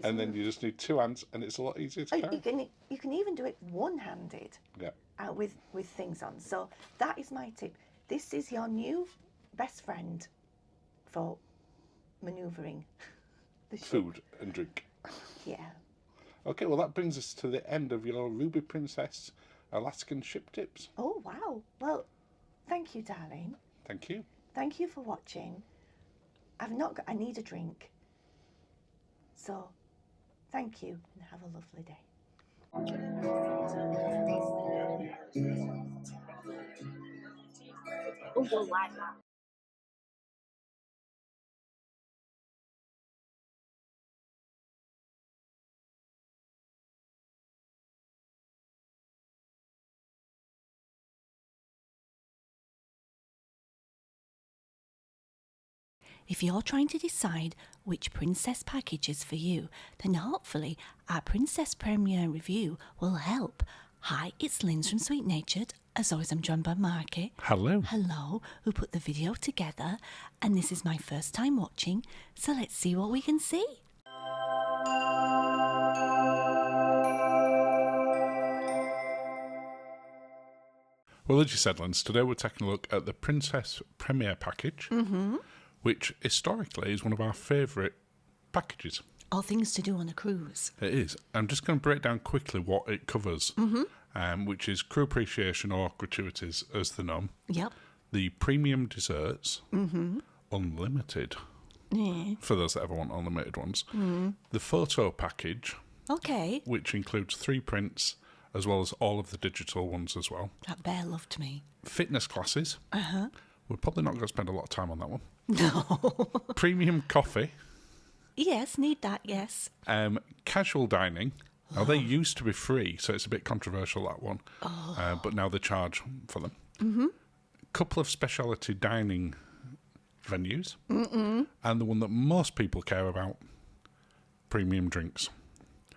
And then you just need 2 hands and it's a lot easier to carry. You can even do it one-handed with things on. So that is my tip. This is your new best friend for manoeuvring the ship. Food and drink. Yeah. Okay, well that brings us to the end of your Ruby Princess Alaskan ship tips. Oh, wow. Well, thank you, darling. Thank you. Thank you for watching. I need a drink. So, thank you and have a lovely day. Oh, you'll like that. If you're trying to decide which princess package is for you, then hopefully our Princess Premiere review will help. Hi, it's Linz from Sweet Natured. As always, I'm joined by Marky. Hello. Hello, who put the video together. And this is my first time watching, so let's see what we can see. Well, as you said, Linz, today we're taking a look at the Princess Premiere package, which historically is one of our favourite packages. All things to do on a cruise. It is. I'm just going to break down quickly what it covers. which is crew appreciation or gratuities as the norm. Yep. The premium desserts, unlimited, for those that ever want unlimited ones. The photo package, Okay. which includes 3 prints, as well as all of the digital ones as well. That bear loved me. Fitness classes. We're probably not going to spend a lot of time on that one. No. Premium coffee. Yes, need that, yes. Casual dining. Now, they used to be free, so it's a bit controversial, that one. But now they charge for them. Couple of speciality dining venues. And the one that most people care about, premium drinks.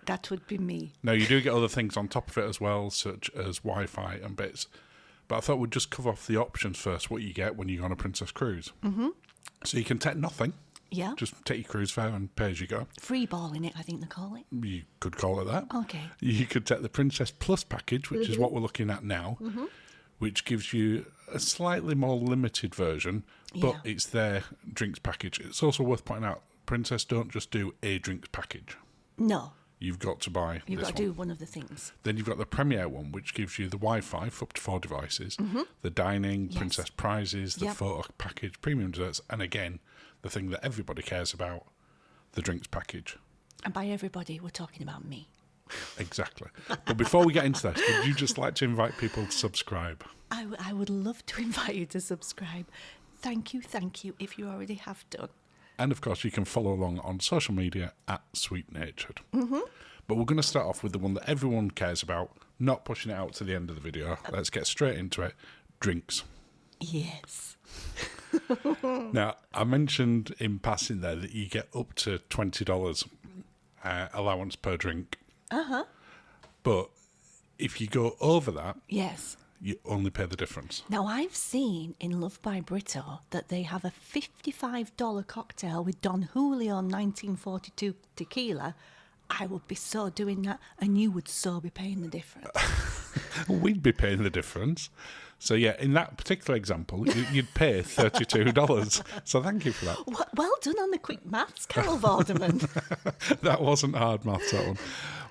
That would be me. Now, you do get other things on top of it as well, such as Wi-Fi and bits. But I thought we'd just cover off the options first, what you get when you go on a Princess cruise. So you can take nothing. Yeah. Just take your cruise fare and pay as you go. Free ball in it, I think they call it. You could call it that. Okay. You could take the Princess Plus package, which is what we're looking at now, which gives you a slightly more limited version, but it's their drinks package. It's also worth pointing out, Princess don't just do a drinks package. No. You've got to buy You've this got to do one of the things. Then you've got the Premier one, which gives you the Wi-Fi for up to 4 devices, the dining, Princess prizes, the photo package, premium desserts, and again, the thing that everybody cares about, the drinks package. And by everybody, we're talking about me. Exactly. But before we get into this, would you just like to invite people to subscribe? I would love to invite you to subscribe. Thank you, if you already have done. And of course, you can follow along on social media at Sweet Natured. But we're going to start off with the one that everyone cares about, not pushing it out to the end of the video. Let's get straight into it. Drinks. Yes. Now, I mentioned in passing there that you get up to $20 allowance per drink. But if you go over that, Yes. you only pay the difference. Now, I've seen in Love by Brito that they have a $55 cocktail with Don Julio 1942 tequila. I would be so doing that, and you would so be paying the difference. We'd be paying the difference. So, yeah, in that particular example, you'd pay $32. So thank you for that. Well done on the quick maths, Carol Vorderman. That wasn't hard maths, that one.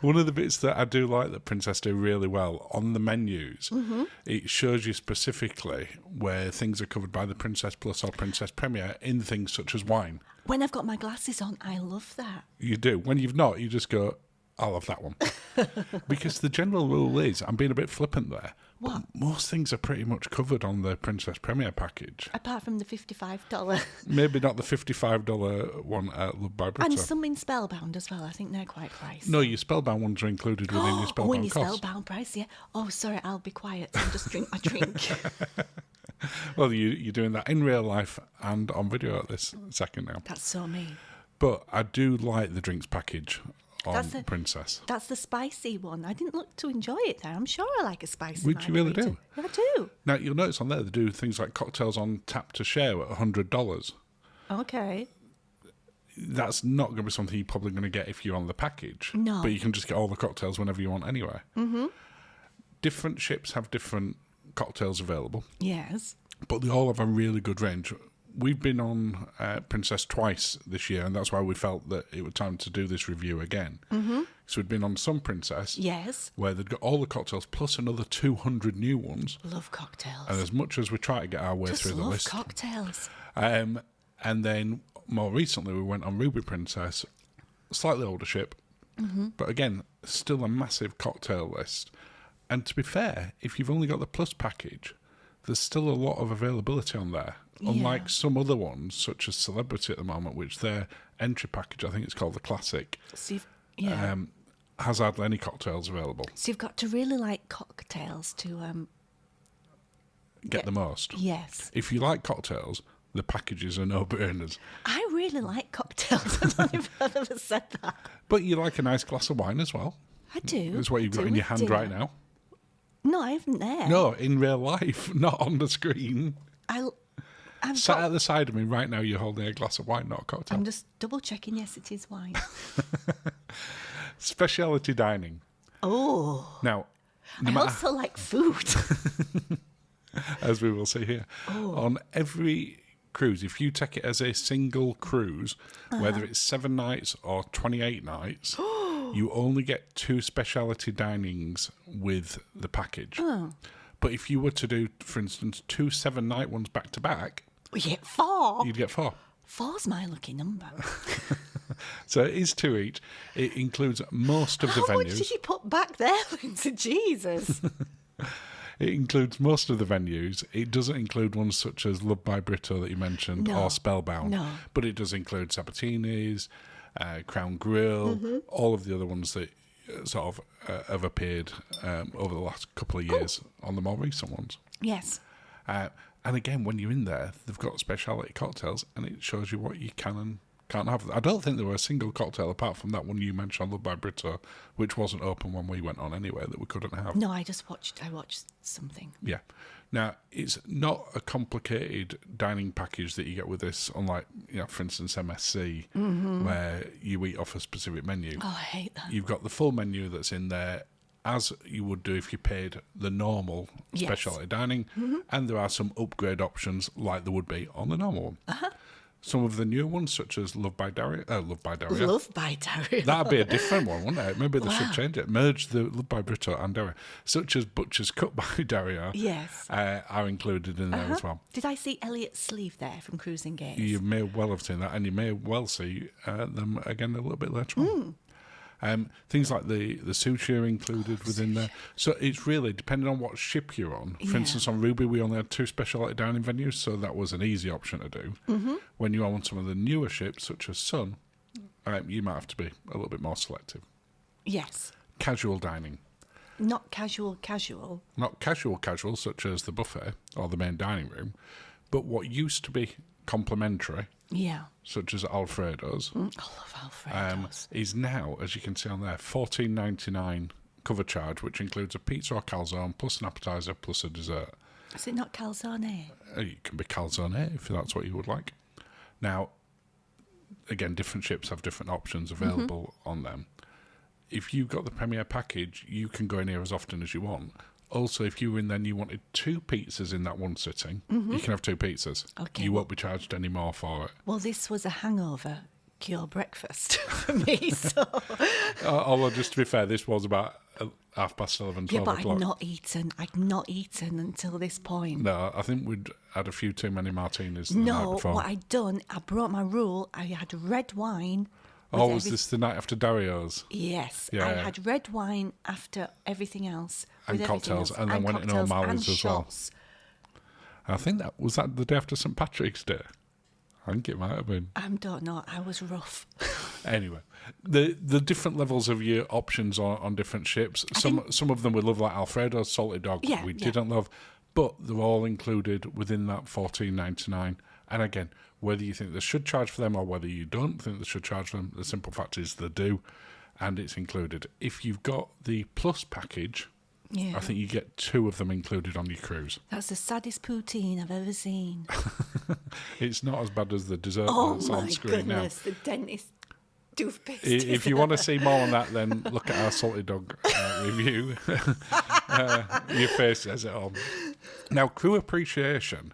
One of the bits that I do like that Princess do really well, on the menus, it shows you specifically where things are covered by the Princess Plus or Princess Premier in things such as wine. When I've got my glasses on, I love that. You do. When you've not, you just go, I'll have that one. Because the general rule is, I'm being a bit flippant there, What? but most things are pretty much covered on the Princess Premier package. Apart from the $55. Maybe not the $55 one at Love by Brito. And some in Spellbound as well. I think they're quite pricey. No, your Spellbound ones are included within your Spellbound in your cost. Spellbound price, yeah. Oh, sorry, I'll be quiet. I'll just drink my drink. Well, you're doing that in real life and on video at this second now. That's so me. But I do like the drinks package on Princess. That's the spicy one. I didn't look to enjoy it there. I'm sure I like a spicy Would you really margarita. do? I do. Now, you'll notice on there they do things like cocktails on tap to share at $100. Okay. That's not going to be something you're probably going to get if you're on the package. No. But you can just get all the cocktails whenever you want anyway. Different ships have different cocktails available, Yes. but they all have a really good range. We've been on Princess twice this year, and that's why we felt that it was time to do this review again. So we'd been on some Princess, Yes. where they'd got all the cocktails plus another 200 new ones. Love cocktails. And as much as we try to get our way Just through the love list, cocktails. and then more recently we went on Ruby Princess, slightly older ship, but again, still a massive cocktail list. And to be fair, if you've only got the plus package, there's still a lot of availability on there. Unlike some other ones, such as Celebrity at the moment, which their entry package, I think it's called the Classic, So has hardly any cocktails available. So you've got to really like cocktails to Get the most. Yes. If you like cocktails, the packages are no-brainers. I really like cocktails. I don't know if I've ever said that. But you like a nice glass of wine as well. I do. It's what you've got in your hand right now. No, I haven't there. No, in real life, not on the screen. I've Sat got, at the side of me right now, you're holding a glass of wine, not a cocktail. I'm just double checking. Yes, it is wine. Speciality dining. Oh. Now, I also like food. as we will see here, on every cruise, if you take it as a single cruise, whether it's 7 nights or 28 nights, You only get 2 speciality dinings with the package. Oh. But if you were to do, for instance, 2 7-night ones back to back, you get 4. you'd get 4. 4's my lucky number. So it is 2 each. It includes most of the venues. How much did you put back there, Lindsay? Jesus. It includes most of the venues. It doesn't include ones such as Love by Brito that you mentioned, or Spellbound. No. But it does include Sabatini's, Crown Grill, all of the other ones that sort of have appeared over the last couple of years on the more recent ones. Yes. And again, when you're in there, they've got specialty cocktails, and it shows you what you can and can't have. I don't think there were a single cocktail apart from that one you mentioned, Love by Brito, which wasn't open when we went on anyway, that we couldn't have. No, I watched something. Yeah. Now, it's not a complicated dining package that you get with this, unlike, for instance, MSC, where you eat off a specific menu. Oh, I hate that. You've got the full menu that's in there, as you would do if you paid the normal specialty dining, and there are some upgrade options like there would be on the normal one. Some of the newer ones, such as Love by Daria. Love by Daria. That'd be a different one, wouldn't it? Maybe they should change it. Merge the Love by Brito and Daria. Such as Butcher's Cut by Daria are included in there as well. Did I see Elliot's sleeve there from Cruising Games? You may well have seen that, and you may well see them again a little bit later on. Things like the sushi are included within there. So it's really, depending on what ship you're on. For instance, on Ruby, we only had 2 specialty dining venues, so that was an easy option to do. When you're on some of the newer ships, such as Sun, you might have to be a little bit more selective. Yes. Casual dining. Not casual. Not casual, such as the buffet or the main dining room, but what used to be complimentary, such as Alfredo's. I love Alfredo's. Is now, as you can see on there, $14.99 cover charge, which includes a pizza or calzone, plus an appetizer, plus a dessert. Is it not calzone? It can be calzone if that's what you would like. Now, again, different ships have different options available on them. If you've got the Premier package, you can go in here as often as you want. Also, if you were in there and you wanted 2 pizzas in that one sitting, you can have 2 pizzas. Okay. You won't be charged any more for it. Well, this was a hangover cure breakfast for me, so... Although, just to be fair, this was about 11:30, 12 o'clock. I'd not eaten until this point. No, I think we'd had a few too many martinis the night before. What I'd done, I brought my rule, I had red wine... Was this the night after Dario's? Yes. Yeah, I had red wine after everything else. And cocktails, and then went in O'Malley's as well. I think that was the day after St. Patrick's Day. I think it might have been. I don't know. I was rough. Anyway, the different levels of your options on different ships. Some of them we love, like Alfredo's, Salted Dog, we didn't love, but they're all included within that $14.99. And again, whether you think they should charge for them or whether you don't think they should charge for them, the simple fact is they do, and it's included. If you've got the Plus package, I think you get 2 of them included on your cruise. That's the saddest poutine I've ever seen. It's not as bad as the dessert that's on screen now. Oh my goodness, the dentist toothpaste. If you want to see more on that, then look at our Salted Dog review. Your face says it all. Now, crew appreciation,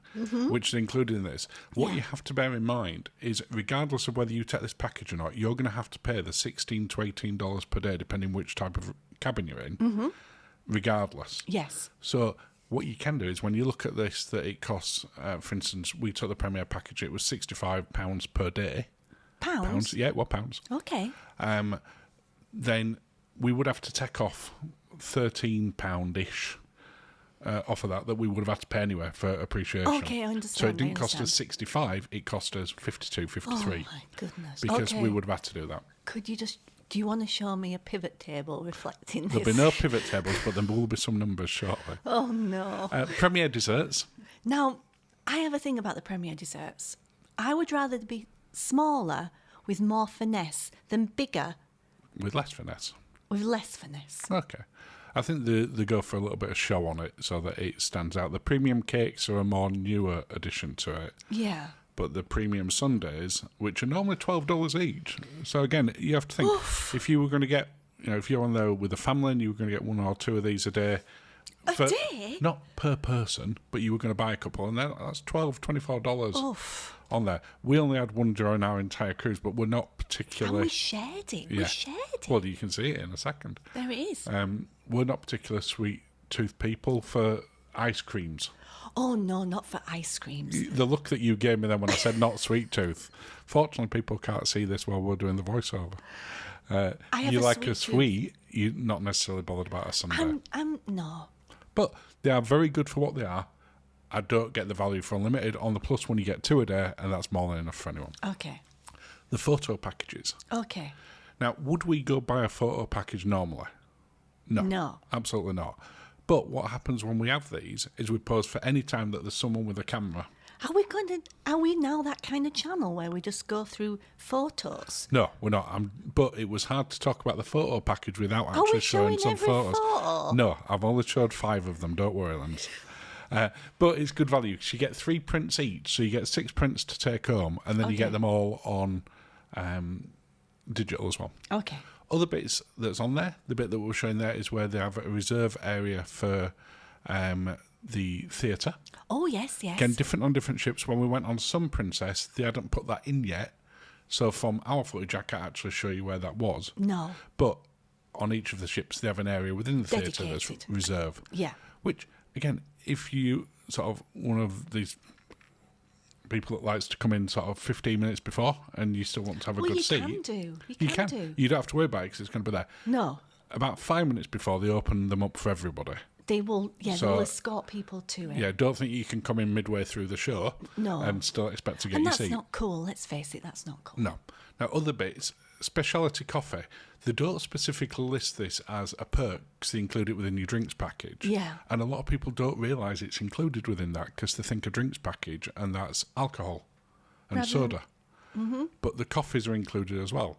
which is included in this, what you have to bear in mind is, regardless of whether you take this package or not, you're going to have to pay the $16 to $18 per day, depending which type of cabin you're in, regardless. Yes. So what you can do is, when you look at this, that it costs, for instance, we took the Premier package, it was £65 per day. Pounds? Yeah, well, pounds. Okay. Then we would have to take off £13-ish off of that we would have had to pay anyway for appreciation. Okay, I understand. So it didn't cost us 65, it cost us 52, 53. Oh my goodness. Because we would have had to do that. Could you do you want to show me a pivot table reflecting this? There'll be no pivot tables, but there will be some numbers shortly. Oh no. Premier desserts. Now, I have a thing about the Premier desserts. I would rather be smaller with more finesse than bigger with less finesse. With less finesse. Okay. I think they go for a little bit of show on it so that it stands out. The premium cakes are a more newer addition to it. Yeah. But the premium sundaes, which are normally $12 each. So again, you have to think, if you were going to get, if you're on there with a family and you were going to get 1 or 2 of these a day, A day? Not per person, but you were going to buy a couple, and that's $12, $24 on there. We only had one during our entire cruise, but we're not particularly... And we shared it. Yeah. We shared it. Well, you can see it in a second. There it is. We're not particular sweet tooth people for ice creams. Oh, no, not for ice creams. The look that you gave me then when I said not sweet tooth. Fortunately, people can't see this while we're doing the voiceover. You like a sweet, you're not necessarily bothered about a sundae. No. But they are very good for what they are. I don't get the value for unlimited. On the plus one, you get 2 a day, and that's more than enough for anyone. Okay. The photo packages. Okay. Now, would we go buy a photo package normally? No. Absolutely not. But what happens when we have these is we pose for any time that there's someone with a camera. Are we now that kind of channel where we just go through photos? No, we're not. But it was hard to talk about the photo package without actually showing some photos. Photo? No, I've only showed 5 of them. Don't worry, Linz. But it's good value. You get 3 prints each, so you get 6 prints to take home, and then you get them all on digital as well. Okay. Other bits that's on there, the bit that we're showing there is where they have a reserve area for the theatre. Oh, yes. Again, different on different ships. When we went on Sun Princess, they hadn't put that in yet. So from our footage, I can't actually show you where that was. No. But on each of the ships, they have an area within the theatre that's reserved. Yeah. Which, again, if you sort of one of these people that likes to come in sort of 15 minutes before and you still want to have a good seat. You can do. You don't have to worry about it because it's going to be there. No. About 5 minutes before, they open them up for everybody. They will, they'll escort people to it. Yeah, don't think you can come in midway through the show and still expect to get your seat. And that's not cool, let's face it, that's not cool. No. Now, other bits, Speciality coffee, they don't specifically list this as a perk because they include it within your drinks package. Yeah. And a lot of people don't realise it's included within that because they think a drinks package and that's alcohol and soda. Mm-hmm. But the coffees are included as well.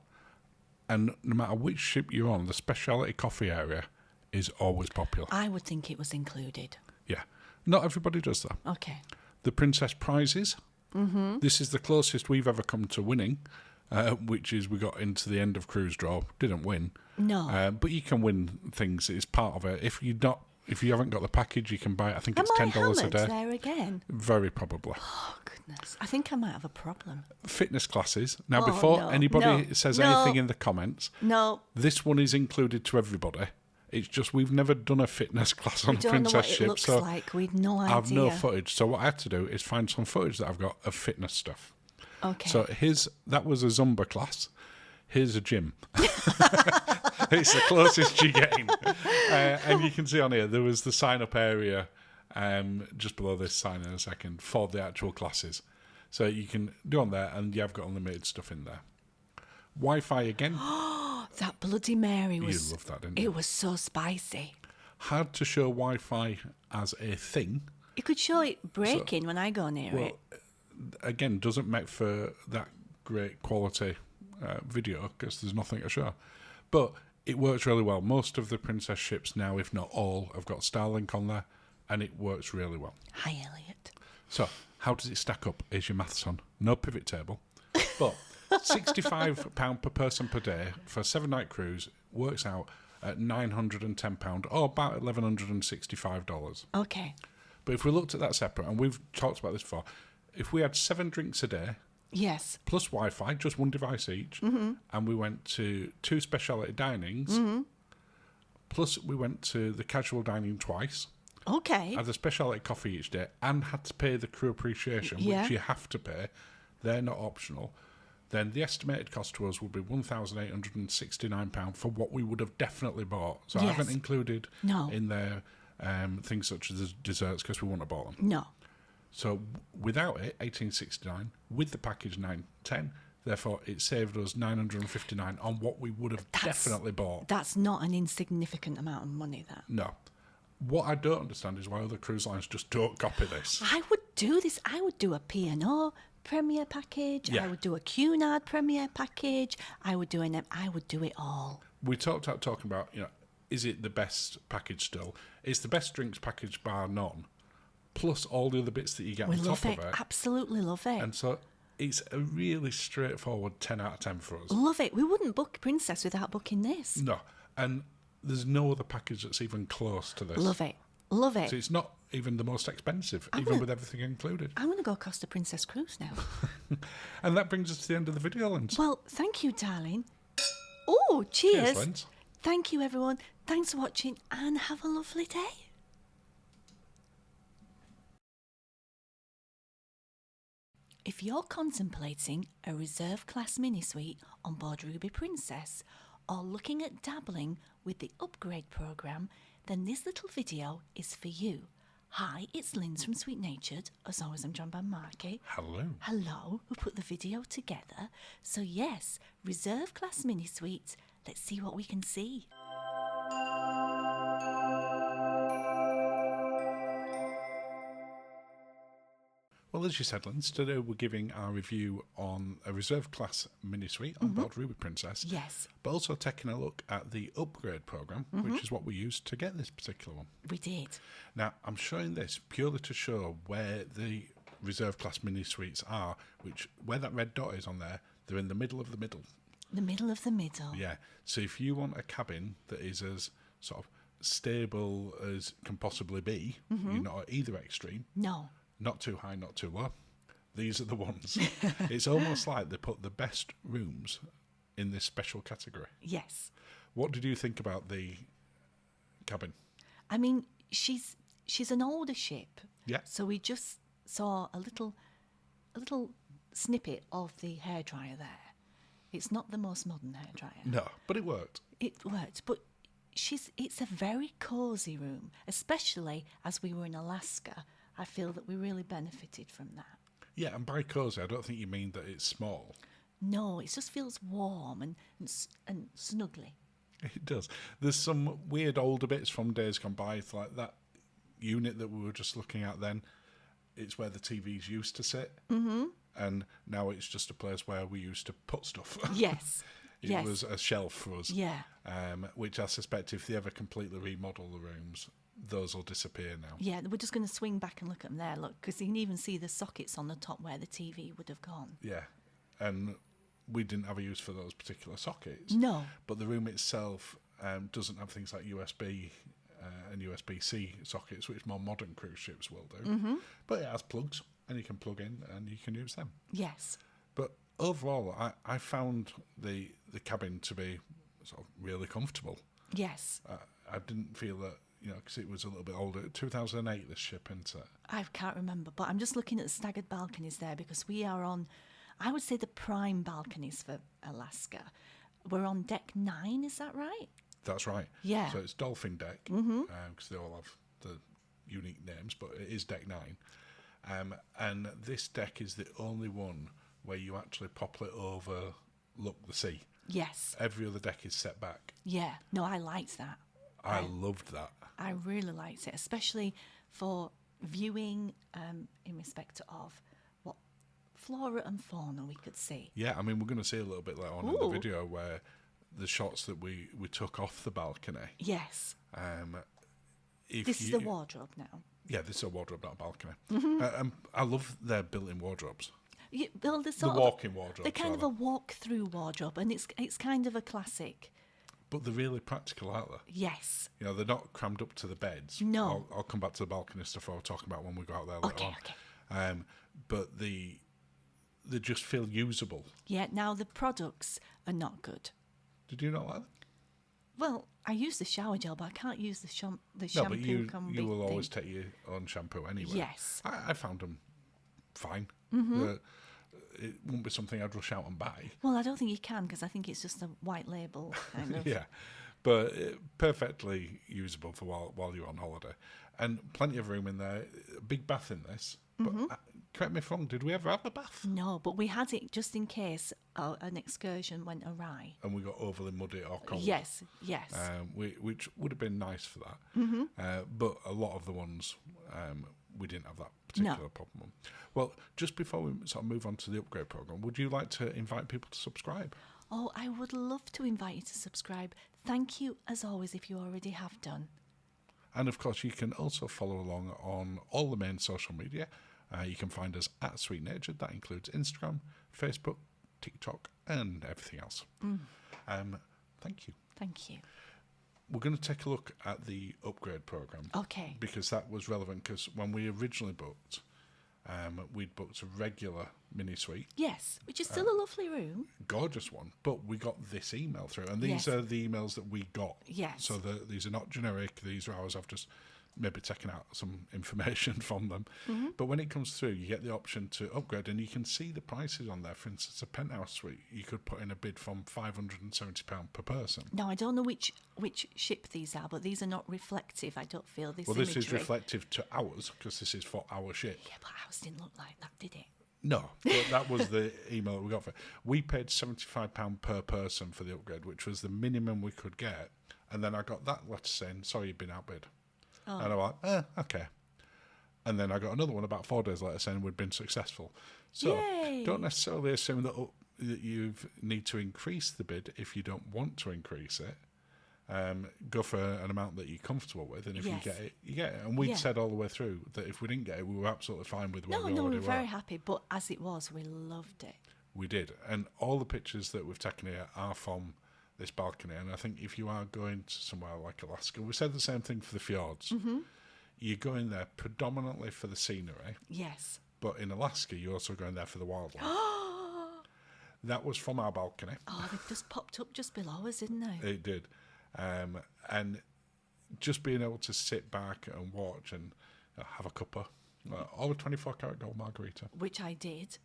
And no matter which ship you're on, the Speciality coffee area is always popular. I would think it was included. Yeah. Not everybody does that. Okay. The Princess Prizes. Mm-hmm. This is the closest we've ever come to winning, which is we got into the end of cruise draw. Didn't win. No. But you can win things. It's part of it. If you haven't got the package, you can buy it. I think it's $10 a day. There again? Very probably. Oh, goodness. I think I might have a problem. Fitness classes. Now, before anybody says anything in the comments, this one is included to everybody. It's just we've never done a fitness class on a princess ship. We don't know what it looks like. We've no idea. I've no footage. So what I had to do is find some footage that I've got of fitness stuff. Okay. So that was a Zumba class. Here's a gym. It's the closest you're getting. And you can see on here, there was the sign-up area just below this sign in a second for the actual classes. So you can do on there, and you've got unlimited stuff in there. Wi-Fi again. That Bloody Mary was... You loved that, didn't you? It was so spicy. Hard to show Wi-Fi as a thing. You could show it breaking when I go near it. Again, doesn't make for that great quality video because there's nothing to show. But it works really well. Most of the Princess ships now, if not all, have got Starlink on there, and it works really well. Hi, Elliot. So, how does it stack up? Is your maths on? No pivot table. But £65 per person per day for a 7-night cruise works out at £910 or about $1,165. Okay. But if we looked at that separate, and we've talked about this before, if we had 7 drinks a day, yes, plus Wi-Fi, just one device each, and we went to 2 speciality dinings, plus we went to the casual dining twice, okay, had the speciality coffee each day, and had to pay the crew appreciation, which you have to pay, they're not optional, then the estimated cost to us would be £1,869 for what we would have definitely bought. So I haven't included in there things such as desserts because we wouldn't have bought them. No. So without it, $1,869, with the package $910, therefore it saved us $959 on what we would have definitely bought. That's not an insignificant amount of money, that. No. What I don't understand is why other cruise lines just don't copy this. I would do this. I would do a P&O Premier package. I would do a Cunard Premier package. I would do it all. We talking about, is it the best package still? It's the best drinks package bar none. Plus all the other bits that you get on top of it. Absolutely love it. And so it's a really straightforward 10 out of 10 for us. Love it. We wouldn't book Princess without booking this. No. And there's no other package that's even close to this. Love it. Love it. So it's not even the most expensive, even with everything included. I'm going to go Costa Princess Cruise now. And that brings us to the end of the video, Linz. Well, thank you, darling. Oh, cheers. Cheers, Linz. Thank you, everyone. Thanks for watching and have a lovely day. If you're contemplating a reserve class mini suite on board Ruby Princess or looking at dabbling with the upgrade program, then this little video is for you. Hi, it's Linz from Sweet Natured. As always, I'm joined by Marky. Hello. Hello, who put the video together. So yes, reserve class mini suites. Let's see what we can see. Well, as you said, Linz, today we're giving our review on a reserve class mini suite on board Ruby Princess. Yes. But also taking a look at the upgrade program, which is what we used to get this particular one. We did. Now, I'm showing this purely to show where the reserve class mini suites are, where that red dot is on there, they're in the middle of the middle. The middle of the middle. Yeah. So if you want a cabin that is as sort of stable as can possibly be, you're not at either extreme. No. Not too high, not too low. These are the ones. It's almost like they put the best rooms in this special category. Yes. What did you think about the cabin? I mean, she's an older ship. Yeah. So we just saw a little snippet of the hairdryer there. It's not the most modern hairdryer. No, but it worked. It worked, but it's a very cosy room, especially as we were in Alaska. I feel that we really benefited from that. Yeah, and by cosy, I don't think you mean that it's small. No, it just feels warm and snuggly. It does. There's some weird older bits from days gone by, like that unit that we were just looking at then. It's where the TVs used to sit. Mm-hmm. And now it's just a place where we used to put stuff. Yes. It was a shelf for us. Yeah. Which I suspect if they ever completely remodel the rooms, those will disappear now. Yeah, we're just going to swing back and look at them there, look, because you can even see the sockets on the top where the TV would have gone. Yeah, and we didn't have a use for those particular sockets. No. But the room itself doesn't have things like USB and USB-C sockets, which more modern cruise ships will do. Mm-hmm. But it has plugs, and you can plug in and you can use them. Yes. But overall, I found the cabin to be sort of really comfortable. Yes. I didn't feel that, because it was a little bit older. 2008, this ship, isn't it? I can't remember, but I'm just looking at the staggered balconies there because we are on, I would say, the prime balconies for Alaska. We're on deck 9, is that right? That's right. Yeah. So it's Dolphin Deck, because they all have the unique names, but it is deck 9. And this deck is the only one where you actually properly overlook the sea. Yes. Every other deck is set back. Yeah. No, I liked that. I loved that. I really liked it, especially for viewing in respect of what flora and fauna we could see. Yeah, I mean, we're going to see a little bit later on in the video where the shots that we took off the balcony. Yes. This is the wardrobe now. Yeah, this is a wardrobe, not a balcony. Mm-hmm. I love their built-in wardrobes. Yeah, well, the walk-in wardrobe. They're kind of a walk-through wardrobe, and it's kind of a classic. But they're really practical, aren't they? Yes. They're not crammed up to the beds. No. I'll come back to the balcony stuff I'll talk about when we go out there later on. Okay. But they just feel usable. Yeah, now the products are not good. Did you not like them? Well, I use the shower gel, but I can't use the shampoo. No, but you will always take your own shampoo anyway. Yes. I found them fine. Mm-hmm. It wouldn't be something I'd rush out and buy. Well, I don't think you can because I think it's just a white label kind of. Yeah, but perfectly usable for while you're on holiday. And plenty of room in there. A big bath in this. But correct me if I'm wrong, did we ever have a bath? No, but we had it just in case an excursion went awry. And we got overly muddy or cold. Yes. Which would have been nice for that. Mm-hmm. But a lot of the ones we didn't have that particular problem. Well, just before we sort of move on to the upgrade program, would you like to invite people to subscribe? Oh, I would love to invite you to subscribe. Thank you, as always, if you already have done. And of course, you can also follow along on all the main social media. You can find us at Sweet Natured. That includes Instagram, Facebook, TikTok, and everything else. Thank you. Thank you. we're going to take a look at the upgrade program. Okay. Because that was relevant, because when we originally booked, we'd booked a regular mini suite. Yes, which is still a lovely room. Gorgeous one. But we got this email through, and these Yes. are the emails that we got. Yes. So these are not generic. These are ours. I've just maybe taken out some information from them. Mm-hmm. But when it comes through, you get the option to upgrade, and you can see the prices on there. For instance, a penthouse suite, you could put in a bid from £570 per person. Now, I don't know which ship these are, but these are not reflective, I don't feel, this Well, imagery. this is reflective to ours, because this is for our ship. Yeah, but ours didn't look like that, did it? No, but that was the email that we got for it. We paid £75 per person for the upgrade, which was the minimum we could get. And then I got that letter saying, sorry, you've been outbid. Oh. And I was like, okay. And then I got another one about 4 days later saying we'd been successful. So Yay. don't necessarily assume that you need to increase the bid if you don't want to increase it. Go for an amount that you're comfortable with, and if Yes. you get it, you get it. And we'd Yeah. said all the way through that if we didn't get it, we were absolutely fine with where No, we we already were were. very happy, but as it was, we loved it. We did. And all the pictures that we've taken here are from this balcony. And I think if you are going to somewhere like Alaska, we said the same thing for the fjords. Mm-hmm. You go in there predominantly for the scenery, Yes. but in Alaska, you're also going there for the wildlife. That was from our balcony. Oh, they just popped up just below us, didn't they? It did. And just being able to sit back and watch and have a cuppa, or a 24-karat gold margarita, Which I did.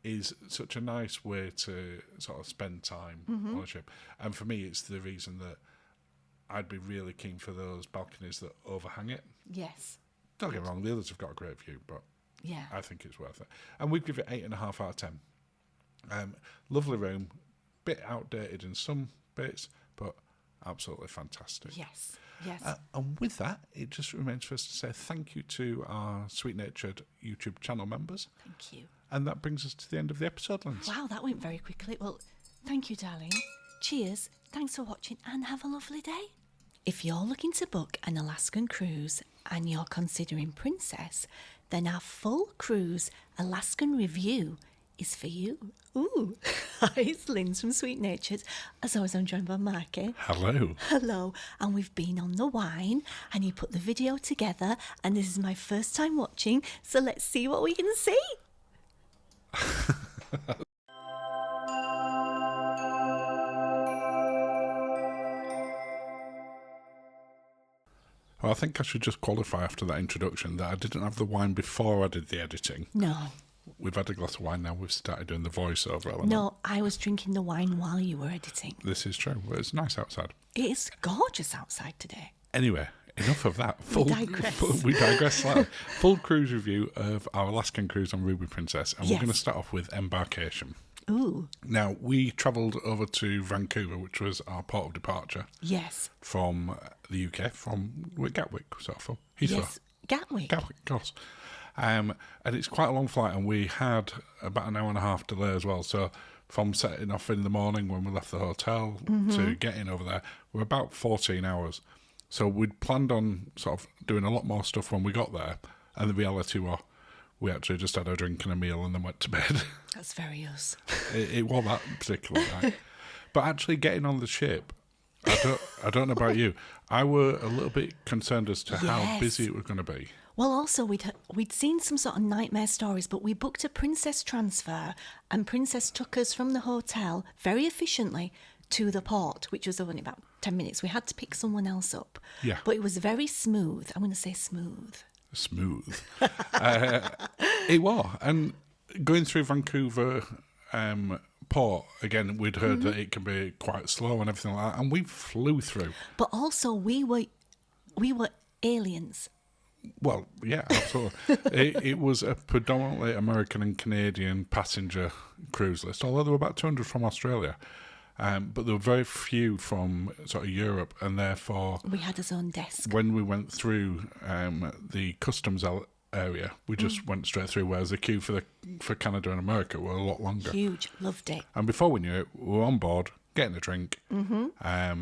is such a nice way to sort of spend time on a ship. And for me, it's the reason that I'd be really keen for those balconies that overhang it. Yes. Don't get me wrong, the others have got a great view, but Yeah. I think it's worth it. And we'd give it 8.5 out of 10. Lovely room, bit outdated in some bits, but absolutely fantastic. Yes. Yes. And with that, it just remains for us to say thank you to our sweet-natured YouTube channel members. Thank you. And that brings us to the end of the episode, Linz. Wow, that went very quickly. Well, thank you, darling. Cheers. Thanks for watching and have a lovely day. If you're looking to book an Alaskan cruise and you're considering Princess, then our full cruise Alaskan review is for you. Ooh. Hi, it's Linz from Sweet Natured. As always, I'm joined by Marky. Hello. Hello. And we've been on the wine and you put the video together and this is my first time watching, so let's see what we can see. Well, I think I should just qualify after that introduction that I didn't have the wine before I did the editing. No. We've had a glass of wine now. We've started doing the voiceover element. No, I was drinking the wine while you were editing. This is true. It's nice outside. It is gorgeous outside today. Anyway, enough of that. digress. We digress slightly. Full cruise review of our Alaskan cruise on Ruby Princess. And we're Yes. going to start off with embarkation. Ooh, Now, we travelled over to Vancouver, which was our port of departure yes. from the UK, from Gatwick, sort of, from Heathrow. Yes, Gatwick. Gatwick, of course. And it's quite a long flight, and we had about an hour and a half delay as well. So from setting off in the morning when we left the hotel to getting over there, we're about 14 hours. So we'd planned on sort of doing a lot more stuff when we got there, and the reality was we actually just had a drink and a meal and then went to bed. That's very us. It wasn't that particular night. But actually getting on the ship, I don't know about you, I were a little bit concerned as to how Yes. busy it was going to be. Well, also, we'd seen some sort of nightmare stories, but we booked a Princess transfer, and Princess took us from the hotel very efficiently to the port, which was only about 10 minutes. We had to pick someone else up. Yeah. But it was very smooth. I'm going to say smooth. Smooth. It was. And going through Vancouver port, again, we'd heard that it can be quite slow and everything like that, and we flew through. But also, we were aliens. Well, yeah, absolutely. It was a predominantly American and Canadian passenger cruise list, although there were about 200 from Australia. But there were very few from sort of Europe, and therefore, We had his own desk. when we went through the customs area, we just went straight through, whereas the queue for Canada and America were a lot longer. Huge. Loved it. And before we knew it, we were on board, getting a drink, a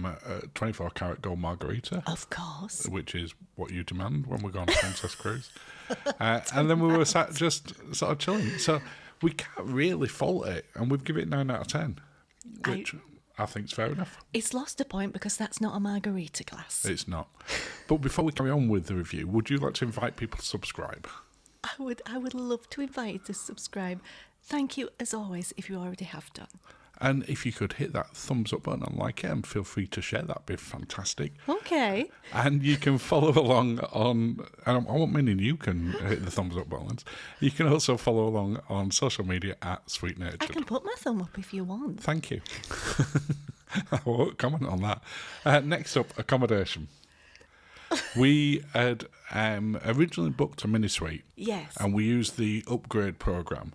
24-karat gold margarita, Of course. which is what you demand when we go on a Princess cruise. And then we were sat just sort of chilling. So we can't really fault it, and we've given it 9 out of 10, which I think it's fair enough. It's lost a point because that's not a margarita glass. It's not. But before we carry on with the review, would you like to invite people to subscribe? I would love to invite you to subscribe. Thank you, as always, if you already have done. And if you could hit that thumbs up button and like it, and feel free to share, that'd be fantastic. Okay. And you can follow along on, I won't mean you can hit the thumbs up buttons. You can also follow along on social media at Sweet Natured. I can put my thumb up if you want. Thank you. I won't comment on that. Next up, accommodation. We had originally booked a mini suite. Yes. And we used the upgrade programme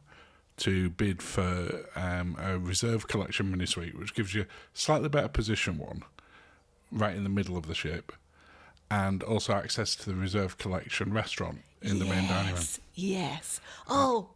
to bid for a reserve collection mini suite, which gives you slightly better position one, right in the middle of the ship, and also access to the reserve collection restaurant in the main dining room. Yes. Oh,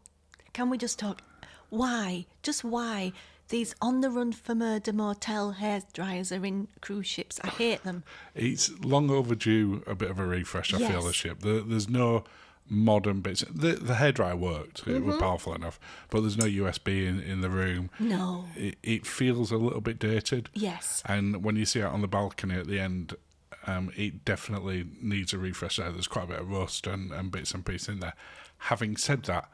can we just talk? Why? Just why these on the run for murder motel hair dryers are in cruise ships? I hate them. It's long overdue a bit of a refresh, I feel, the ship. There's no modern bits. The hairdryer worked. It was powerful enough. But there's no USB in the room. No. It feels a little bit dated. Yes. And when you see it on the balcony at the end, it definitely needs a refresh there. There's quite a bit of rust and bits and pieces in there. Having said that,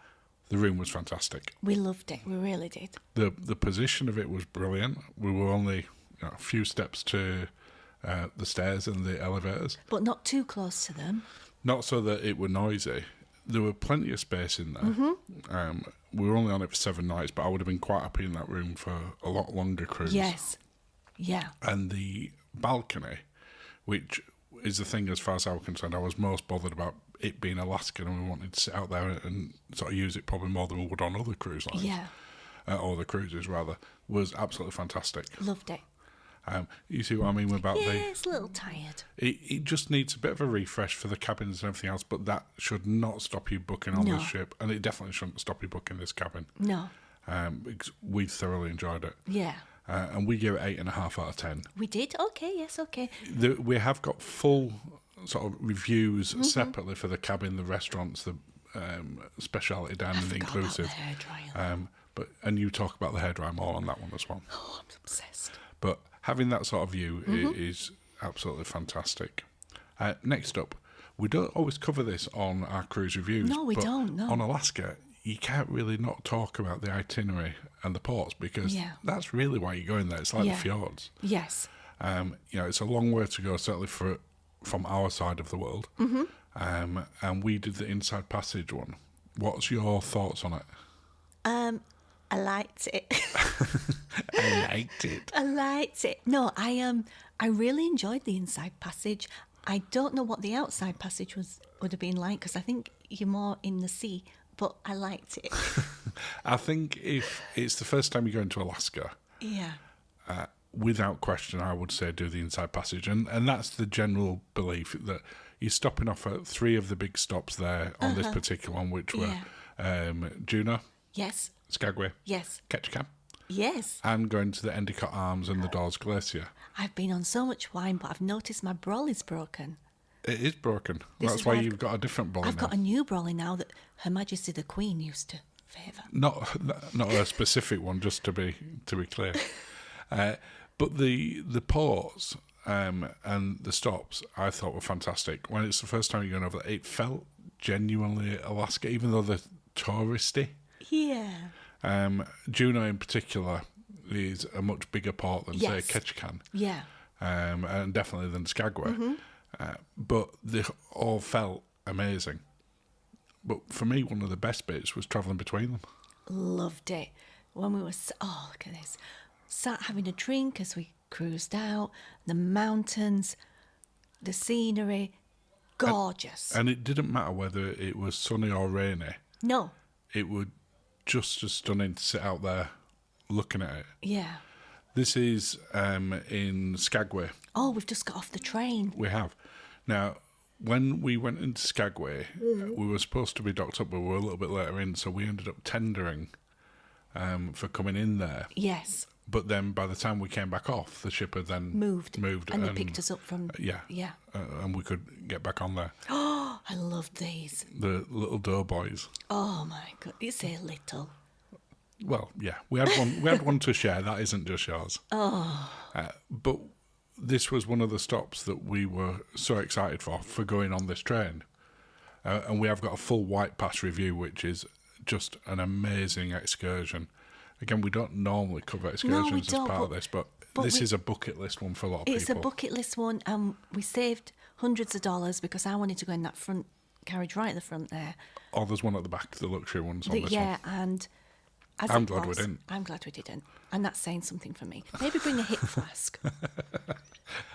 the room was fantastic. We loved it. We really did. The position of it was brilliant. We were only a few steps to the stairs and the elevators. But not too close to them. Not so that it were noisy. There were plenty of space in there. We were only on it for 7 nights, but I would have been quite happy in that room for a lot longer cruise. Yes. Yeah. And the balcony, which is the thing as far as I was concerned, I was most bothered about it being Alaskan, and we wanted to sit out there and sort of use it probably more than we would on other cruise lines. Yeah. Or the cruises, rather, was absolutely fantastic. Loved it. You see what I mean about it's a little tired. It just needs a bit of a refresh for the cabins and everything else, but that should not stop you booking on this ship, and it definitely shouldn't stop you booking this cabin. No. Because we thoroughly enjoyed it. Yeah. And we give it 8.5 out of 10. We did? Okay, yes, okay. We have got full sort of reviews separately for the cabin, the restaurants, the speciality dining inclusive. About the hairdryer. And you talk about the hairdryer more on that one as well. Oh, I'm obsessed. But having that sort of view is absolutely fantastic. Next up, we don't always cover this on our cruise reviews. No, we but don't, no. On Alaska, you can't really not talk about the itinerary and the ports because that's really why you're going there. It's like the fjords. Yes. It's a long way to go, certainly from our side of the world. And we did the Inside Passage one. What's your thoughts on it? I liked it. I liked it. I liked it. No, I really enjoyed the Inside Passage. I don't know what the Outside Passage would have been like because I think you're more in the sea, but I liked it. I think if it's the first time you go into Alaska, without question, I would say do the Inside Passage. And that's the general belief that you're stopping off at 3 of the big stops there on this particular one, which were Juneau. Yes. Skagway. Yes. Ketchikan. Yes. And going to the Endicott Arms and the Dawes Glacier. I've been on so much wine, but I've noticed my brolly is broken. It is broken. This That's is why why you've got a different brolly now. I've got a new brolly now that Her Majesty the Queen used to favour. Not a specific one, just to be clear. But the ports and the stops I thought were fantastic. When it's the first time you're going over there, it felt genuinely Alaska, even though they're touristy. Yeah. Juneau in particular is a much bigger port than, say, Ketchikan. Yeah. And definitely than Skagway. But they all felt amazing. But for me, one of the best bits was travelling between them. Loved it. When we were, look at this. Sat having a drink as we cruised out, the mountains, the scenery, gorgeous. And it didn't matter whether it was sunny or rainy. No. It was just as stunning to sit out there looking at it. Yeah. This is in Skagway. Oh, we've just got off the train. We have. Now, when we went into Skagway, we were supposed to be docked up, but we were a little bit later in, so we ended up tendering for coming in there. Yes. But then by the time we came back off, the ship had then moved. And they and picked us up from... Yeah. Yeah. And we could get back on there. Oh, I loved these. The little doughboys. Oh, my God. You say little. Well, yeah, we had one. We had one to share. That isn't just yours. Oh. But this was one of the stops that we were so excited for going on this train. And we have got a full White Pass review, which is just an amazing excursion. Again, we don't normally cover excursions as part of this, but this is a bucket list one for a lot of people. It's a bucket list one, and we saved hundreds of dollars because I wanted to go in that front carriage right at the front there. Oh, there's one at the back, the luxury ones on this one. Yeah, and I'm glad we didn't. I'm glad we didn't. And that's saying something for me. Maybe bring a hip flask.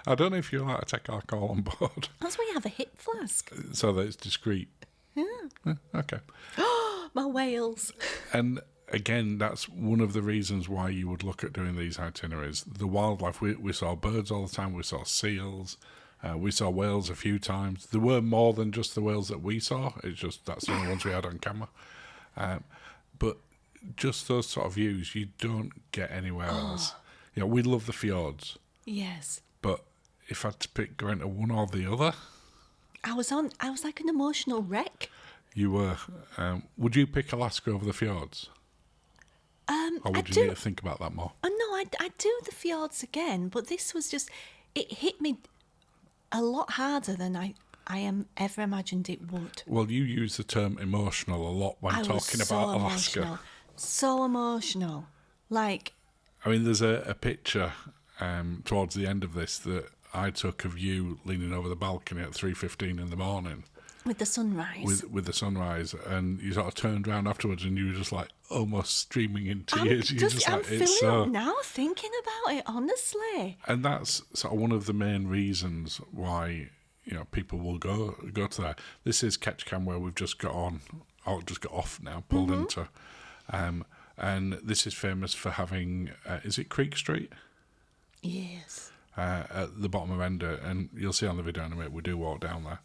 I don't know if you're allowed to take alcohol on board. That's why you have a hip flask. So that it's discreet. Yeah. Okay. My whales. And again, that's one of the reasons why you would look at doing these itineraries. The wildlife, we saw birds all the time, we saw seals, we saw whales a few times. There were more than just the whales that we saw. It's just that's the only ones we had on camera. But just those sort of views you don't get anywhere else. You know, we love the fjords. Yes. But if I had to pick going to one or the other, I was like an emotional wreck. you were. Would you pick Alaska over the fjords? Or would you need to think about that more? Oh no, I do the fjords again, but this was just, it hit me a lot harder than I am ever imagined it would. Well, you use the term emotional a lot when talking about Alaska. Emotional. So emotional. Like, I mean, there's a picture towards the end of this that I took of you leaning over the balcony at 3:15 in the morning. with the sunrise. With the sunrise, and you sort of turned around afterwards and you were just like almost streaming in tears. I'm feeling up now thinking about it, honestly. And that's sort of one of the main reasons why, you know, people will go to that. This is Ketchikan, where we've just got on, or just got off now, pulled into. And this is famous for having, is it Creek Street? Yes. At the bottom of Ender, and you'll see on the video in a minute, we do walk down there.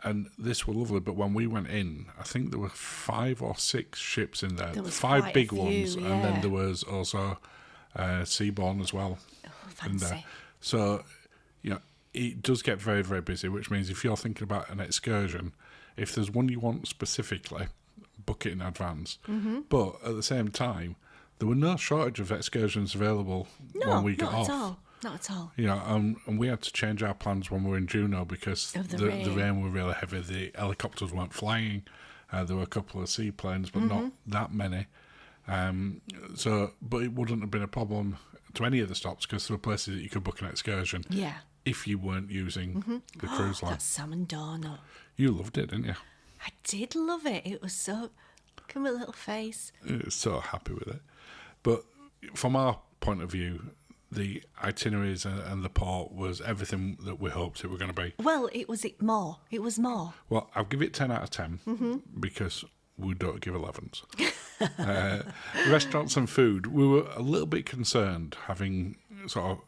And this were lovely, but when we went in, I think there were 5 or 6 ships in there. There was 5 big quite a ones, few, and then yeah. there was also Seabourn as well. Oh, fancy. So, you know, it does get very, very busy, which means if you're thinking about an excursion, if there's one you want specifically, book it in advance. Mm-hmm. But at the same time, there were no shortage of excursions available when we got off. Not at all. You know, and we had to change our plans when we were in Juneau because Of the the rain. rain were really heavy. The helicopters weren't flying. There were a couple of seaplanes, but not that many. But it wouldn't have been a problem to any of the stops because there were places that you could book an excursion. Yeah. If you weren't using the cruise line. That salmon dono. You loved it, didn't you? I did love it. It was so... Look at my little face. I was so happy with it. But from our point of view, the itineraries and the port was everything that we hoped it were going to be. Well, it was more. It was more. Well, I'll give it 10 out of 10 because we don't give 11s. Restaurants and food, we were a little bit concerned having sort of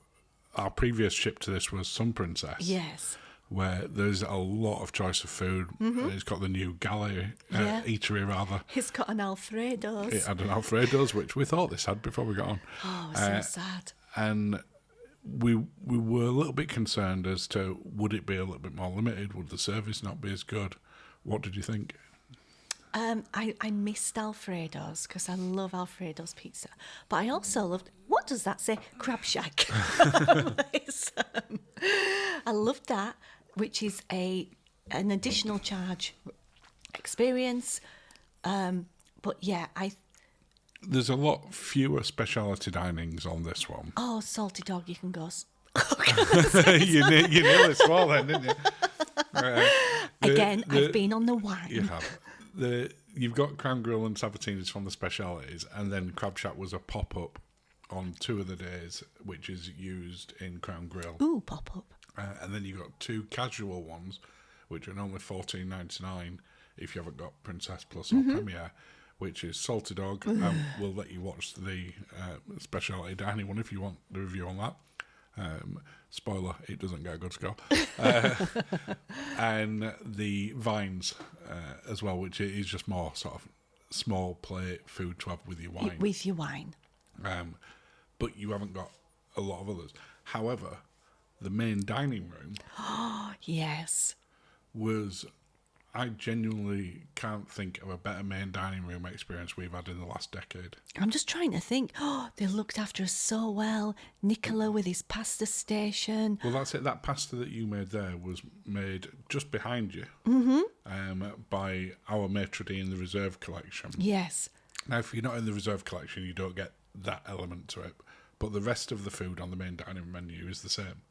our previous ship to this was Sun Princess. Yes. Where there's a lot of choice of food. It's got the new galley eatery, rather. It's got an Alfredo's. It had an Alfredo's, which we thought this had before we got on. Oh, it was so sad. And we were a little bit concerned as to would it be a little bit more limited? Would the service not be as good? What did you think? I missed Alfredo's because I love Alfredo's pizza. But I also loved, what does that say? Crab Shack. I loved that, which is an additional charge experience. But yeah, There's a lot fewer speciality dinings on this one. Oh, salty dog, you can go. you nearly swore then, didn't you? Again, I've been on the wine. You have. You've got Crown Grill and Sabatini's from the specialities, and then Crab Shack was a pop-up on 2 of the days, which is used in Crown Grill. Ooh, pop-up. And then you've got 2 casual ones, which are normally $14.99 if you haven't got Princess Plus or Premier, which is Salty Dog. We'll let you watch the specialty dining one if you want the review on that. Spoiler, it doesn't get a good score. And the Vines as well, which is just more sort of small plate food to have with your wine. With your wine. But you haven't got a lot of others. However, the main dining room Yes. was, I genuinely can't think of a better main dining room experience we've had in the last decade. I'm just trying to think. Oh, they looked after us so well. Nicola with his pasta station. Well, that's it. That pasta that you made there was made just behind you by our maitre d' in the reserve collection. Yes. Now, if you're not in the reserve collection, you don't get that element to it. But the rest of the food on the main dining room menu is the same.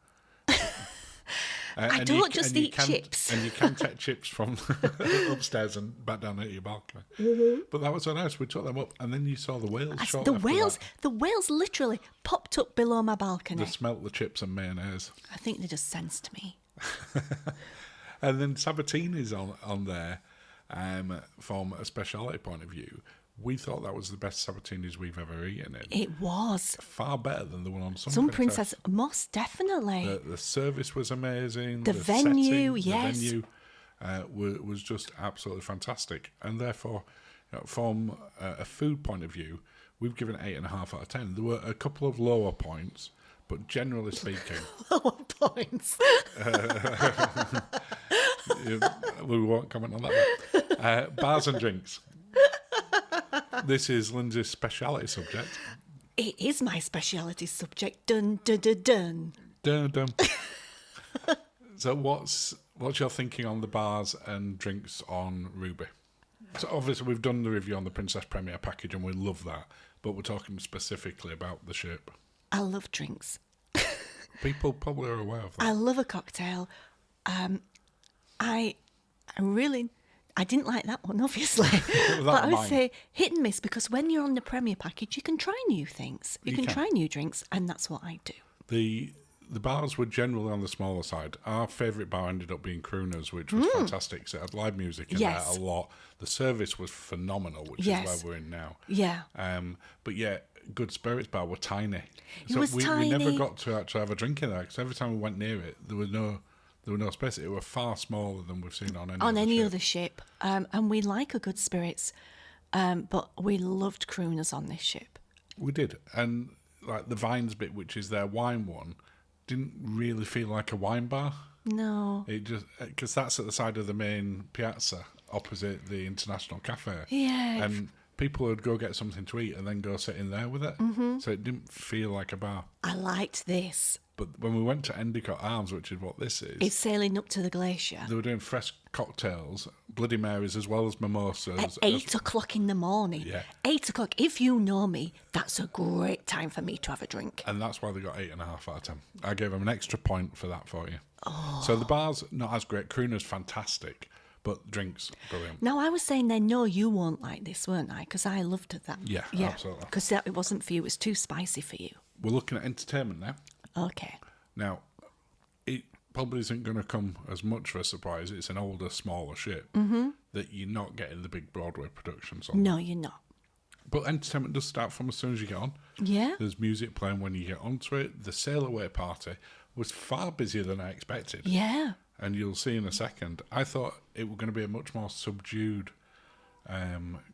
I don't just eat chips. And you can take chips from upstairs and back down at your balcony. But that was so nice. We took them up, and then you saw the whales. The whales literally popped up below my balcony. They smelt the chips and mayonnaise. I think they just sensed me. And then Sabatini's on there from a speciality point of view. We thought that was the best Sabatini's we've ever eaten in. It was. Far better than the one on Sun Princess. Most definitely. The service was amazing. The venue, setting, yes. The venue was just absolutely fantastic. And therefore, from a food point of view, we've given 8.5 out of 10. There were a couple of lower points, but generally speaking... Lower points? We won't comment on that. Bars and drinks. This is Lindsay's speciality subject. It is my speciality subject. Dun, dun, dun, dun. Dun, dun. So what's your thinking on the bars and drinks on Ruby? So obviously we've done the review on the Princess Premier package and we love that, but we're talking specifically about the shape. I love drinks. People probably are aware of that. I love a cocktail. I didn't like that one, obviously. But I would say hit and miss, because when you're on the Premier package, you can try new things. You can try new drinks, and that's what I do. The bars were generally on the smaller side. Our favourite bar ended up being Crooners, which was fantastic. So it had live music in there a lot. The service was phenomenal, which is where we're in now. Yeah. But yeah, Good Spirits Bar were tiny. It was tiny. We never got to actually have a drink in there, because every time we went near it, there was no space. It was far smaller than we've seen on any other ship. And we like a Good Spirits, but we loved Crooners on this ship. We did. And like the Vines bit, which is their wine one, didn't really feel like a wine bar. No. It just, because that's at the side of the main piazza opposite the International Cafe. Yeah. And people would go get something to eat and then go sit in there with it. Mm-hmm. So it didn't feel like a bar. I liked this. But when we went to Endicott Arms, which is what this is... It's sailing up to the glacier. They were doing fresh cocktails, Bloody Marys as well as mimosas. At 8 o'clock in the morning. Yeah. 8 o'clock. If you know me, that's a great time for me to have a drink. And that's why they got 8.5 out of 10. I gave them an extra point for that for you. Oh. So the bar's not as great. Crooner's fantastic, but drinks, brilliant. Now, I was saying then, no, you won't like this, weren't I? Because I loved that. Yeah, absolutely. Because it wasn't for you. It was too spicy for you. We're looking at entertainment now. Okay. Now, it probably isn't going to come as much of a surprise. It's an older, smaller ship that you're not getting the big Broadway productions on. No, you're not. But entertainment does start from as soon as you get on. Yeah. There's music playing when you get onto it. The sail away party was far busier than I expected. Yeah. And you'll see in a second. I thought it was going to be a much more subdued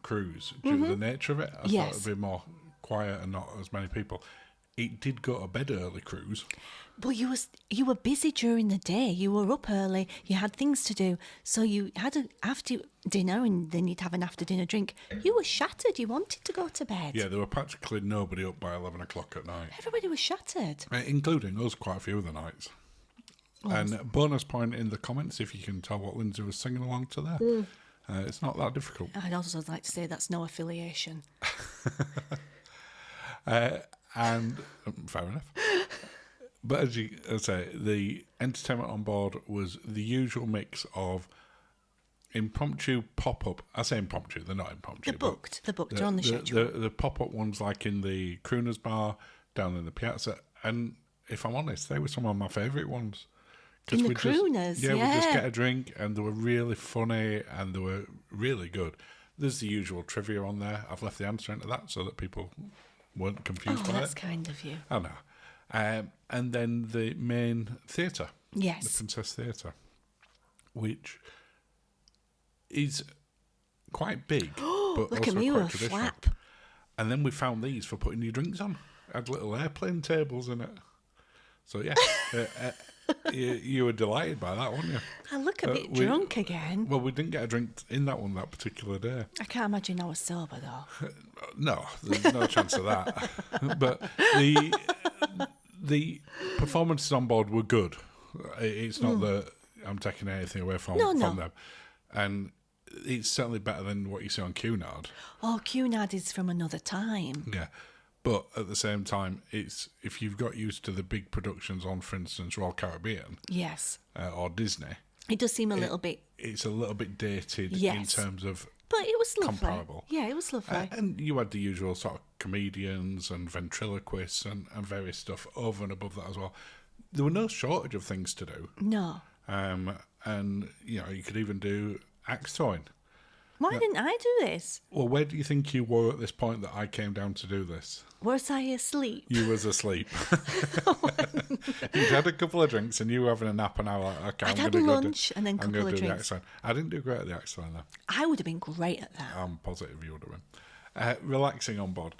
cruise due to the nature of it. I thought it would be more quiet and not as many people. It did go to bed early cruise. But you were busy during the day. You were up early. You had things to do. So you had after dinner, and then you'd have an after dinner drink. You were shattered. You wanted to go to bed. Yeah, there were practically nobody up by 11 o'clock at night. Everybody was shattered. Including us quite a few of the nights. And bonus point in the comments if you can tell what Lindsay was singing along to there. It's not that difficult. I'd also like to say that's no affiliation. And fair enough. But as you say, the entertainment on board was the usual mix of impromptu pop-up. I say impromptu, they're not impromptu. They're booked. They're on the schedule. The pop-up ones like in the Crooners Bar, down in the Piazza. And if I'm honest, they were some of my favourite ones. In the Crooners, we just get a drink and they were really funny and they were really good. There's the usual trivia on there. I've left the answer into that so that people weren't confused by it. That's kind of you. I know. And then the main theatre. Yes. The Princess Theatre, which is quite big, but look also at me quite with a traditional. flap. And then we found these for putting your drinks on. Had little airplane tables in it. So yeah, You were delighted by that, weren't you? I look a bit drunk again. Well, we didn't get a drink in that one that particular day. I can't imagine I was sober, though. No, there's no chance of that. But the performances on board were good. It's not that I'm taking anything away from them. And it's certainly better than what you see on Cunard. Oh, Cunard is from another time. Yeah. But at the same time, it's if you've got used to the big productions on, for instance, Royal Caribbean, yes, or Disney, it does seem a little bit. It's a little bit dated in terms of, but it was lovely. Comparable. Yeah, it was lovely. And you had the usual sort of comedians and ventriloquists and various stuff over and above that as well. There were no shortage of things to do. No. And you could even do axe throwing. Why didn't I do this? Well, where do you think you were at this point that I came down to do this? Was I asleep? You was asleep. You'd had a couple of drinks and you were having a nap, and I was like, okay, I'd had lunch and then a couple of drinks. I didn't do great at the axe throwing though. I would have been great at that. I'm positive you would have been. Relaxing on board.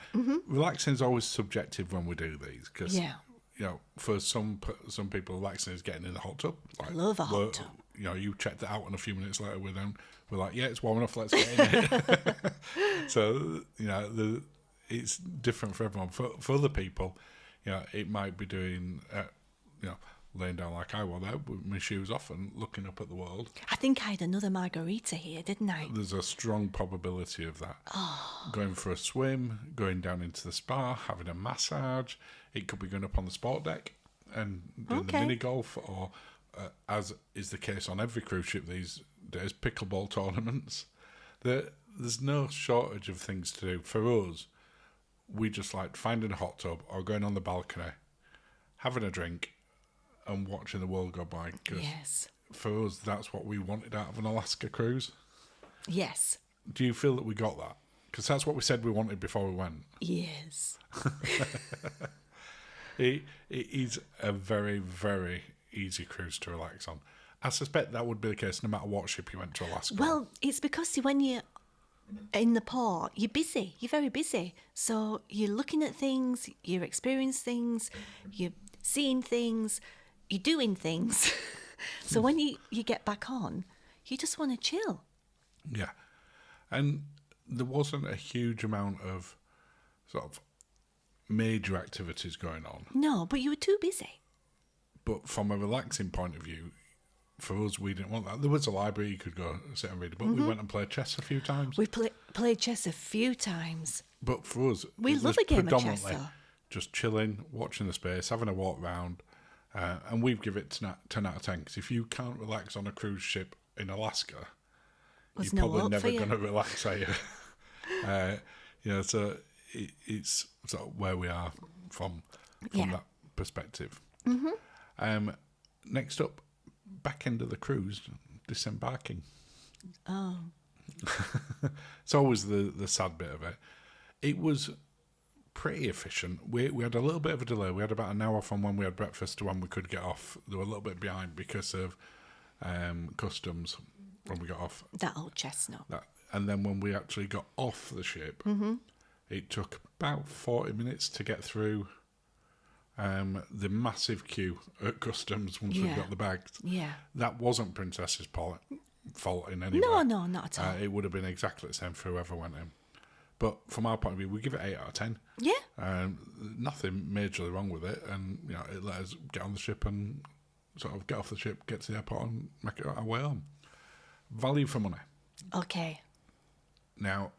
Relaxing is always subjective when we do these because, for some people, relaxing is getting in the hot tub. I love a hot tub. You checked it out, and a few minutes later we're like, yeah, it's warm enough, let's get in it. So, it's different for everyone. For other people, it might be doing, laying down like I was there with my shoes off and looking up at the world. I think I had another margarita here, didn't I? There's a strong probability of that. Going for a swim, going down into the spa, having a massage. It could be going up on the sport deck and doing the mini golf, or as is the case on every cruise ship these days, pickleball tournaments. There's no shortage of things to do. For us, we just like finding a hot tub or going on the balcony, having a drink, and watching the world go by. Yes. For us, that's what we wanted out of an Alaska cruise. Yes. Do you feel that we got that? Because that's what we said we wanted before we went. Yes. It is a very, very easy cruise to relax on. I suspect that would be the case no matter what ship you went to Alaska. Well, it's because when you're in the port, you're busy. You're very busy. So you're looking at things, you're experiencing things, you're seeing things, you're doing things. So when you get back on, you just want to chill. Yeah. And there wasn't a huge amount of sort of major activities going on. No, but you were too busy. But from a relaxing point of view, for us, we didn't want that. There was a library you could go sit and read a book. We went and played chess a few times. We played chess a few times. But for us, we love a game of chess, though. Just chilling, watching the space, having a walk round, and we've given it 10 out of 10. Because if you can't relax on a cruise ship in Alaska, you're probably never going to relax, are you? So it's sort of where we are from that perspective. Next up, back end of the cruise, disembarking. Oh. It's always the sad bit of it. It was pretty efficient. We had a little bit of a delay. We had about an hour from when we had breakfast to when we could get off. They were a little bit behind because of customs when we got off. That old chestnut. And then when we actually got off the ship, it took about 40 minutes to get through the massive queue at customs once we got the bags. Yeah. That wasn't Princess's fault in any way. No, not at all. It would have been exactly the same for whoever went in. But from our point of view, we give it 8 out of 10. Yeah. Nothing majorly wrong with it. And it let us get on the ship and sort of get off the ship, get to the airport and make it our way home. Value for money. Okay. Now,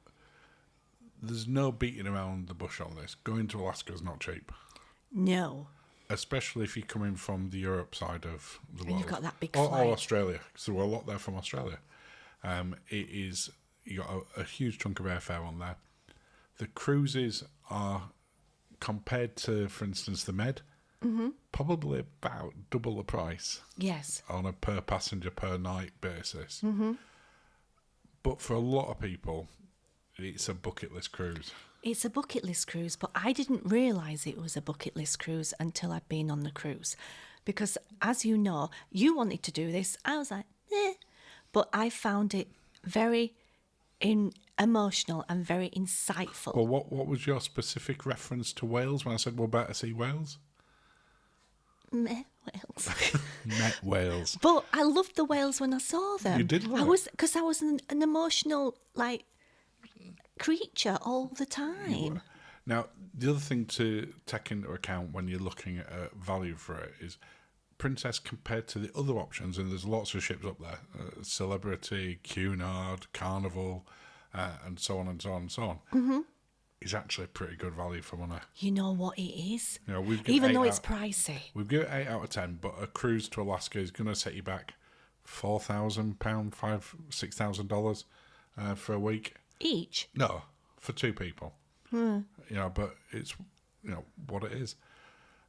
there's no beating around the bush on this. Going to Alaska is not cheap. No. Especially if you're coming from the Europe side of the world. And you've got that big or flight. Australia, because there were a lot there from Australia. You got a huge chunk of airfare on there. The cruises are, compared to, for instance, the Med, probably about double the price. Yes. On a per passenger per night basis. But for a lot of people, it's a bucket list cruise. It's a bucket list cruise, but I didn't realise it was a bucket list cruise until I'd been on the cruise. Because, as you know, you wanted to do this. I was like, eh. But I found it very emotional and very insightful. Well, what was your specific reference to Wales when I said we're better to see Wales? Meh, whales. Met whales. But I loved the whales when I saw them. You did love it? Because I was an emotional, like, creature all the time. Now, the other thing to take into account when you're looking at value for it is Princess compared to the other options, and there's lots of ships up there, Celebrity, Cunard, Carnival, and so on and so on and so on. Mm-hmm. Is actually a pretty good value for money. You know what it is? You know, even though it's pricey. We've given it 8 out of 10, but a cruise to Alaska is going to set you back £4,000, $6,000 for a week. Each? No, for 2 people. You know, but it's, you know, what it is.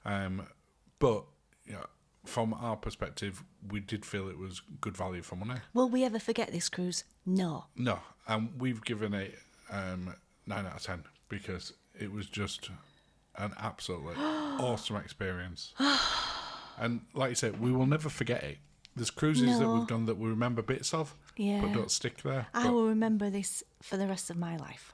But, you know, from our perspective, we did feel it was good value for money. Will we ever forget this cruise? No. No, and we've given it 9 out of 10 because it was just an absolutely awesome experience. And like you said, we will never forget it. There's cruises that we've done that we remember bits of, but don't stick there. I will remember this for the rest of my life.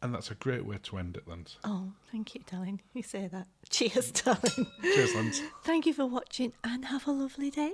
And that's a great way to end it, Linz. Oh, thank you, darling. You say that. Cheers, darling. Cheers, Linz. Thank you for watching and have a lovely day.